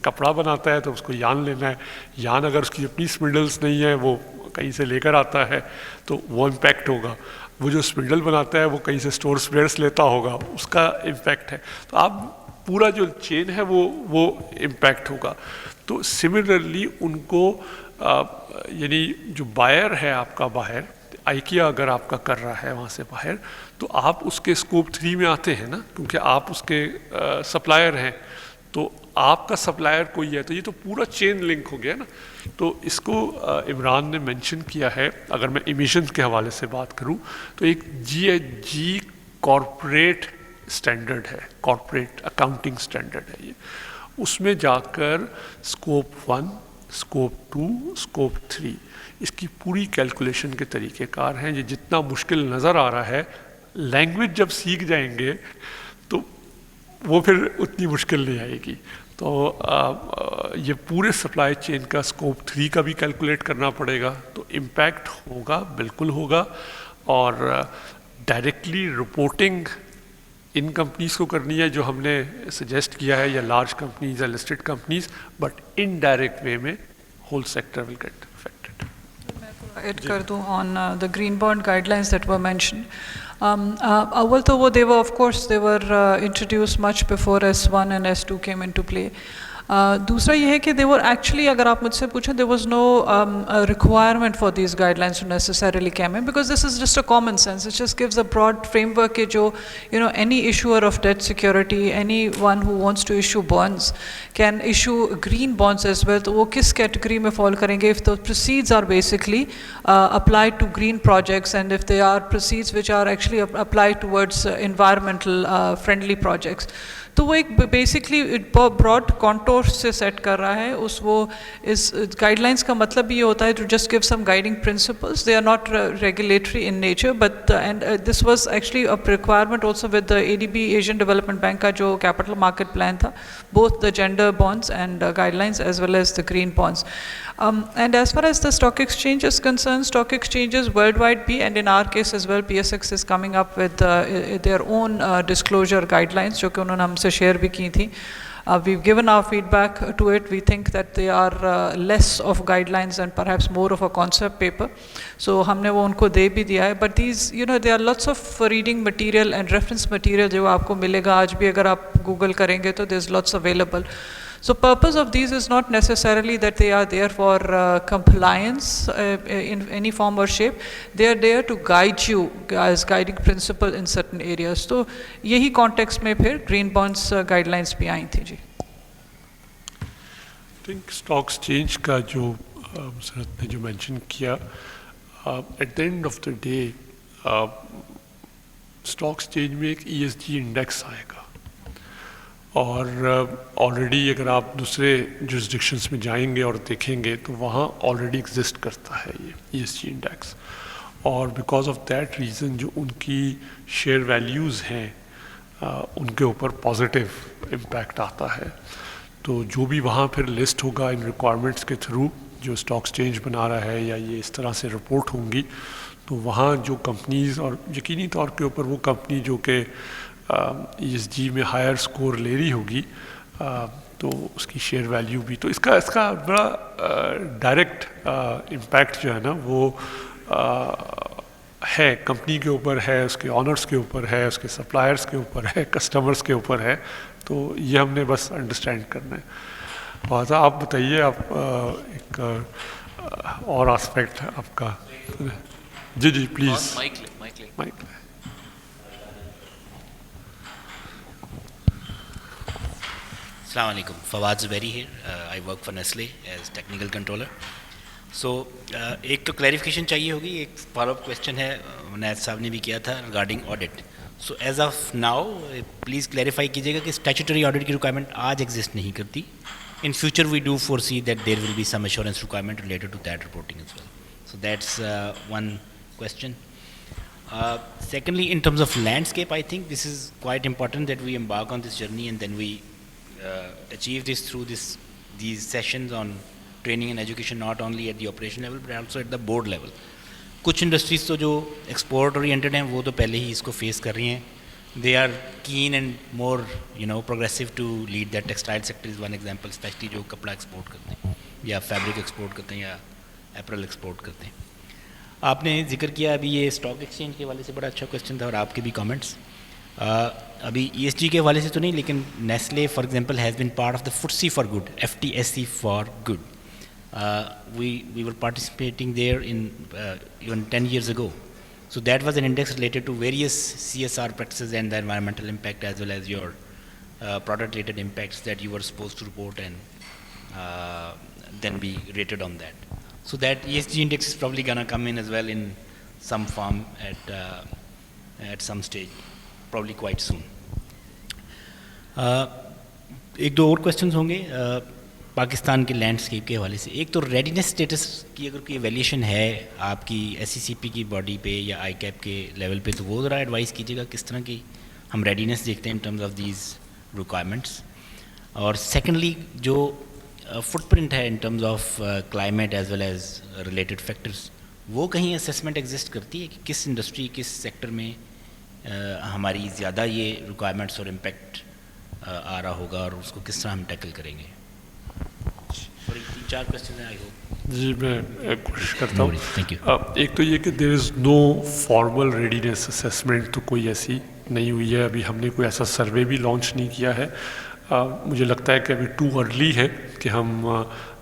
کپڑا بناتا ہے تو اس کو یان لینا ہے, یان اگر اس کی اپنی اسپنڈلس نہیں ہے وہ کہیں سے لے کر آتا ہے تو وہ امپیکٹ ہوگا. وہ جو اسپنڈل بناتا ہے وہ کہیں سے اسٹور اسپیئرس لیتا ہوگا, اس کا امپیکٹ ہے. تو آپ پورا جو چین ہے وہ امپیکٹ ہوگا. تو سملرلی ان کو یعنی جو بائر ہے آپ کا باہر, آئیکیا اگر آپ کا کر رہا ہے وہاں سے باہر, تو آپ اس کے اسکوپ 3 میں آتے ہیں نا, کیونکہ آپ اس کے سپلائر ہیں, تو आपका सप्लायर कोई है, तो ये तो पूरा चेन लिंक हो गया ना। तो इसको इमरान ने मेंशन किया है। अगर मैं इमिशंस के हवाले से बात करूं तो एक GHG कॉरपोरेट स्टैंडर्ड है, कॉरपोरेट अकाउंटिंग स्टैंडर्ड है ये। उसमें जाकर स्कोप 1, स्कोप 2, स्कोप 3 इसकी पूरी कैलकुलेशन के तरीक़ेकार हैं। ये जितना मुश्किल नज़र आ रहा है, लैंग्वेज जब सीख जाएंगे तो वो फिर उतनी मुश्किल नहीं आएगी। तो ये पूरे सप्लाई चेन का स्कोप 3 का भी कैलकुलेट करना पड़ेगा। तो इम्पैक्ट होगा, बिल्कुल होगा। और डायरेक्टली रिपोर्टिंग इन कंपनीज़ को करनी है जो हमने सजेस्ट किया है, या लार्ज कंपनीज या listed companies, but indirect way में whole sector will get affected. Add कर दूँ on the green bond guidelines that were mentioned. अव्वल तो वो they were of course they were introduced much before S1 and S2 came into play. दूसरा ये है कि they were actually, अगर आप मुझसे पूछें, there was no requirement for these guidelines to necessarily come in, because this is just a common sense. It just gives a broad framework कि जो any issuer of debt security, anyone who wants to issue bonds can issue green bonds as well. तो वो किस category में fall करेंगे? If the proceeds are basically applied to green projects, and if they are proceeds which are actually applied towards environmental friendly projects. तो वो एक basically broad contour से set कर रहा है उस वो इस गाइडलाइंस का मतलब ये होता है to just give some guiding principles. They are not regulatory in nature, but and this was actually a requirement also with the ADB Asian development bank का जो कैपिटल मार्केट प्लान था, both the gender bonds and guidelines as well as the green bonds. And as far as the stock exchange is concerned, stock exchanges worldwide be, and in our case as well, PSX is coming up with their own disclosure guidelines जो कि उन्होंने हमसे share भी की थी. We've given our feedback to it. We think that they are less of guidelines and perhaps more of a concept paper. So हमने वो उनको दे भी दिया है. But these, there are lots of reading material and reference material जो आपको मिलेगा. आज भी अगर आप Google करेंगे तो there's lots available. So purpose of these is not necessarily that they are there for compliance in any form or shape. They are there to guide you as guiding principle in certain areas. तो यही context में फिर green bonds guidelines भी आई थी जी. I think stock exchange का जो सरत ने जो mention किया, at the end of the day stock exchange में एक ESG index आएगा. और ऑलरेडी अगर आप दूसरे जुरिस्डिक्शंस में जाएंगे और देखेंगे तो वहाँ ऑलरेडी एग्जिस्ट करता है ये ESG इंडेक्स. और बिकॉज ऑफ दैट रीज़न जो उनकी शेयर वैल्यूज़ हैं उनके ऊपर पॉजिटिव इम्पैक्ट आता है. तो जो भी वहाँ फिर लिस्ट होगा इन रिक्वायरमेंट्स के थ्रू जो स्टॉक एक्सचेंज बना रहा है, या ये इस तरह से रिपोर्ट होंगी, तो वहाँ जो कंपनीज़, और यकीनी तौर के ऊपर वो कंपनी जो कि ESG में हायर स्कोर ले रही होगी, तो उसकी शेयर वैल्यू भी, तो इसका बड़ा डायरेक्ट इम्पैक्ट जो है ना वो है कंपनी के ऊपर है, उसके ऑनर्स के ऊपर है, उसके सप्लायर्स के ऊपर है, कस्टमर्स के ऊपर है. तो ये हमने बस अंडरस्टैंड करना है. और आप बताइए, आप एक और एस्पेक्ट आपका. जी please mic. Assalamu alaikum. Fawad Zubairi here. I work for Nestle as technical controller. So एक तो clarification चाहिए होगी. एक follow-up question है, मुनायत साहब ने भी किया था regarding audit. So as of now, please clarify कीजिएगा कि statutory audit की requirement आज exist नहीं करती. In future we do foresee that there will be some assurance requirement related to that reporting as well. So that's one question. Secondly, in terms of landscape, I think this is quite important that we embark on this journey and then we achieve this through these sessions on training and education, not only at the operation level but also at the board level. कुछ industries तो जो export oriented हैं वो तो पहले ही इसको face कर रही हैं. They are keen and more progressive to lead that. Textile sector is one example, especially जो कपड़ा एक्सपोर्ट करते हैं या फैब्रिक एक्सपोर्ट करते हैं या एप्रल एक्सपोर्ट करते हैं. आपने जिक्र किया अभी ये स्टॉक एक्सचेंज के हवाले से, बड़ा अच्छा क्वेश्चन था, और आपके भी कमेंट्स. अभी ESG के हवाले से तो नहीं, लेकिन Nestle for example has been part of the FTSE for good, FTSE for good. We were participating there in even 10 years ago. So that was an index related to various CSR practices and the environmental impact as well as your product-related impacts that you were supposed to report and then be rated on that. So that ESG index is probably going to come in as well in some form at some stage, probably quite soon. एक दो और questions होंगे पाकिस्तान के landscape के हवाले से. एक तो रेडीनेस स्टेटस की अगर कोई एवेल्यूशन है आपकी SCCP की बॉडी पे या ICAP के लेवल पे, तो वो ज़रा एडवाइस कीजिएगा किस तरह की हम रेडीनेस देखते हैं in terms of these requirements. और सेकेंडली जो फुटप्रिंट है in terms of climate as well as related factors, वो कहीं असेसमेंट एग्जिस्ट करती है कि किस इंडस्ट्री किस सेक्टर में हमारी ज़्यादा ये रिक्वायरमेंट्स और इम्पेक्ट आ रहा होगा और उसको किस तरह हम टैकल करेंगे. चार क्वेश्चन है आई होप. जी मैं कोशिश करता हूँ. Thank you. एक तो ये कि there is no formal readiness assessment, तो कोई ऐसी नहीं हुई है. अभी हमने कोई ऐसा सर्वे भी लॉन्च नहीं किया है. मुझे लगता है कि अभी टू अर्ली है कि हम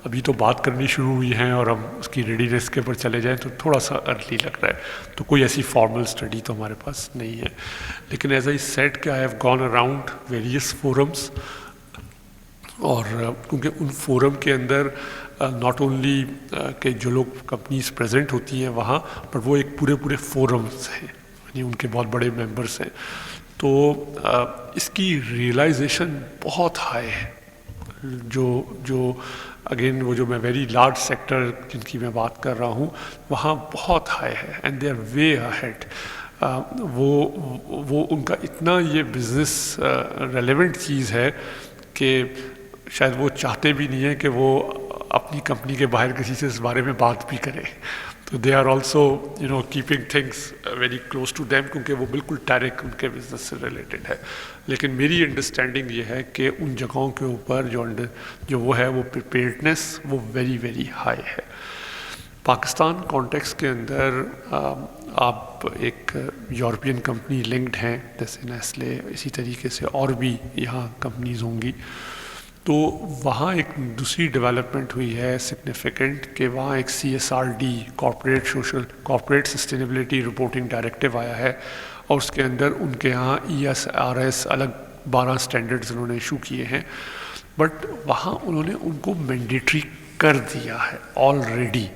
अभी तो बात करनी शुरू हुई हैं और हम उसकी रेडीनेस के ऊपर चले जाएं, तो थोड़ा सा अर्ली लग रहा है. तो कोई ऐसी फॉर्मल स्टडी तो हमारे पास नहीं है. लेकिन एज आई सेड कि I have gone around various forums, और क्योंकि उन फोरम के अंदर नॉट ओनली के जो लोग कंपनीज प्रेजेंट होती हैं वहाँ, पर वो एक पूरे फोरम्स हैं, यानी उनके बहुत बड़े मेंबर्स हैं. तो इसकी रियलाइजेशन बहुत हाई है. जो अगेन वो जो मैं वेरी लार्ज सेक्टर जिनकी मैं बात कर रहा हूँ वहाँ बहुत हाई है, and they are way ahead. वो उनका इतना ये बिज़नेस रेलेवेंट चीज़ है कि शायद वो चाहते भी नहीं है कि वो अपनी कंपनी के बाहर किसी से इस बारे में बात भी करें. तो they are also keeping things very close to them, क्योंकि वो बिल्कुल डायरेक्ट उनके बिजनेस से रिलेटेड है. लेकिन मेरी अंडरस्टैंडिंग ये है कि उन जगहों के ऊपर जो वो है वो प्रिपेयर्डनेस वो वेरी वेरी हाई है. पाकिस्तान कॉन्टेक्स्ट के अंदर आप एक यूरोपियन कंपनी लिंक्ड हैं जैसे नेस्ले, इसी तरीके से और भी यहाँ कंपनीज होंगी. तो वहाँ एक दूसरी डेवलपमेंट हुई है सिग्निफिकेंट कि वहाँ एक CSRD corporate sustainability reporting directive आया है, और उसके अंदर उनके यहाँ ESRS अलग 12 स्टैंडर्ड्स उन्होंने इशू किए हैं. बट वहाँ उन्होंने उनको मैंडेटरी कर दिया है ऑलरेडी.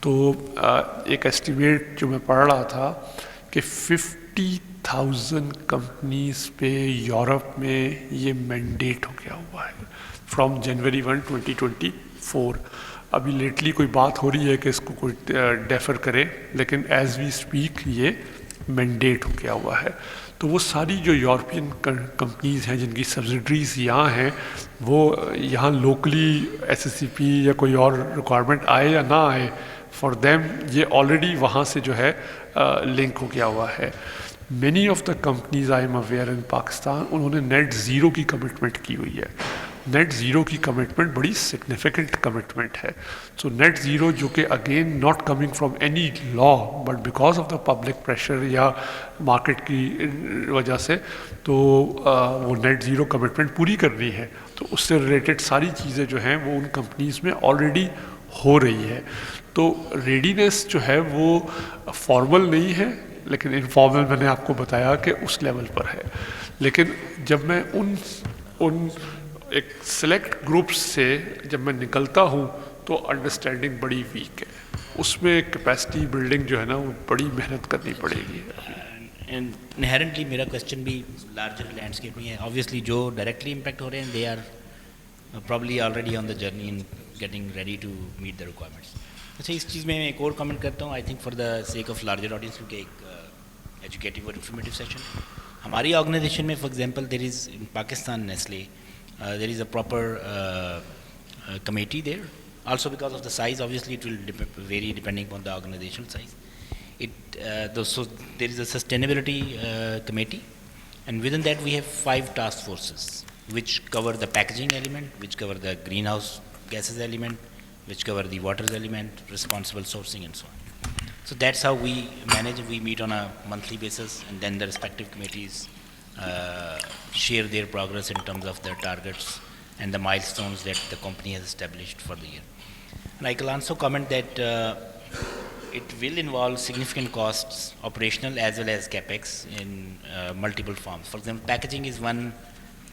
तो एक एस्टिमेट जो मैं पढ़ रहा था कि 50,000 कंपनीज पे यूरोप में ये मैंडेट हो गया हुआ है फ्रॉम जनवरी 1, 2024. अभी लेटली कोई बात हो रही है कि इसको कोई डेफर करे, लेकिन एज वी स्पीक ये मैंडेट हो गया हुआ है. तो वो सारी जो यूरोपियन कंपनीज हैं जिनकी सब्सिडरीज यहाँ हैं, वो यहाँ लोकली SCCP या कोई और रिक्वायरमेंट आए या ना आए, फॉर देम ये ऑलरेडी वहाँ से जो है लिंक हो गया हुआ है. Many of the companies I am aware in Pakistan, उन्होंने नेट ज़ीरो की कमिटमेंट की हुई है. नेट ज़ीरो की कमिटमेंट बड़ी सिग्निफिकेंट कमिटमेंट है. सो नेट ज़ीरो जो कि again not coming from any law but because of the public pressure या मार्केट की वजह से, तो वो नेट ज़ीरो कमिटमेंट पूरी करनी है. तो उससे रिलेटेड सारी चीज़ें जो हैं वो उन कंपनीज में ऑलरेडी हो रही है. तो रेडीनेस जो है वो फॉर्मल नहीं है, लेकिन इनफॉर्मल मैंने आपको बताया कि उस लेवल पर है. लेकिन जब मैं उन एक सेलेक्ट ग्रुप्स से जब मैं निकलता हूँ तो अंडरस्टैंडिंग बड़ी वीक है. उसमें कैपेसिटी बिल्डिंग जो है ना वो बड़ी मेहनत करनी पड़ेगी. इनहेरेंटली मेरा क्वेश्चन भी लार्जर लैंडस्केप में है. ऑब्वियसली जो डायरेक्टली इम्पैक्ट हो रहे हैं they are probably already on the journey in getting ready to meet the requirements. अच्छा, इस चीज़ में एक और कमेंट करता हूँ. I think for the sake of larger audience, क्योंकि एक एजुकेटिव और इन्फॉर्मेटिव सेशन हमारी ऑर्गेनाइजेशन में, for example there is in Pakistan Nestle, there is a proper committee there. Also because of the size, obviously it will vary depending upon the organizational size. So there is a sustainability committee, and within that we have 5 task forces which cover the packaging element, which cover the greenhouse gases element, which cover the waters element, responsible sourcing and so on. So that's how we manage. We meet on a monthly basis, and then the respective committees share their progress in terms of their targets and the milestones that the company has established for the year. And I can also comment that it will involve significant costs, operational as well as capex in multiple forms. For example, packaging is one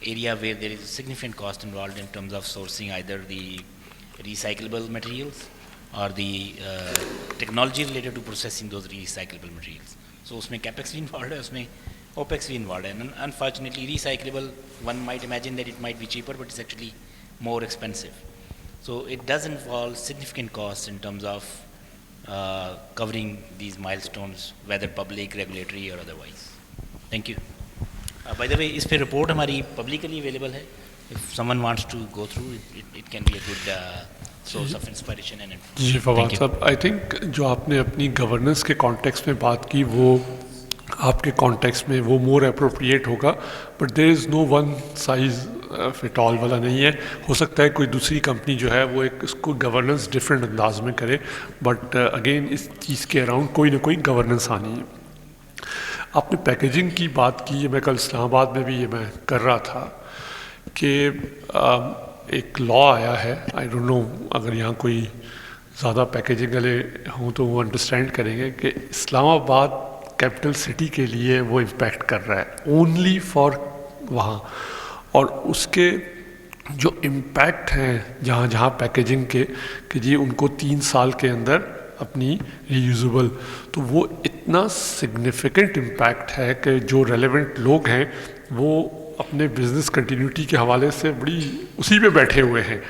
area where there is a significant cost involved in terms of sourcing either the recyclable materials or the technology related to processing those recyclable materials. So usme capex bhi involved hai, usme opex bhi involved hai. And unfortunately recyclable, one might imagine that it might be cheaper, but it's actually more expensive. So it does involve significant costs in terms of covering these milestones, whether public, regulatory or otherwise. Thank you. By the way, is pe report hamari publicly available hai? If someone wants to go through it, it can be a good source of inspiration and information. जी फवाद साहब, I think जो आपने अपनी governance के context में बात की वो आपके कॉन्टेक्स्ट में वो मोर अप्रोप्रिएट होगा, but there is no one size fit all वाला नहीं है. हो सकता है कोई दूसरी कंपनी जो है वो एक इसको गवर्नेंस डिफरेंट अंदाज में करे, बट अगेन इस चीज़ के अराउंड कोई ना कोई गवर्नेंस आनी है. आपने पैकेजिंग की बात की, मैं कल इस्लामाबाद में भी ये मैं कर रहा था कि एक लॉ आया है, आई डोंट नो अगर यहाँ कोई ज़्यादा पैकेजिंग वाले हों तो वो अंडरस्टैंड करेंगे कि इस्लामाबाद कैपिटल सिटी के लिए वो इम्पैक्ट कर रहा है ओनली फॉर वहाँ, और उसके जो इम्पैक्ट हैं जहाँ जहाँ पैकेजिंग के कि जी उनको 3 साल के अंदर अपनी रीयूजेबल, तो वो इतना सिग्निफिकेंट इम्पैक्ट है कि जो रेलेवेंट लोग हैं वो अपने बिजनेस कंटिन्यूटी के हवाले से बड़ी उसी पे बैठे हुए हैं.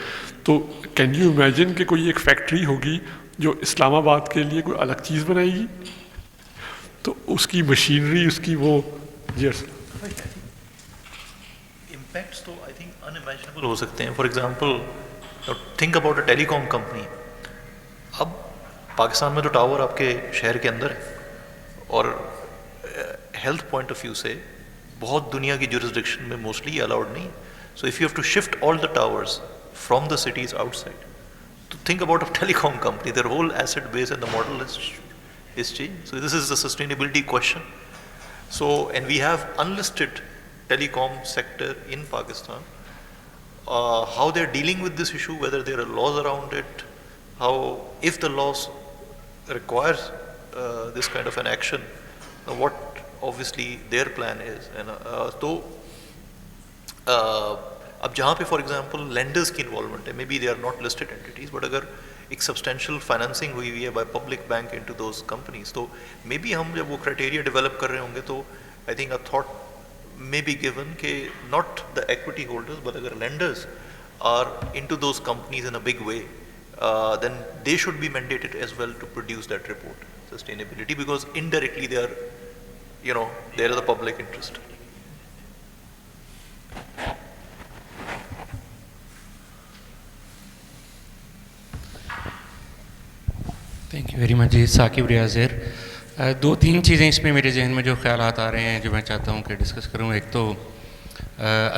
तो कैन यू इमेजिन कि कोई एक फैक्ट्री होगी जो इस्लामाबाद के लिए कोई अलग चीज़ बनाएगी, तो उसकी मशीनरी उसकी वो इम्पैक्ट्स तो आई थिंक अनइमेजिनेबल हो सकते हैं. For example think about a telecom company. अब पाकिस्तान में तो टावर आपके शहर के अंदर है और हेल्थ पॉइंट ऑफ व्यू से बहुत दुनिया की जुरिस्डिक्शन में मोस्टली अलाउड नहीं. So if you have to shift all the towers from the cities outside, तो think about a telecom company, their whole asset base and the model is changed. So this is the sustainability question. So, and we have unlisted telecom sector in Pakistan. How they're dealing with this issue, whether there are laws around it, how if the laws requires this kind of an action, what obviously their plan is. And so अब जहाँ पे for example lenders की involvement है, maybe they are not listed entities, but अगर एक substantial financing हुई हुई है by public bank into those companies, तो मे बी हम जब वो क्राइटेरिया डेवलप कर रहे होंगे तो I think a thought may be given कि not the equity holders but अगर lenders are into those companies in a big way, then they should be mandated as well to produce that report, sustainability, because indirectly they are, you know, they are the public interest. Thank you very much ji. Saqib Riaz here. 2-3 चीज़ें इसमें मेरे जहन में जो ख्यालात आ रहे हैं जो मैं चाहता हूँ कि डिस्कस करूँ. एक तो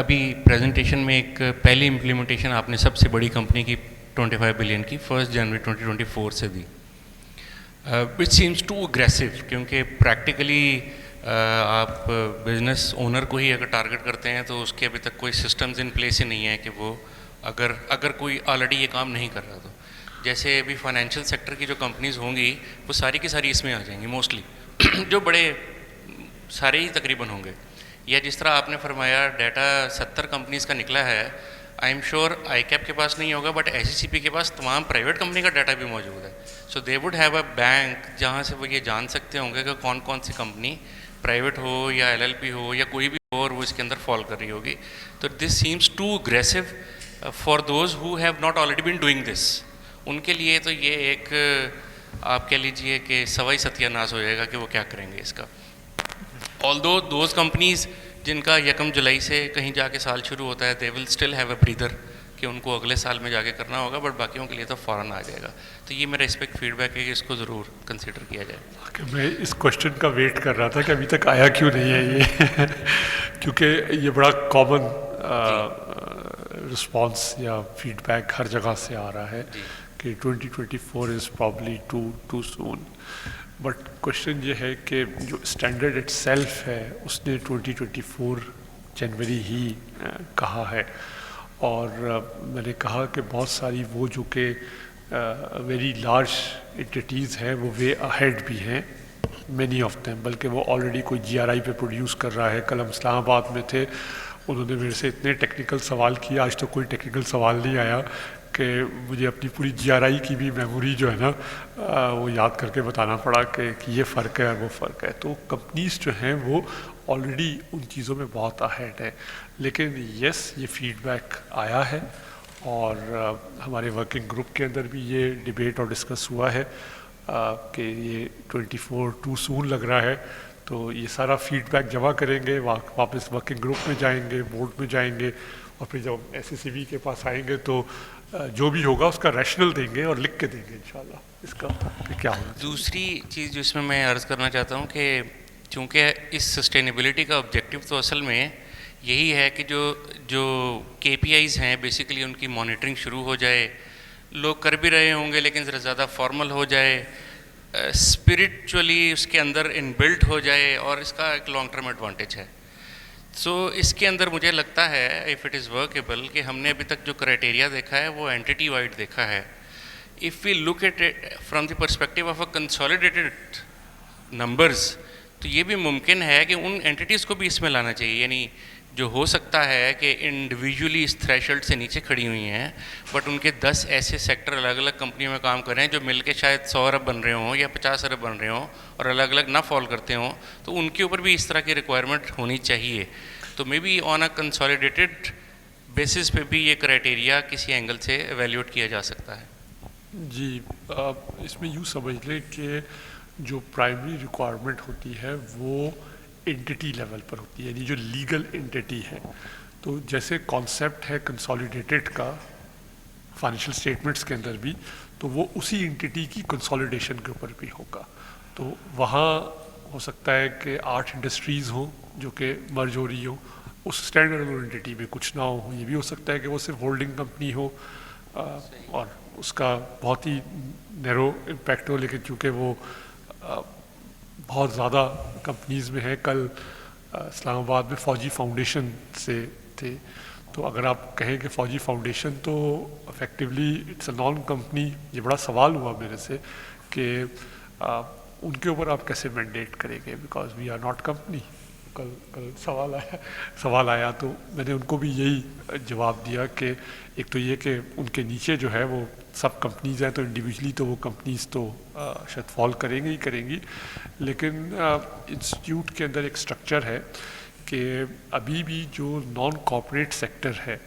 अभी प्रेजेंटेशन में एक पहली इम्प्लीमेंटेशन आपने सबसे बड़ी कंपनी की 25 बिलियन की 1 जनवरी 2024 से दी, विच सीम्स टू अग्रेसिव, क्योंकि प्रैक्टिकली आप बिजनेस ओनर को ही अगर टारगेट करते हैं तो उसके अभी तक कोई सिस्टम्स इन प्लेस ही नहीं है कि वो अगर कोई ऑलरेडी ये काम नहीं कर रहा, तो जैसे अभी फाइनेंशियल सेक्टर की जो कंपनीज़ होंगी वो सारी की सारी इसमें आ जाएंगी मोस्टली, जो बड़े सारे ही तकरीबन होंगे. या जिस तरह आपने फरमाया डाटा 70 कंपनीज़ का निकला है, I am sure I cap के पास नहीं होगा बट SECP के पास तमाम प्राइवेट कंपनी का डाटा भी मौजूद है. So they would have a bank जहाँ से वो ये जान सकते होंगे कि कौन कौन सी कंपनी प्राइवेट हो या LLP हो या कोई भी हो और वो इसके अंदर फॉल कर रही होगी. तो this seems too aggressive for those who have not already been doing this. उनके लिए तो ये एक आप कह लीजिए कि सवाई सत्यानाश हो जाएगा कि वो क्या करेंगे इसका. ऑल्दो दोज कंपनीज़ जिनका 1 जुलाई से कहीं जाके साल शुरू होता है, they will still have a breather कि उनको अगले साल में जाके करना होगा, बट बाकियों के लिए तो फ़ौरन आ जाएगा. तो ये मेरा इस पर फीडबैक है कि इसको ज़रूर कंसिडर किया जाए. मैं इस क्वेश्चन का वेट कर रहा था कि अभी तक आया क्यों नहीं है ये क्योंकि ये बड़ा कॉमन रिस्पांस या फीडबैक हर जगह से आ रहा है कि 2024 is probably too soon. But question ये है कि जो स्टैंडर्ड इटसेल्फ है उसने 2024 जनवरी ही कहा है, और मैंने कहा कि बहुत सारी वो जो कि वेरी लार्ज एंटिटीज़ हैं वो वे अहेड भी हैं, मैनी ऑफ देम, बल्कि वो ऑलरेडी कोई GRI पे प्रोड्यूस कर रहा है. कल हम इस्लामाबाद में थे انہوں نے میرے سے اتنے ٹیکنیکل سوال کیے, آج تو کوئی ٹیکنیکل سوال نہیں آیا کہ مجھے اپنی پوری GRI کی بھی میموری جو ہے نا وہ یاد کر کے بتانا پڑا کہ یہ فرق ہے اور وہ فرق ہے. تو کمپنیز جو ہیں وہ آلریڈی ان چیزوں میں بہت اہیڈ ہے. لیکن یس, یہ فیڈ بیک آیا ہے اور ہمارے ورکنگ گروپ کے اندر بھی یہ ڈیبیٹ اور ڈسکس ہوا ہے کہ یہ 24 ٹو سون لگ رہا ہے. تو یہ سارا فیڈ بیک جمع کریں گے, واپس ورکنگ گروپ میں جائیں گے, بورڈ میں جائیں گے, اور پھر جب SCCB کے پاس آئیں گے تو جو بھی ہوگا اس کا ریشنل دیں گے اور لکھ کے دیں گے انشاءاللہ اس کا کیا ہوگا. دوسری چیز جو اس میں میں عرض کرنا چاہتا ہوں کہ چونکہ اس سسٹینیبلٹی کا آبجیکٹیو تو اصل میں یہی ہے کہ جو KPIs ہیں بیسیکلی ان کی مانیٹرنگ شروع ہو جائے, لوگ کر بھی رہے ہوں گے لیکن ذرا زیادہ فارمل ہو جائے, اسپرچولی اس کے اندر ان بلٹ ہو جائے, اور اس کا ایک لانگ ٹرم ایڈوانٹیج ہے. سو اس کے اندر مجھے لگتا ہے اف اٹ از ورکیبل کہ ہم نے ابھی تک جو کرائٹیریا دیکھا ہے وہ اینٹی وائڈ دیکھا ہے. If we look at from the perspective of a consolidated numbers, تو یہ بھی ممکن ہے کہ ان اینٹیز کو بھی اس میں لانا چاہیے. یعنی جو ہو سکتا ہے کہ انڈیویجولی اس تھریشولڈ سے نیچے کھڑی ہوئی ہیں بٹ ان کے 10 ایسے سیکٹر الگ الگ کمپنیوں میں کام کر رہے ہیں جو مل کے شاید 100 ارب بن رہے ہوں یا 50 ارب بن رہے ہوں اور الگ الگ نہ فال کرتے ہوں, تو ان کے اوپر بھی اس طرح کی ریکوائرمنٹ ہونی چاہیے. تو maybe on a consolidated basis پہ بھی یہ کرائٹیریا کسی اینگل سے ایویلیوٹ کیا جا سکتا ہے. جی, اس میں یوں سمجھ لیں کہ جو پرائمری ریکوائرمنٹ ہوتی ہے وہ انٹیٹی لیول پر ہوتی ہے, یعنی جو لیگل انٹیٹی ہے. تو جیسے کانسیپٹ ہے کنسالیڈیٹڈ کا فائنینشیل اسٹیٹمنٹس کے اندر بھی, تو وہ اسی انٹیٹی کی کنسالیڈیشن کے اوپر بھی ہوگا. تو وہاں ہو سکتا ہے کہ 8 انڈسٹریز ہوں جو کہ مرج ہو رہی ہوں, اس اسٹینڈرڈ الون انٹیٹی میں کچھ نہ ہو. یہ بھی ہو سکتا ہے کہ وہ صرف ہولڈنگ کمپنی ہو اور اس کا بہت ہی نیرو امپیکٹ ہو, لیکن چونکہ وہ بہت زیادہ کمپنیز میں ہے. کل اسلام آباد میں فوجی فاؤنڈیشن سے تھے, تو اگر آپ کہیں کہ فوجی فاؤنڈیشن تو effectively it's a non company, یہ بڑا سوال ہوا میرے سے کہ ان کے اوپر آپ کیسے مینڈیٹ کریں گے, because we are not company. کل سوال آیا تو میں نے ان کو بھی یہی جواب دیا کہ ایک تو یہ کہ ان کے نیچے جو ہے وہ سب کمپنیز ہیں, تو انڈیویجلی تو وہ کمپنیز تو شاید فال کریں گی, لیکن انسٹیٹیوٹ کے اندر ایک اسٹرکچر ہے کہ ابھی بھی جو نان کارپوریٹ سیکٹر ہے,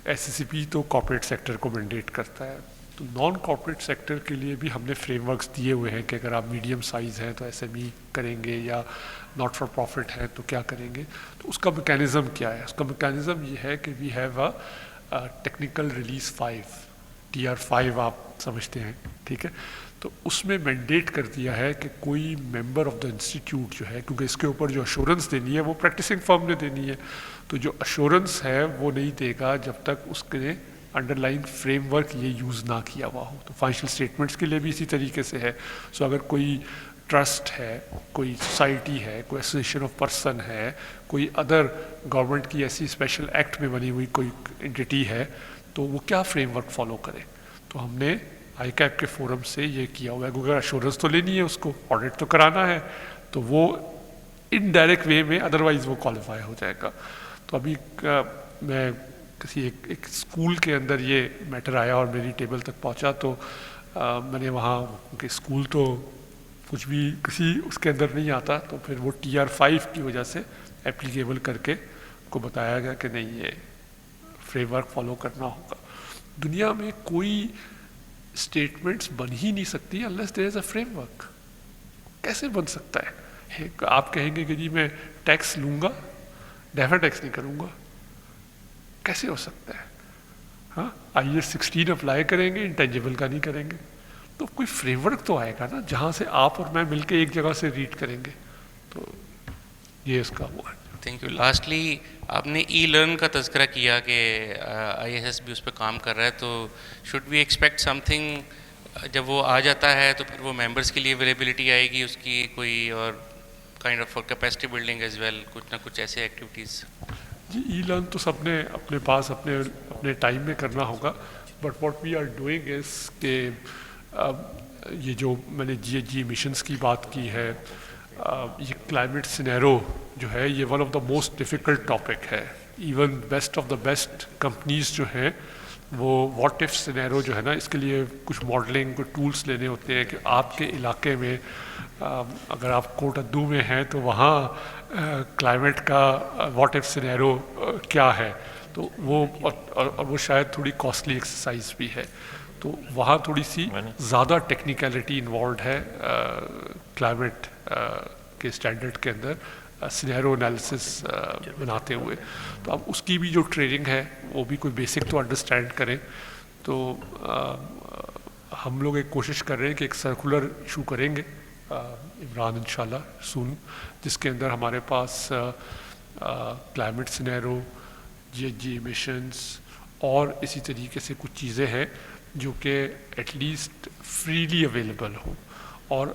SCCP تو کارپوریٹ سیکٹر کو مینڈیٹ کرتا ہے, تو نان کارپوریٹ سیکٹر کے لیے بھی ہم نے فریم ورکس دیے ہوئے ہیں کہ اگر آپ میڈیم سائز ہیں تو SME کریں گے, یا ناٹ فار پروفٹ ہے تو کیا کریں گے. تو اس کا میکینزم کیا ہے؟ اس کا میکینزم یہ ہے کہ we have a technical release 5, TR5 آپ سمجھتے ہیں, ٹھیک ہے. تو اس میں مینڈیٹ کر دیا ہے کہ کوئی ممبر آف دا انسٹیٹیوٹ جو ہے, کیونکہ اس کے اوپر جو ایشورنس دینی ہے وہ پریکٹسنگ فرم نے دینی ہے, تو جو ایشورنس ہے وہ نہیں دے گا جب تک اس کے انڈر لائن فریم ورک یہ یوز نہ کیا ہوا ہو. تو فائنینشیل اسٹیٹمنٹس کے لیے بھی اسی طریقے سے ہے. سو اگر کوئی ٹرسٹ ہے, کوئی سوسائٹی ہے, کوئی ایسوسیشن آف پرسن ہے, کوئی ادر گورنمنٹ کی ایسی اسپیشل ایکٹ میں بنی ہوئی کوئی انٹیٹی ہے, تو وہ کیا فریم ورک فالو کرے. تو ہم نے ICAP کے فورم سے یہ کیا ہوا ہے, کیونکہ ایشورنس تو لینی ہے, اس کو آڈٹ تو کرانا ہے, تو وہ انڈائریکٹ وے میں ادروائز وہ کوالیفائی ہو جائے گا. تو ابھی میں کسی ایک اسکول کے اندر یہ میٹر آیا اور میری ٹیبل تک پہنچا, تو میں نے وہاں کہ اسکول تو کچھ بھی کسی اس کے اندر نہیں آتا, تو پھر وہ TR5 کی وجہ سے اپلیکیبل کر کے کو بتایا گیا کہ نہیں, یہ فریم ورک فالو کرنا ہوگا. دنیا میں کوئی اسٹیٹمنٹس بن ہی نہیں سکتی unless there is a frame work. کیسے بن سکتا ہے؟ آپ کہیں گے کہ جی میں ٹیکس لوں گا, ڈیفر ٹیکس نہیں کروں گا, کیسے ہو سکتا ہے؟ ہاں, IAS 16 اپلائی کریں گے, انٹینجیبل کا نہیں کریں گے, تو کوئی فریم ورک تو آئے گا نا جہاں سے آپ اور میں مل کے ایک جگہ سے ریڈ کریں گے. تو یہ اس کا وہ ہے. Thank you. لاسٹلی آپ نے ای لرن کا تذکرہ کیا کہ IAS بھی اس پہ کام کر رہا ہے, تو should we expect something جب وہ آ جاتا ہے تو پھر وہ ممبرس کے لیے اویلیبلٹی آئے گی اس کی کوئی, اور kind of capacity building as well, کچھ نہ کچھ ایسے ایکٹیویٹیز؟ جی, ای لرن تو سب نے اپنے پاس اپنے ٹائم میں کرنا ہوگا, but what we are doing is کہ یہ جو میں نے GHG ایمیشنس کی بات کی ہے, یہ کلائمیٹ سینیرو جو ہے یہ one of the most difficult topic ہے even best of the best companies جو ہیں وہ واٹ ایف سینیرو جو ہے نا اس کے لیے کچھ ماڈلنگ کچھ ٹولس لینے ہوتے ہیں کہ آپ کے علاقے میں اگر آپ کوٹ ادو میں ہیں تو وہاں کلائمیٹ کا واٹ ایف سینیرو کیا ہے، تو وہ اور وہ شاید تھوڑی کاسٹلی ایکسرسائز بھی ہے، تو وہاں تھوڑی سی زیادہ ٹیکنیکلٹی انوالوڈ ہے کلائمیٹ کے اسٹینڈرڈ کے اندر سینیرو انالیسس بناتے ہوئے. تو اب اس کی بھی جو ٹریننگ ہے وہ بھی کوئی بیسک تو انڈرسٹینڈ کریں. تو ہم لوگ ایک کوشش کر رہے ہیں کہ ایک سرکولر ایشو کریں گے عمران انشاءاللہ سون، جس کے اندر ہمارے پاس کلائمیٹ سینیرو، جی ایمیشنز اور اسی طریقے سے کچھ چیزیں ہیں جو کہ ایٹ لیسٹ فریلی اویلیبل ہوں اور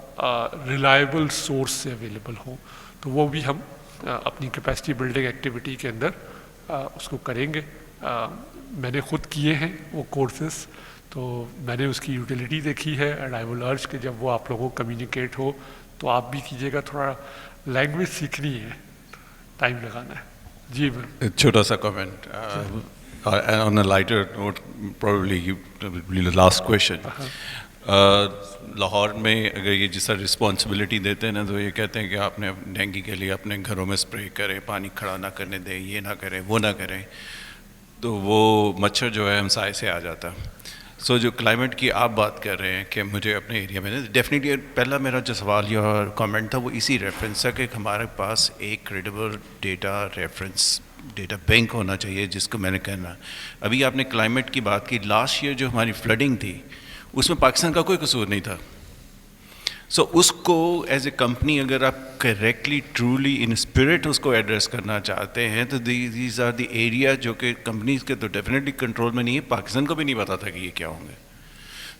ریلائبل سورس سے اویلیبل ہوں. تو وہ بھی ہم اپنی کیپیسٹی بلڈنگ ایکٹیویٹی کے اندر اس کو کریں گے. میں نے خود کیے ہیں وہ کورسز، تو میں نے اس کی یوٹیلیٹی دیکھی ہے اینڈ آئی ول ارج کہ جب وہ آپ لوگوں کو کمیونیکیٹ ہو تو آپ بھی کیجیے گا. تھوڑا لینگویج سیکھنی ہے، ٹائم لگانا ہے. جی چھوٹا سا comment on a lighter note, probably last question. Lahore میں اگر یہ جس طرح رسپانسبلٹی دیتے ہیں نا تو یہ کہتے ہیں کہ آپ نے ڈینگی کے لیے اپنے گھروں میں اسپرے کریں، پانی کھڑا نہ کرنے دیں، یہ نہ کریں وہ نہ کریں، تو وہ مچھر جو ہے ہمسائے سے آ جاتا. سو جو کلائمیٹ کی آپ بات کر رہے ہیں کہ مجھے اپنے ایریا میں ڈیفینیٹلی پہلا میرا جو سوال یا کامنٹ تھا وہ اسی ریفرنس تھا کہ ہمارے پاس ایک credible data reference data bank ہونا چاہیے جس کو میں نے کہنا. ابھی آپ نے کلائمیٹ کی بات کی، لاسٹ ایئر جو ہماری فلڈنگ تھی اس میں پاکستان کا کوئی قصور نہیں تھا. سو اس کو ایز اے کمپنی اگر آپ کریکٹلی ٹرولی ان اسپرٹ اس کو ایڈریس کرنا چاہتے ہیں تو دیز آر دی ایریا جو کہ کمپنیز کے تو ڈیفینیٹلی کنٹرول میں نہیں ہے. پاکستان کو بھی نہیں پتا تھا کہ یہ کیا ہوں گے.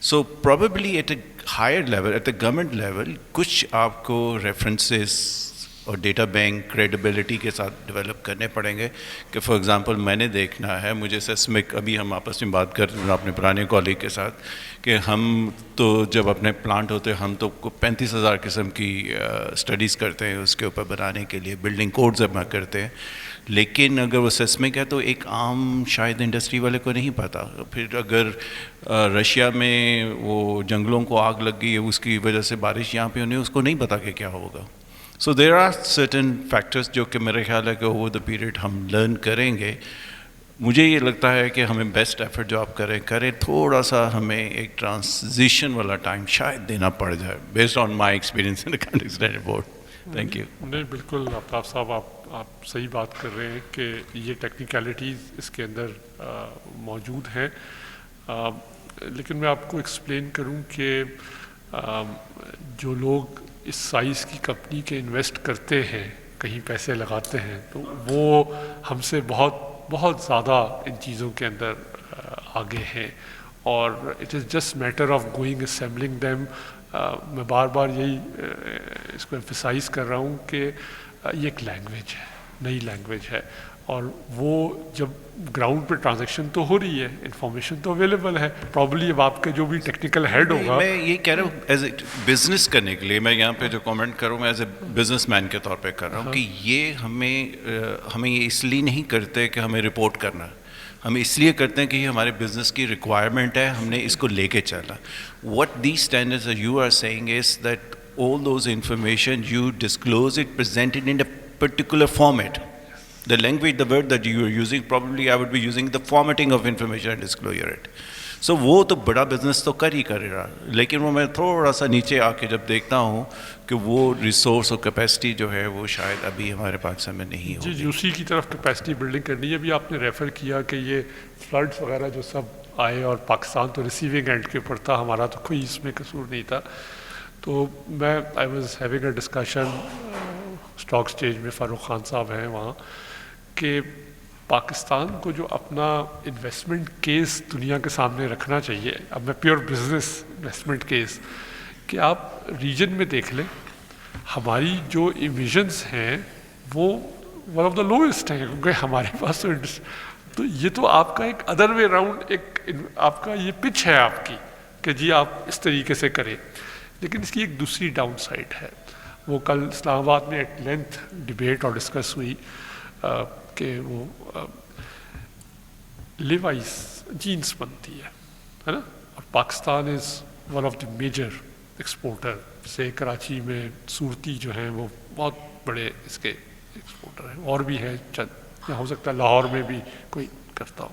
So probably at a higher level, at a government level, کچھ آپ کو ریفرنسز اور ڈیٹا بینک کریڈیبلٹی کے ساتھ ڈیولپ کرنے پڑیں گے. کہ فار ایگزامپل میں نے دیکھنا ہے، مجھے سیسمک، ابھی ہم آپس میں بات کر رہے ہیں اپنے پرانے کالیگ کے ساتھ کہ ہم تو جب اپنے پلانٹ ہوتے ہیں ہم تو 35,000 قسم کی اسٹڈیز کرتے ہیں اس کے اوپر بنانے کے لیے، بلڈنگ کوڈز اب کرتے ہیں. لیکن اگر وہ سیسمک ہے تو ایک عام شاید انڈسٹری والے کو نہیں پتہ. پھر اگر رشیا میں وہ جنگلوں کو آگ لگ گئی ہے اس کی وجہ سے بارش یہاں پہ ہونی ہے، اس کو نہیں پتہ کہ کیا ہوگا. سو دیر آر سرٹن فیکٹرز جو کہ میرے خیال ہے کہ اوور دا پیریڈ ہم لرن کریں گے. مجھے یہ لگتا ہے کہ ہمیں بیسٹ ایفرٹ جو آپ کریں تھوڑا سا ہمیں ایک ٹرانزیشن والا ٹائم شاید دینا پڑ جائے based on my experience in the country board. Thank you. نہیں بالکل آفتاب صاحب آپ صحیح بات کر رہے ہیں کہ یہ ٹیکنیکلٹیز اس کے اندر موجود ہیں. لیکن میں آپ کو ایکسپلین کروں کہ جو لوگ اس سائز کی کمپنی کے انویسٹ کرتے ہیں، کہیں پیسے لگاتے ہیں، تو وہ ہم سے بہت زیادہ ان چیزوں کے اندر آگے ہیں. اور it is just matter of going assembling them. میں بار بار یہی اس کو ایمفیسائز کر رہا ہوں کہ یہ ایک لینگویج ہے، نئی لینگویج ہے، اور وہ جب گراؤنڈ پہ ٹرانزیکشن تو ہو رہی ہے، انفارمیشن تو اویلیبل ہے. پرابلی اب آپ کے جو بھی ٹیکنیکل ہیڈ ہوگا. میں یہ کہہ رہا ہوں ایز اے بزنس کرنے کے لیے میں یہاں پہ جو کامنٹ کروں میں ایز اے بزنس مین کے طور پہ کر رہا ہوں کہ یہ ہمیں یہ اس لیے نہیں کرتے کہ ہمیں رپورٹ کرنا، ہم اس لیے کرتے ہیں کہ یہ ہمارے بزنس کی ریکوائرمنٹ ہے، ہم نے اس کو لے کے چلا. What these standards you are seeing is that all those information you disclose it, present it in a particular format. The language, the word that you are using, probably I would be using the formatting of information and disclosure it. So وہ تو بڑا business تو کر ہی کرے رہا، لیکن وہ میں تھوڑا سا نیچے آ کے جب دیکھتا ہوں کہ وہ ریسورس اور کیپیسٹی جو ہے وہ شاید ابھی ہمارے پاکستان میں نہیں ہوگی. جی اسی کی طرف کیپیسٹی بلڈنگ کرنی ہے. ابھی آپ نے ریفر کیا کہ یہ فلڈس وغیرہ جو سب آئے اور پاکستان تو ریسیونگ اینڈ کے اوپر تھا، ہمارا تو کوئی اس میں قصور نہیں تھا. تو میں I was having a discussion stock stage میں، فاروق خان صاحب ہیں وہاں، کہ پاکستان کو جو اپنا انویسٹمنٹ کیس دنیا کے سامنے رکھنا چاہیے. اب میں پیور بزنس انویسٹمنٹ کیس کہ آپ ریجن میں دیکھ لیں ہماری جو ایمیشنز ہیں وہ ون آف دا لوئسٹ ہیں، کیونکہ ہمارے پاس تو یہ تو آپ کا ایک ادر وے راؤنڈ ایک آپ کا یہ پچ ہے آپ کی کہ جی آپ اس طریقے سے کریں. لیکن اس کی ایک دوسری ڈاؤن سائڈ ہے. وہ کل اسلام آباد میں ایٹ لینتھ ڈبیٹ اور ڈسکس ہوئی. کہ وہ لیوائس جینس بنتی ہے نا, اور Pakistan is one of the major exporter. سے کراچی میں صورتی جو ہیں وہ بہت بڑے اس کے ایکسپورٹر ہیں, اور بھی ہے چند, ہو سکتا ہے لاہور میں بھی کوئی کرتا ہو.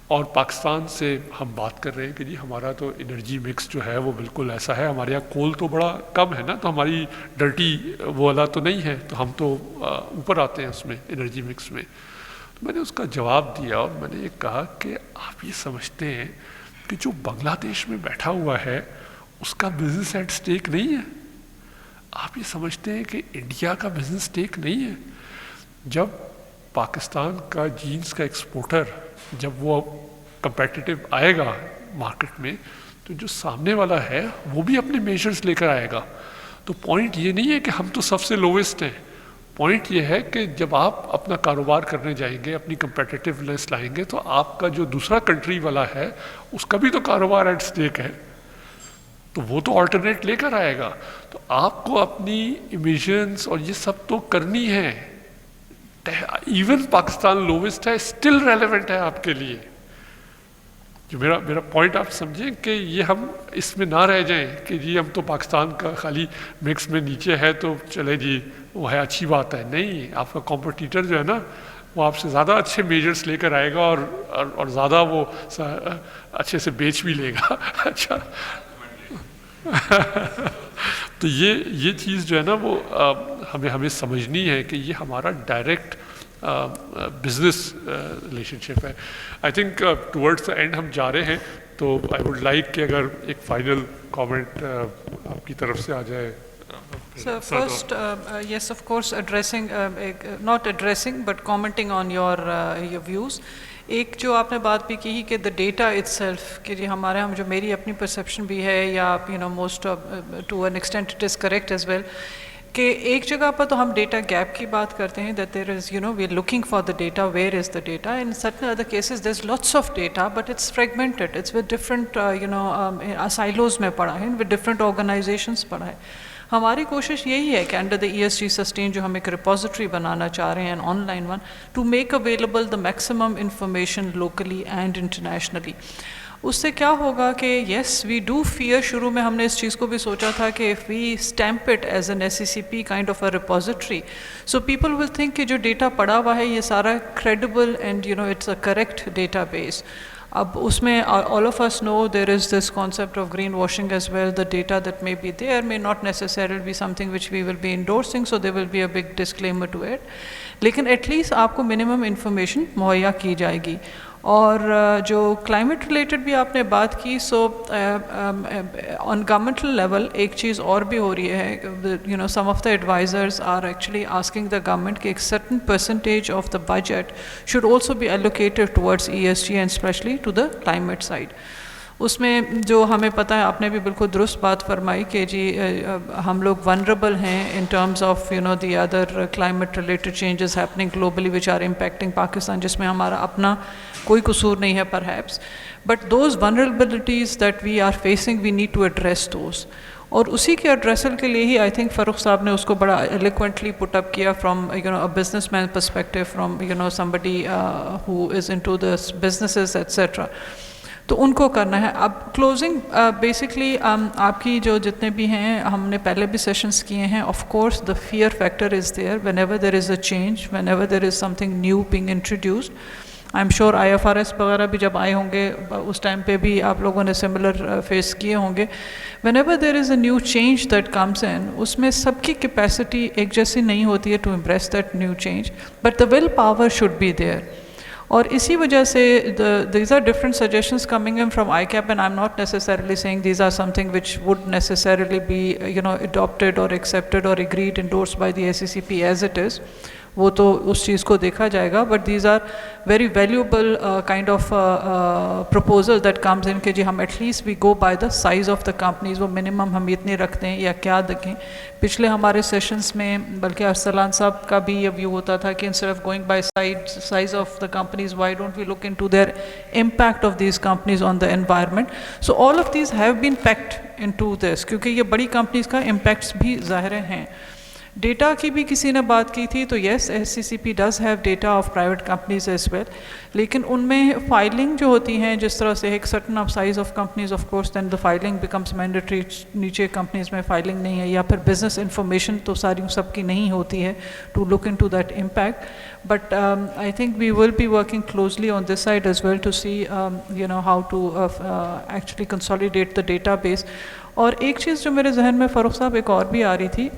اور پاکستان سے ہم بات کر رہے ہیں کہ جی ہمارا تو انرجی مکس جو ہے وہ بالکل ایسا ہے, ہمارے یہاں کول تو بڑا کم ہے نا, تو ہماری ڈرٹی وہ والا تو نہیں ہے, تو ہم تو اوپر آتے ہیں اس میں انرجی مکس میں. تو میں نے اس کا جواب دیا اور میں نے یہ کہا کہ آپ یہ سمجھتے ہیں کہ جو بنگلہ دیش میں بیٹھا ہوا ہے اس کا بزنس ایٹ سٹیک نہیں ہے؟ آپ یہ سمجھتے ہیں کہ انڈیا کا بزنس سٹیک نہیں ہے؟ جب پاکستان کا جینس کا ایکسپورٹر جب وہ کمپیٹیٹیو آئے گا مارکیٹ میں, تو جو سامنے والا ہے وہ بھی اپنے میجرز لے کر آئے گا. تو پوائنٹ یہ نہیں ہے کہ ہم تو سب سے لوویسٹ ہیں, پوائنٹ یہ ہے کہ جب آپ اپنا کاروبار کرنے جائیں گے, اپنی کمپیٹیٹیونیس لائیں گے, تو آپ کا جو دوسرا کنٹری والا ہے اس کا بھی تو کاروبار ایٹ سٹیک ہے, تو وہ تو آلٹرنیٹ لے کر آئے گا. تو آپ کو اپنی ایمیشنس اور یہ سب تو کرنی ہے. ایون پاکستان لوویسٹ ہے, اسٹل ریلیونٹ ہے آپ کے لیے. جو میرا پوائنٹ آپ سمجھیں کہ یہ ہم اس میں نہ رہ جائیں کہ جی ہم تو پاکستان کا خالی مکس میں نیچے ہے تو چلے جی وہ ہے اچھی بات ہے. نہیں, آپ کا کمپٹیٹر جو ہے نا وہ آپ سے زیادہ اچھے میجرز لے کر آئے گا اور زیادہ وہ اچھے سے بیچ بھی لے گا. اچھا تو یہ چیز جو ہے نا وہ ہمیں سمجھنی ہے کہ یہ ہمارا ڈائریکٹ بزنس ریلیشن شپ ہے. I think towards the and ہم جا رہے ہیں, تو آئی ووڈ لائک کہ اگر ایک فائنل کامنٹ آپ کی طرف سے آ جائے. So first, yes, of course, not addressing, but commenting on your views. ایک جو آپ نے بات بھی کی کہ دا ڈیٹا اٹ سیلف, کہ جی ہمارے ہم جو میری اپنی پرسیپشن بھی ہے, یا most to an extent it is correct as well, کہ ایک جگہ پر تو ہم ڈیٹا گیپ کی بات کرتے ہیں, that there is we are looking for the data, where is the data. In certain other cases there is lots of data but it's fragmented, it's with different silos میں پڑا ہے, with different organisations پڑا ہے. ہماری کوشش یہی ہے کہ انڈر دا ESG سسٹین جو ہم ایک ریپوزیٹری بنانا چاہ رہے ہیں, online one, to make available the maximum information locally and internationally. اس سے کیا ہوگا کہ یس وی ڈو فیئر, شروع میں ہم نے اس چیز کو بھی سوچا تھا کہ if we stamp it as an SECP kind of a repository, so people will think کہ جو ڈیٹا پڑا ہوا ہے یہ سارا credible and it's a correct database. اب اس میں all of us know there is this concept of greenwashing as well. The data that may be there may not necessarily be something which we will be endorsing, so there will be a big disclaimer to it. لیکن at least آپ کو minimum information مہیا کی جائے گی. اور جو climate related بھی آپ نے بات کی, سو آن گورنمنٹل لیول ایک چیز اور بھی ہو رہی ہے, some of the advisors are actually asking the government کہ ایک certain percentage of the budget should also be allocated towards ESG and especially to the climate side. اس میں جو ہمیں پتہ ہے, آپ نے بھی بالکل درست بات فرمائی کہ جی ہم لوگ ونربل ہیں in terms of the other climate related changes happening globally which are impacting Pakistan, جس میں ہمارا اپنا کوئی قصور نہیں ہے perhaps, but those vulnerabilities that we are facing we need to address those. اور اسی کے ایڈریسل کے لیے ہی آئی تھنک فاروق صاحب نے اس کو بڑا ایلیکوینٹلی پٹ اپ کیا from a business man perspective, from somebody who is into this businesses etc. تو ان کو کرنا ہے. اب کلوزنگ بیسکلی آپ کی جو جتنے بھی ہیں ہم نے پہلے بھی سیشنز کیے ہیں, of course the fear factor is there whenever there is a change, whenever there is something new being introduced. I am sure IFRS وغیرہ بھی جب آئے ہوں گے اس ٹائم پہ بھی آپ لوگوں نے سملر فیس کیے ہوں گے. Whenever there is a new change that comes in, اس میں سب کی کیپیسٹی ایک جیسی نہیں ہوتی ہے to impress that new change, but the will power should be there. اور اسی وجہ سے these are different suggestions coming in from ICAP, and I'm not necessarily saying these are something which would necessarily be adopted or accepted or agreed, endorsed by the SECP as it is. وہ تو اس چیز کو دیکھا جائے گا, but these are very valuable kind of proposal that comes in کہ جی ہم at least we go by the size of the companies, وہ منیمم ہم اتنے رکھتے ہیں یا کیا دیکھیں. پچھلے ہمارے سیشنز میں بلکہ ارسلان صاحب کا بھی یہ ویو ہوتا تھا کہ instead of going by size of the companies, why don't we look into their impact of these companies on the environment. So all of these have been packed into this, کیونکہ یہ بڑی companies کا impacts بھی ظاہر ہیں. Data کی بھی کسی نے بات کی تھی, تو yes SCCP does have data of private companies as well, لیکن ان میں فائلنگ جو ہوتی ہیں جس طرح سے ایک certain of size of companies of course then the filing becomes mandatory, نیچے کمپنیز میں فائلنگ نہیں ہے, یا پھر بزنس انفارمیشن تو ساری سب کی نہیں ہوتی ہے to look into that impact. But I think we will be working closely on this side as well to see how to actually consolidate the database. اور ایک چیز جو میرے ذہن میں فاروق صاحب ایک اور بھی آ رہی تھی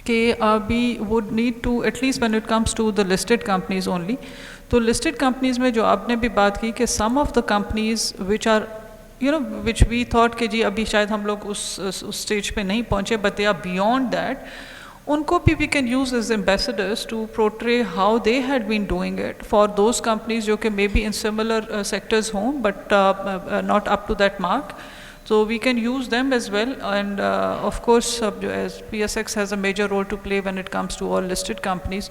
کہ we would need to, at least when it comes to the listed companies only, تو listed companies میں جو آپ نے بھی بات کی کہ some of the companies which are which we thought کہ جی ابھی شاید ہم لوگ اس stage پہ نہیں پہنچے, but they are beyond that, ان کو بھی we can use as ambassadors to portray how they had been doing it for those companies جو کہ maybe in similar sectors ہوں but not up to that mark. So we can use them as well, and of course as PSX has a major role to play when it comes to all listed companies,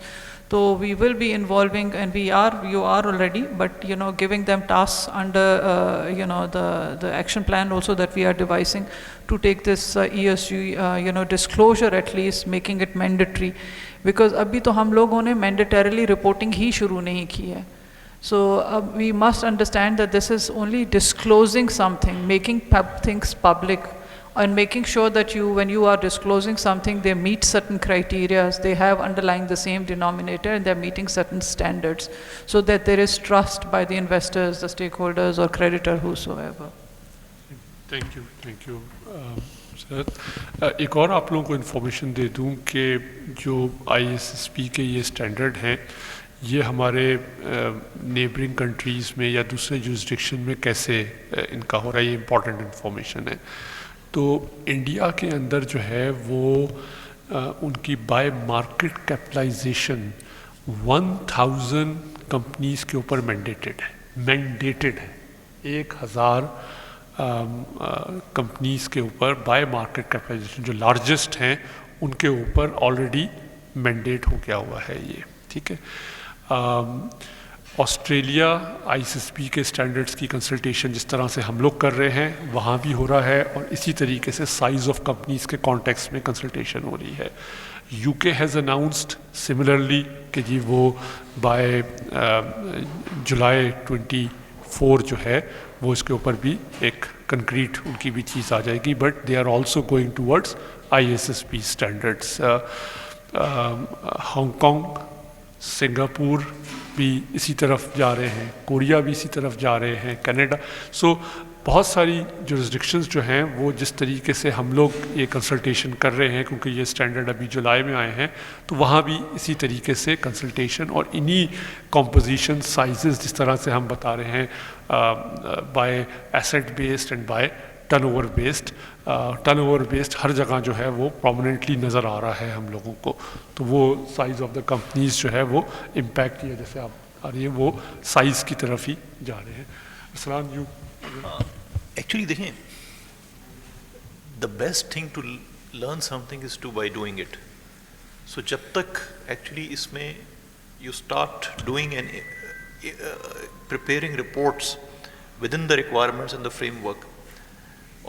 so we will be involving, and you are already, but giving them tasks under the action plan also that we are devising to take this ESG disclosure, at least making it mandatory, because abhi to hum logon ne mandatorily reporting hi shuru nahi ki hai. So we must understand that this is only disclosing something, making things public, and making sure that when you are disclosing something, they meet certain criteria, they have underlying the same denominator, and they're meeting certain standards, so that there is trust by the investors, the stakeholders, or creditor, whosoever. Thank you. سر ایک اور آپ لوگوں کو information دے دوں کہ جو ISSP کے یہ اسٹینڈرڈ ہیں, یہ ہمارے نیبرنگ کنٹریز میں یا دوسرے جورسڈکشن میں کیسے ان کا ہو رہا ہے, یہ امپورٹنٹ انفارمیشن ہے. تو انڈیا کے اندر جو ہے وہ ان کی بائی مارکیٹ کیپٹلائزیشن 1000 کمپنیز کے اوپر مینڈیٹڈ ہے 1000 کمپنیز کے اوپر بائی مارکیٹ کیپٹلائزیشن جو لارجسٹ ہیں ان کے اوپر آلریڈی مینڈیٹ ہو گیا ہوا ہے یہ, ٹھیک ہے. آسٹریلیا ISSP کے اسٹینڈرڈس کی کنسلٹیشن جس طرح سے ہم لوگ کر رہے ہیں وہاں بھی ہو رہا ہے, اور اسی طریقے سے سائز آف کمپنیز کے کانٹیکس میں کنسلٹیشن ہو رہی ہے. UK ہیز اناؤنسڈ سملرلی کہ جی وہ بائی جولائی 24 جو ہے وہ اس کے اوپر بھی ایک کنکریٹ ان کی بھی چیز آ جائے گی, but they are also going towards ISSP standards. Hong Kong, Singapore بھی اسی طرف جا رہے ہیں, کوریا بھی اسی طرف جا رہے ہیں, کینیڈا. سو بہت ساری جورسڈکشنز جو ہیں وہ جس طریقے سے ہم لوگ یہ کنسلٹیشن کر رہے ہیں, کیونکہ یہ اسٹینڈرڈ ابھی جولائی میں آئے ہیں, تو وہاں بھی اسی طریقے سے کنسلٹیشن اور انہی کمپوزیشن سائزز جس طرح سے ہم بتا رہے ہیں by asset based and by turnover based ہر جگہ جو ہے وہ پرومیننٹلی نظر آ رہا ہے ہم لوگوں کو. تو وہ سائز آف دا کمپنیز جو ہے وہ امپیکٹ کی وجہ سے آپ آ رہی ہے, وہ سائز کی طرف ہی جا رہے ہیں. اسلام یو ایکچولی دیکھیں, the best thing to learn something is to by doing it. So جب تک ایکچولی اس میں you start doing and preparing reports within the requirements and the framework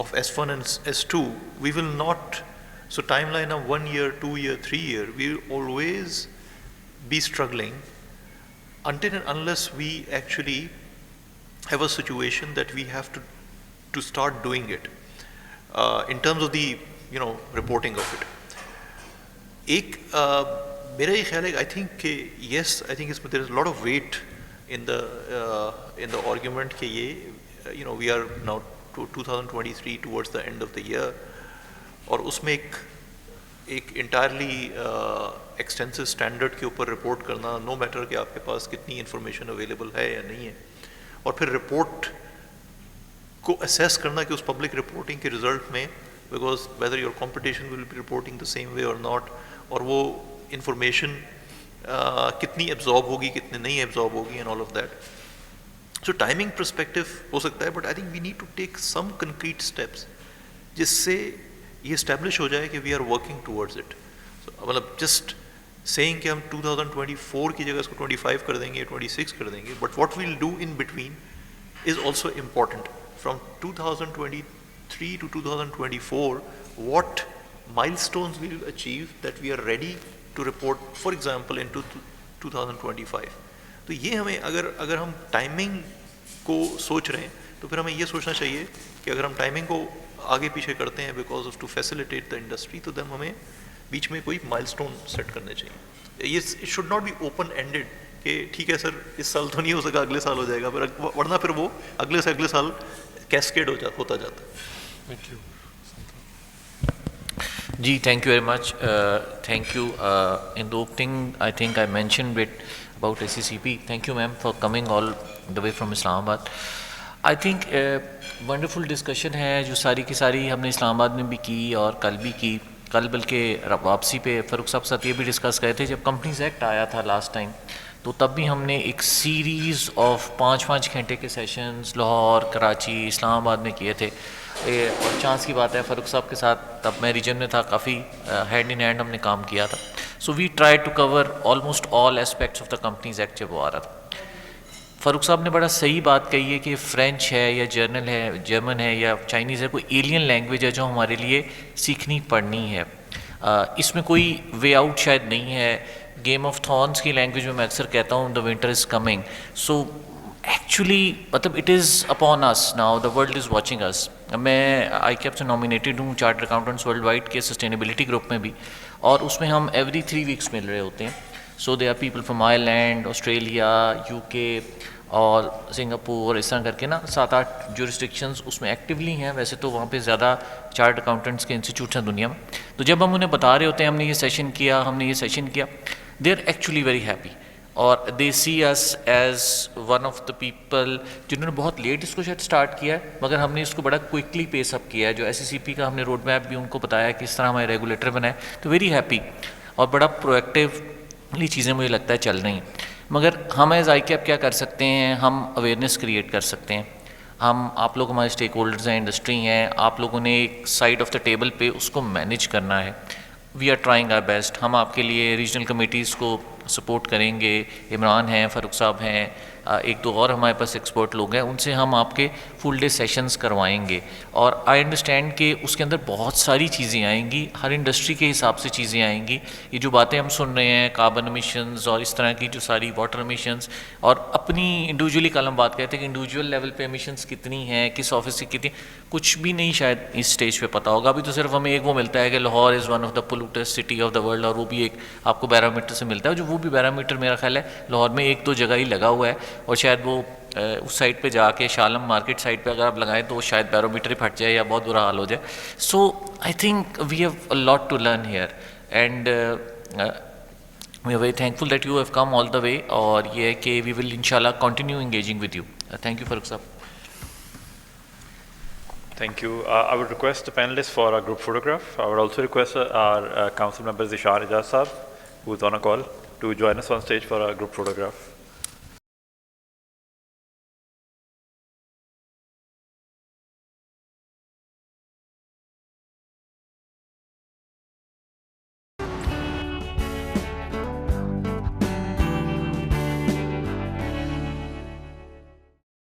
of S1 and S2, we will not, so timeline of 1 year, 2 year, 3 year, we will always be struggling until and unless we actually have a situation that we have to start doing it in terms of the reporting of it. Ek mera ye khayal hai, I think yes, I think there is a lot of weight in the argument ke ye we are now to 2023 towards the end of the year, اور اس میں ایک entirely extensive standard کے اوپر report کرنا, no matter کہ آپ کے پاس کتنی انفارمیشن اویلیبل ہے یا نہیں ہے, اور پھر رپورٹ کو اسیس کرنا کہ اس پبلک رپورٹنگ کے رزلٹ میں, because whether your competition will be reporting the same way or not, اور وہ انفارمیشن کتنی ایبزارب ہوگی کتنی نہیں ایبزارب ہوگی and all of that. So timing perspective ہو سکتا ہے, but I think we need to take some concrete steps جس سے یہ اسٹیبلش ہو جائے کہ we are working towards it. مطلب جسٹ سیئنگ کہ ہم 2024 کی جگہ اس کو 25 کر دیں گے, 26 کر دیں گے, but what we'll do in between is also important. From 2023 to 2024 what milestones we will achieve that we are ready to report, for example, into 2025. تو یہ ہمیں اگر ہم ٹائمنگ کو سوچ رہے ہیں تو پھر ہمیں یہ سوچنا چاہیے کہ اگر ہم ٹائمنگ کو آگے پیچھے کرتے ہیں because of two facilitate the industry, تو دین ہمیں بیچ میں کوئی مائل اسٹون سیٹ کرنے چاہیے. یہ it should not be open ended کہ ٹھیک ہے سر اس سال تو نہیں ہو سکا اگلے سال ہو جائے گا, ورنہ پھر وہ اگلے سے اگلے سال کیسکیڈ ہوتا جاتا ہے. Thank you. Ji, thank you very much. Thank you. In the opening, I think I mentioned a bit about SCCP. Thank you, ma'am, for coming all the way from Islamabad. I think wonderful discussion ہے جو ساری کی ساری ہم نے اسلام آباد میں بھی کی اور کل بھی کی. کل بلکہ واپسی پہ فاروق صاحب ساتھ یہ بھی ڈسکس کرے تھے, جب کمپنیز ایکٹ آیا تھا لاسٹ ٹائم تو تب بھی ہم نے ایک سیریز آف 5 گھنٹے کے سیشنز لاہور, کراچی, اسلام آباد میں کیے تھے. اور چانس کی بات ہے فاروق صاحب کے ساتھ تب میں ریجن میں تھا, کافی ہینڈ ان ہینڈ ہم نے کام کیا تھا. So we try to cover almost all aspects of the companies act جب وہ آ رہا تھا. فاروق صاحب نے بڑا صحیح بات کہی ہے کہ فرینچ ہے یا جرمن ہے یا چائنیز ہے, کوئی ایلین لینگویج ہے جو ہمارے لیے سیکھنی پڑنی ہے. اس میں کوئی وے آؤٹ شاید نہیں ہے. گیم آف تھرونز کی لینگویج میں اکثر کہتا ہوں the winter is coming. So actually مطلب it is upon us now, the world is watching us. میں آئی کیپ سے نامینیٹڈ ہوں چارٹر اکاؤنٹنٹس ورلڈ وائڈ کے سسٹینیبلٹی گروپ میں بھی, اور اس میں ہم ایوری 3 ویکس مل رہے ہوتے ہیں. So they are people from Ireland, Australia, UK اور سنگاپور, اس طرح کر کے نا 7-8 جورسڈکشنز اس میں ایکٹیولی ہیں. ویسے تو وہاں پہ زیادہ چارٹ اکاؤنٹنٹس کے انسٹیٹیوٹس ہیں دنیا میں. تو جب ہم انہیں بتا رہے ہوتے ہیں ہم نے یہ سیشن کیا, they are actually very happy, اور they see us as one of the people جنہوں نے بہت لیٹ اس کو شاید اسٹارٹ کیا ہے, مگر ہم نے اس کو بڑا کوئکلی پیس اپ کیا ہے. جو SCCP کا ہم نے روڈ میپ بھی ان کو بتایا کہ اس طرح ہمارے ریگولیٹر بنائے, تو ویری ہیپی اور بڑا پرویکٹیولی چیزیں مجھے لگتا ہے چل رہی ہیں. مگر ہم ایز آئی کیپ کیا کر سکتے ہیں, ہم اویئرنیس کریٹ کر سکتے ہیں. ہم آپ لوگ ہمارے اسٹیک ہولڈرز ہیں, انڈسٹری ہیں, آپ لوگوں نے ایک سائڈ آف دا ٹیبل پہ اس کو مینیج کرنا ہے. We are trying our best. ہم آپ کے لیے ریجنل کمیٹیز کو سپورٹ کریں گے. عمران ہیں, فاروق صاحب ہیں, 1-2 اور ہمارے پاس ایکسپرٹ لوگ ہیں, ان سے ہم آپ کے فل ڈے سیشنز کروائیں گے. اور آئی انڈرسٹینڈ کہ اس کے اندر بہت ساری چیزیں آئیں گی, ہر انڈسٹری کے حساب سے چیزیں آئیں گی. یہ جو باتیں ہم سن رہے ہیں کاربن امیشنز اور اس طرح کی جو ساری واٹر امیشنز, اور اپنی انڈیویجولی کل ہم بات کرتے ہیں کہ انڈیویجول لیول پہ امیشنز کتنی ہیں, کس آفس کی کتنی, کچھ بھی نہیں شاید اس اسٹیج پہ پتہ ہوگا. ابھی تو صرف ہمیں ایک وہ ملتا ہے کہ لاہور از one of the polluted city of the world, اور وہ بھی ایک آپ کو بیرومیٹر سے ملتا ہے, جو وہ بھی بیرومیٹر میرا خیال ہے لاہور میں 1-2 جگہ ہی لگا ہوا ہے, اور شاید وہ اس سائڈ پہ جا کے شالم مارکیٹ سائڈ پہ اگر آپ لگائیں تو شاید بیرومیٹر ہی پھٹ جائے یا بہت برا حال ہو جائے. So I think we have a lot to learn here, and we are very thankful that you have come all the way. اور یہ ہے کہ وی ول انشاء اللہ continue engaging with you. Thank you Farooq صاحب. Thank you. I would request the panelists for a group photograph. I would also request our council member Zishan Ijaz Saab, who is on a call, to join us on stage for a group photograph.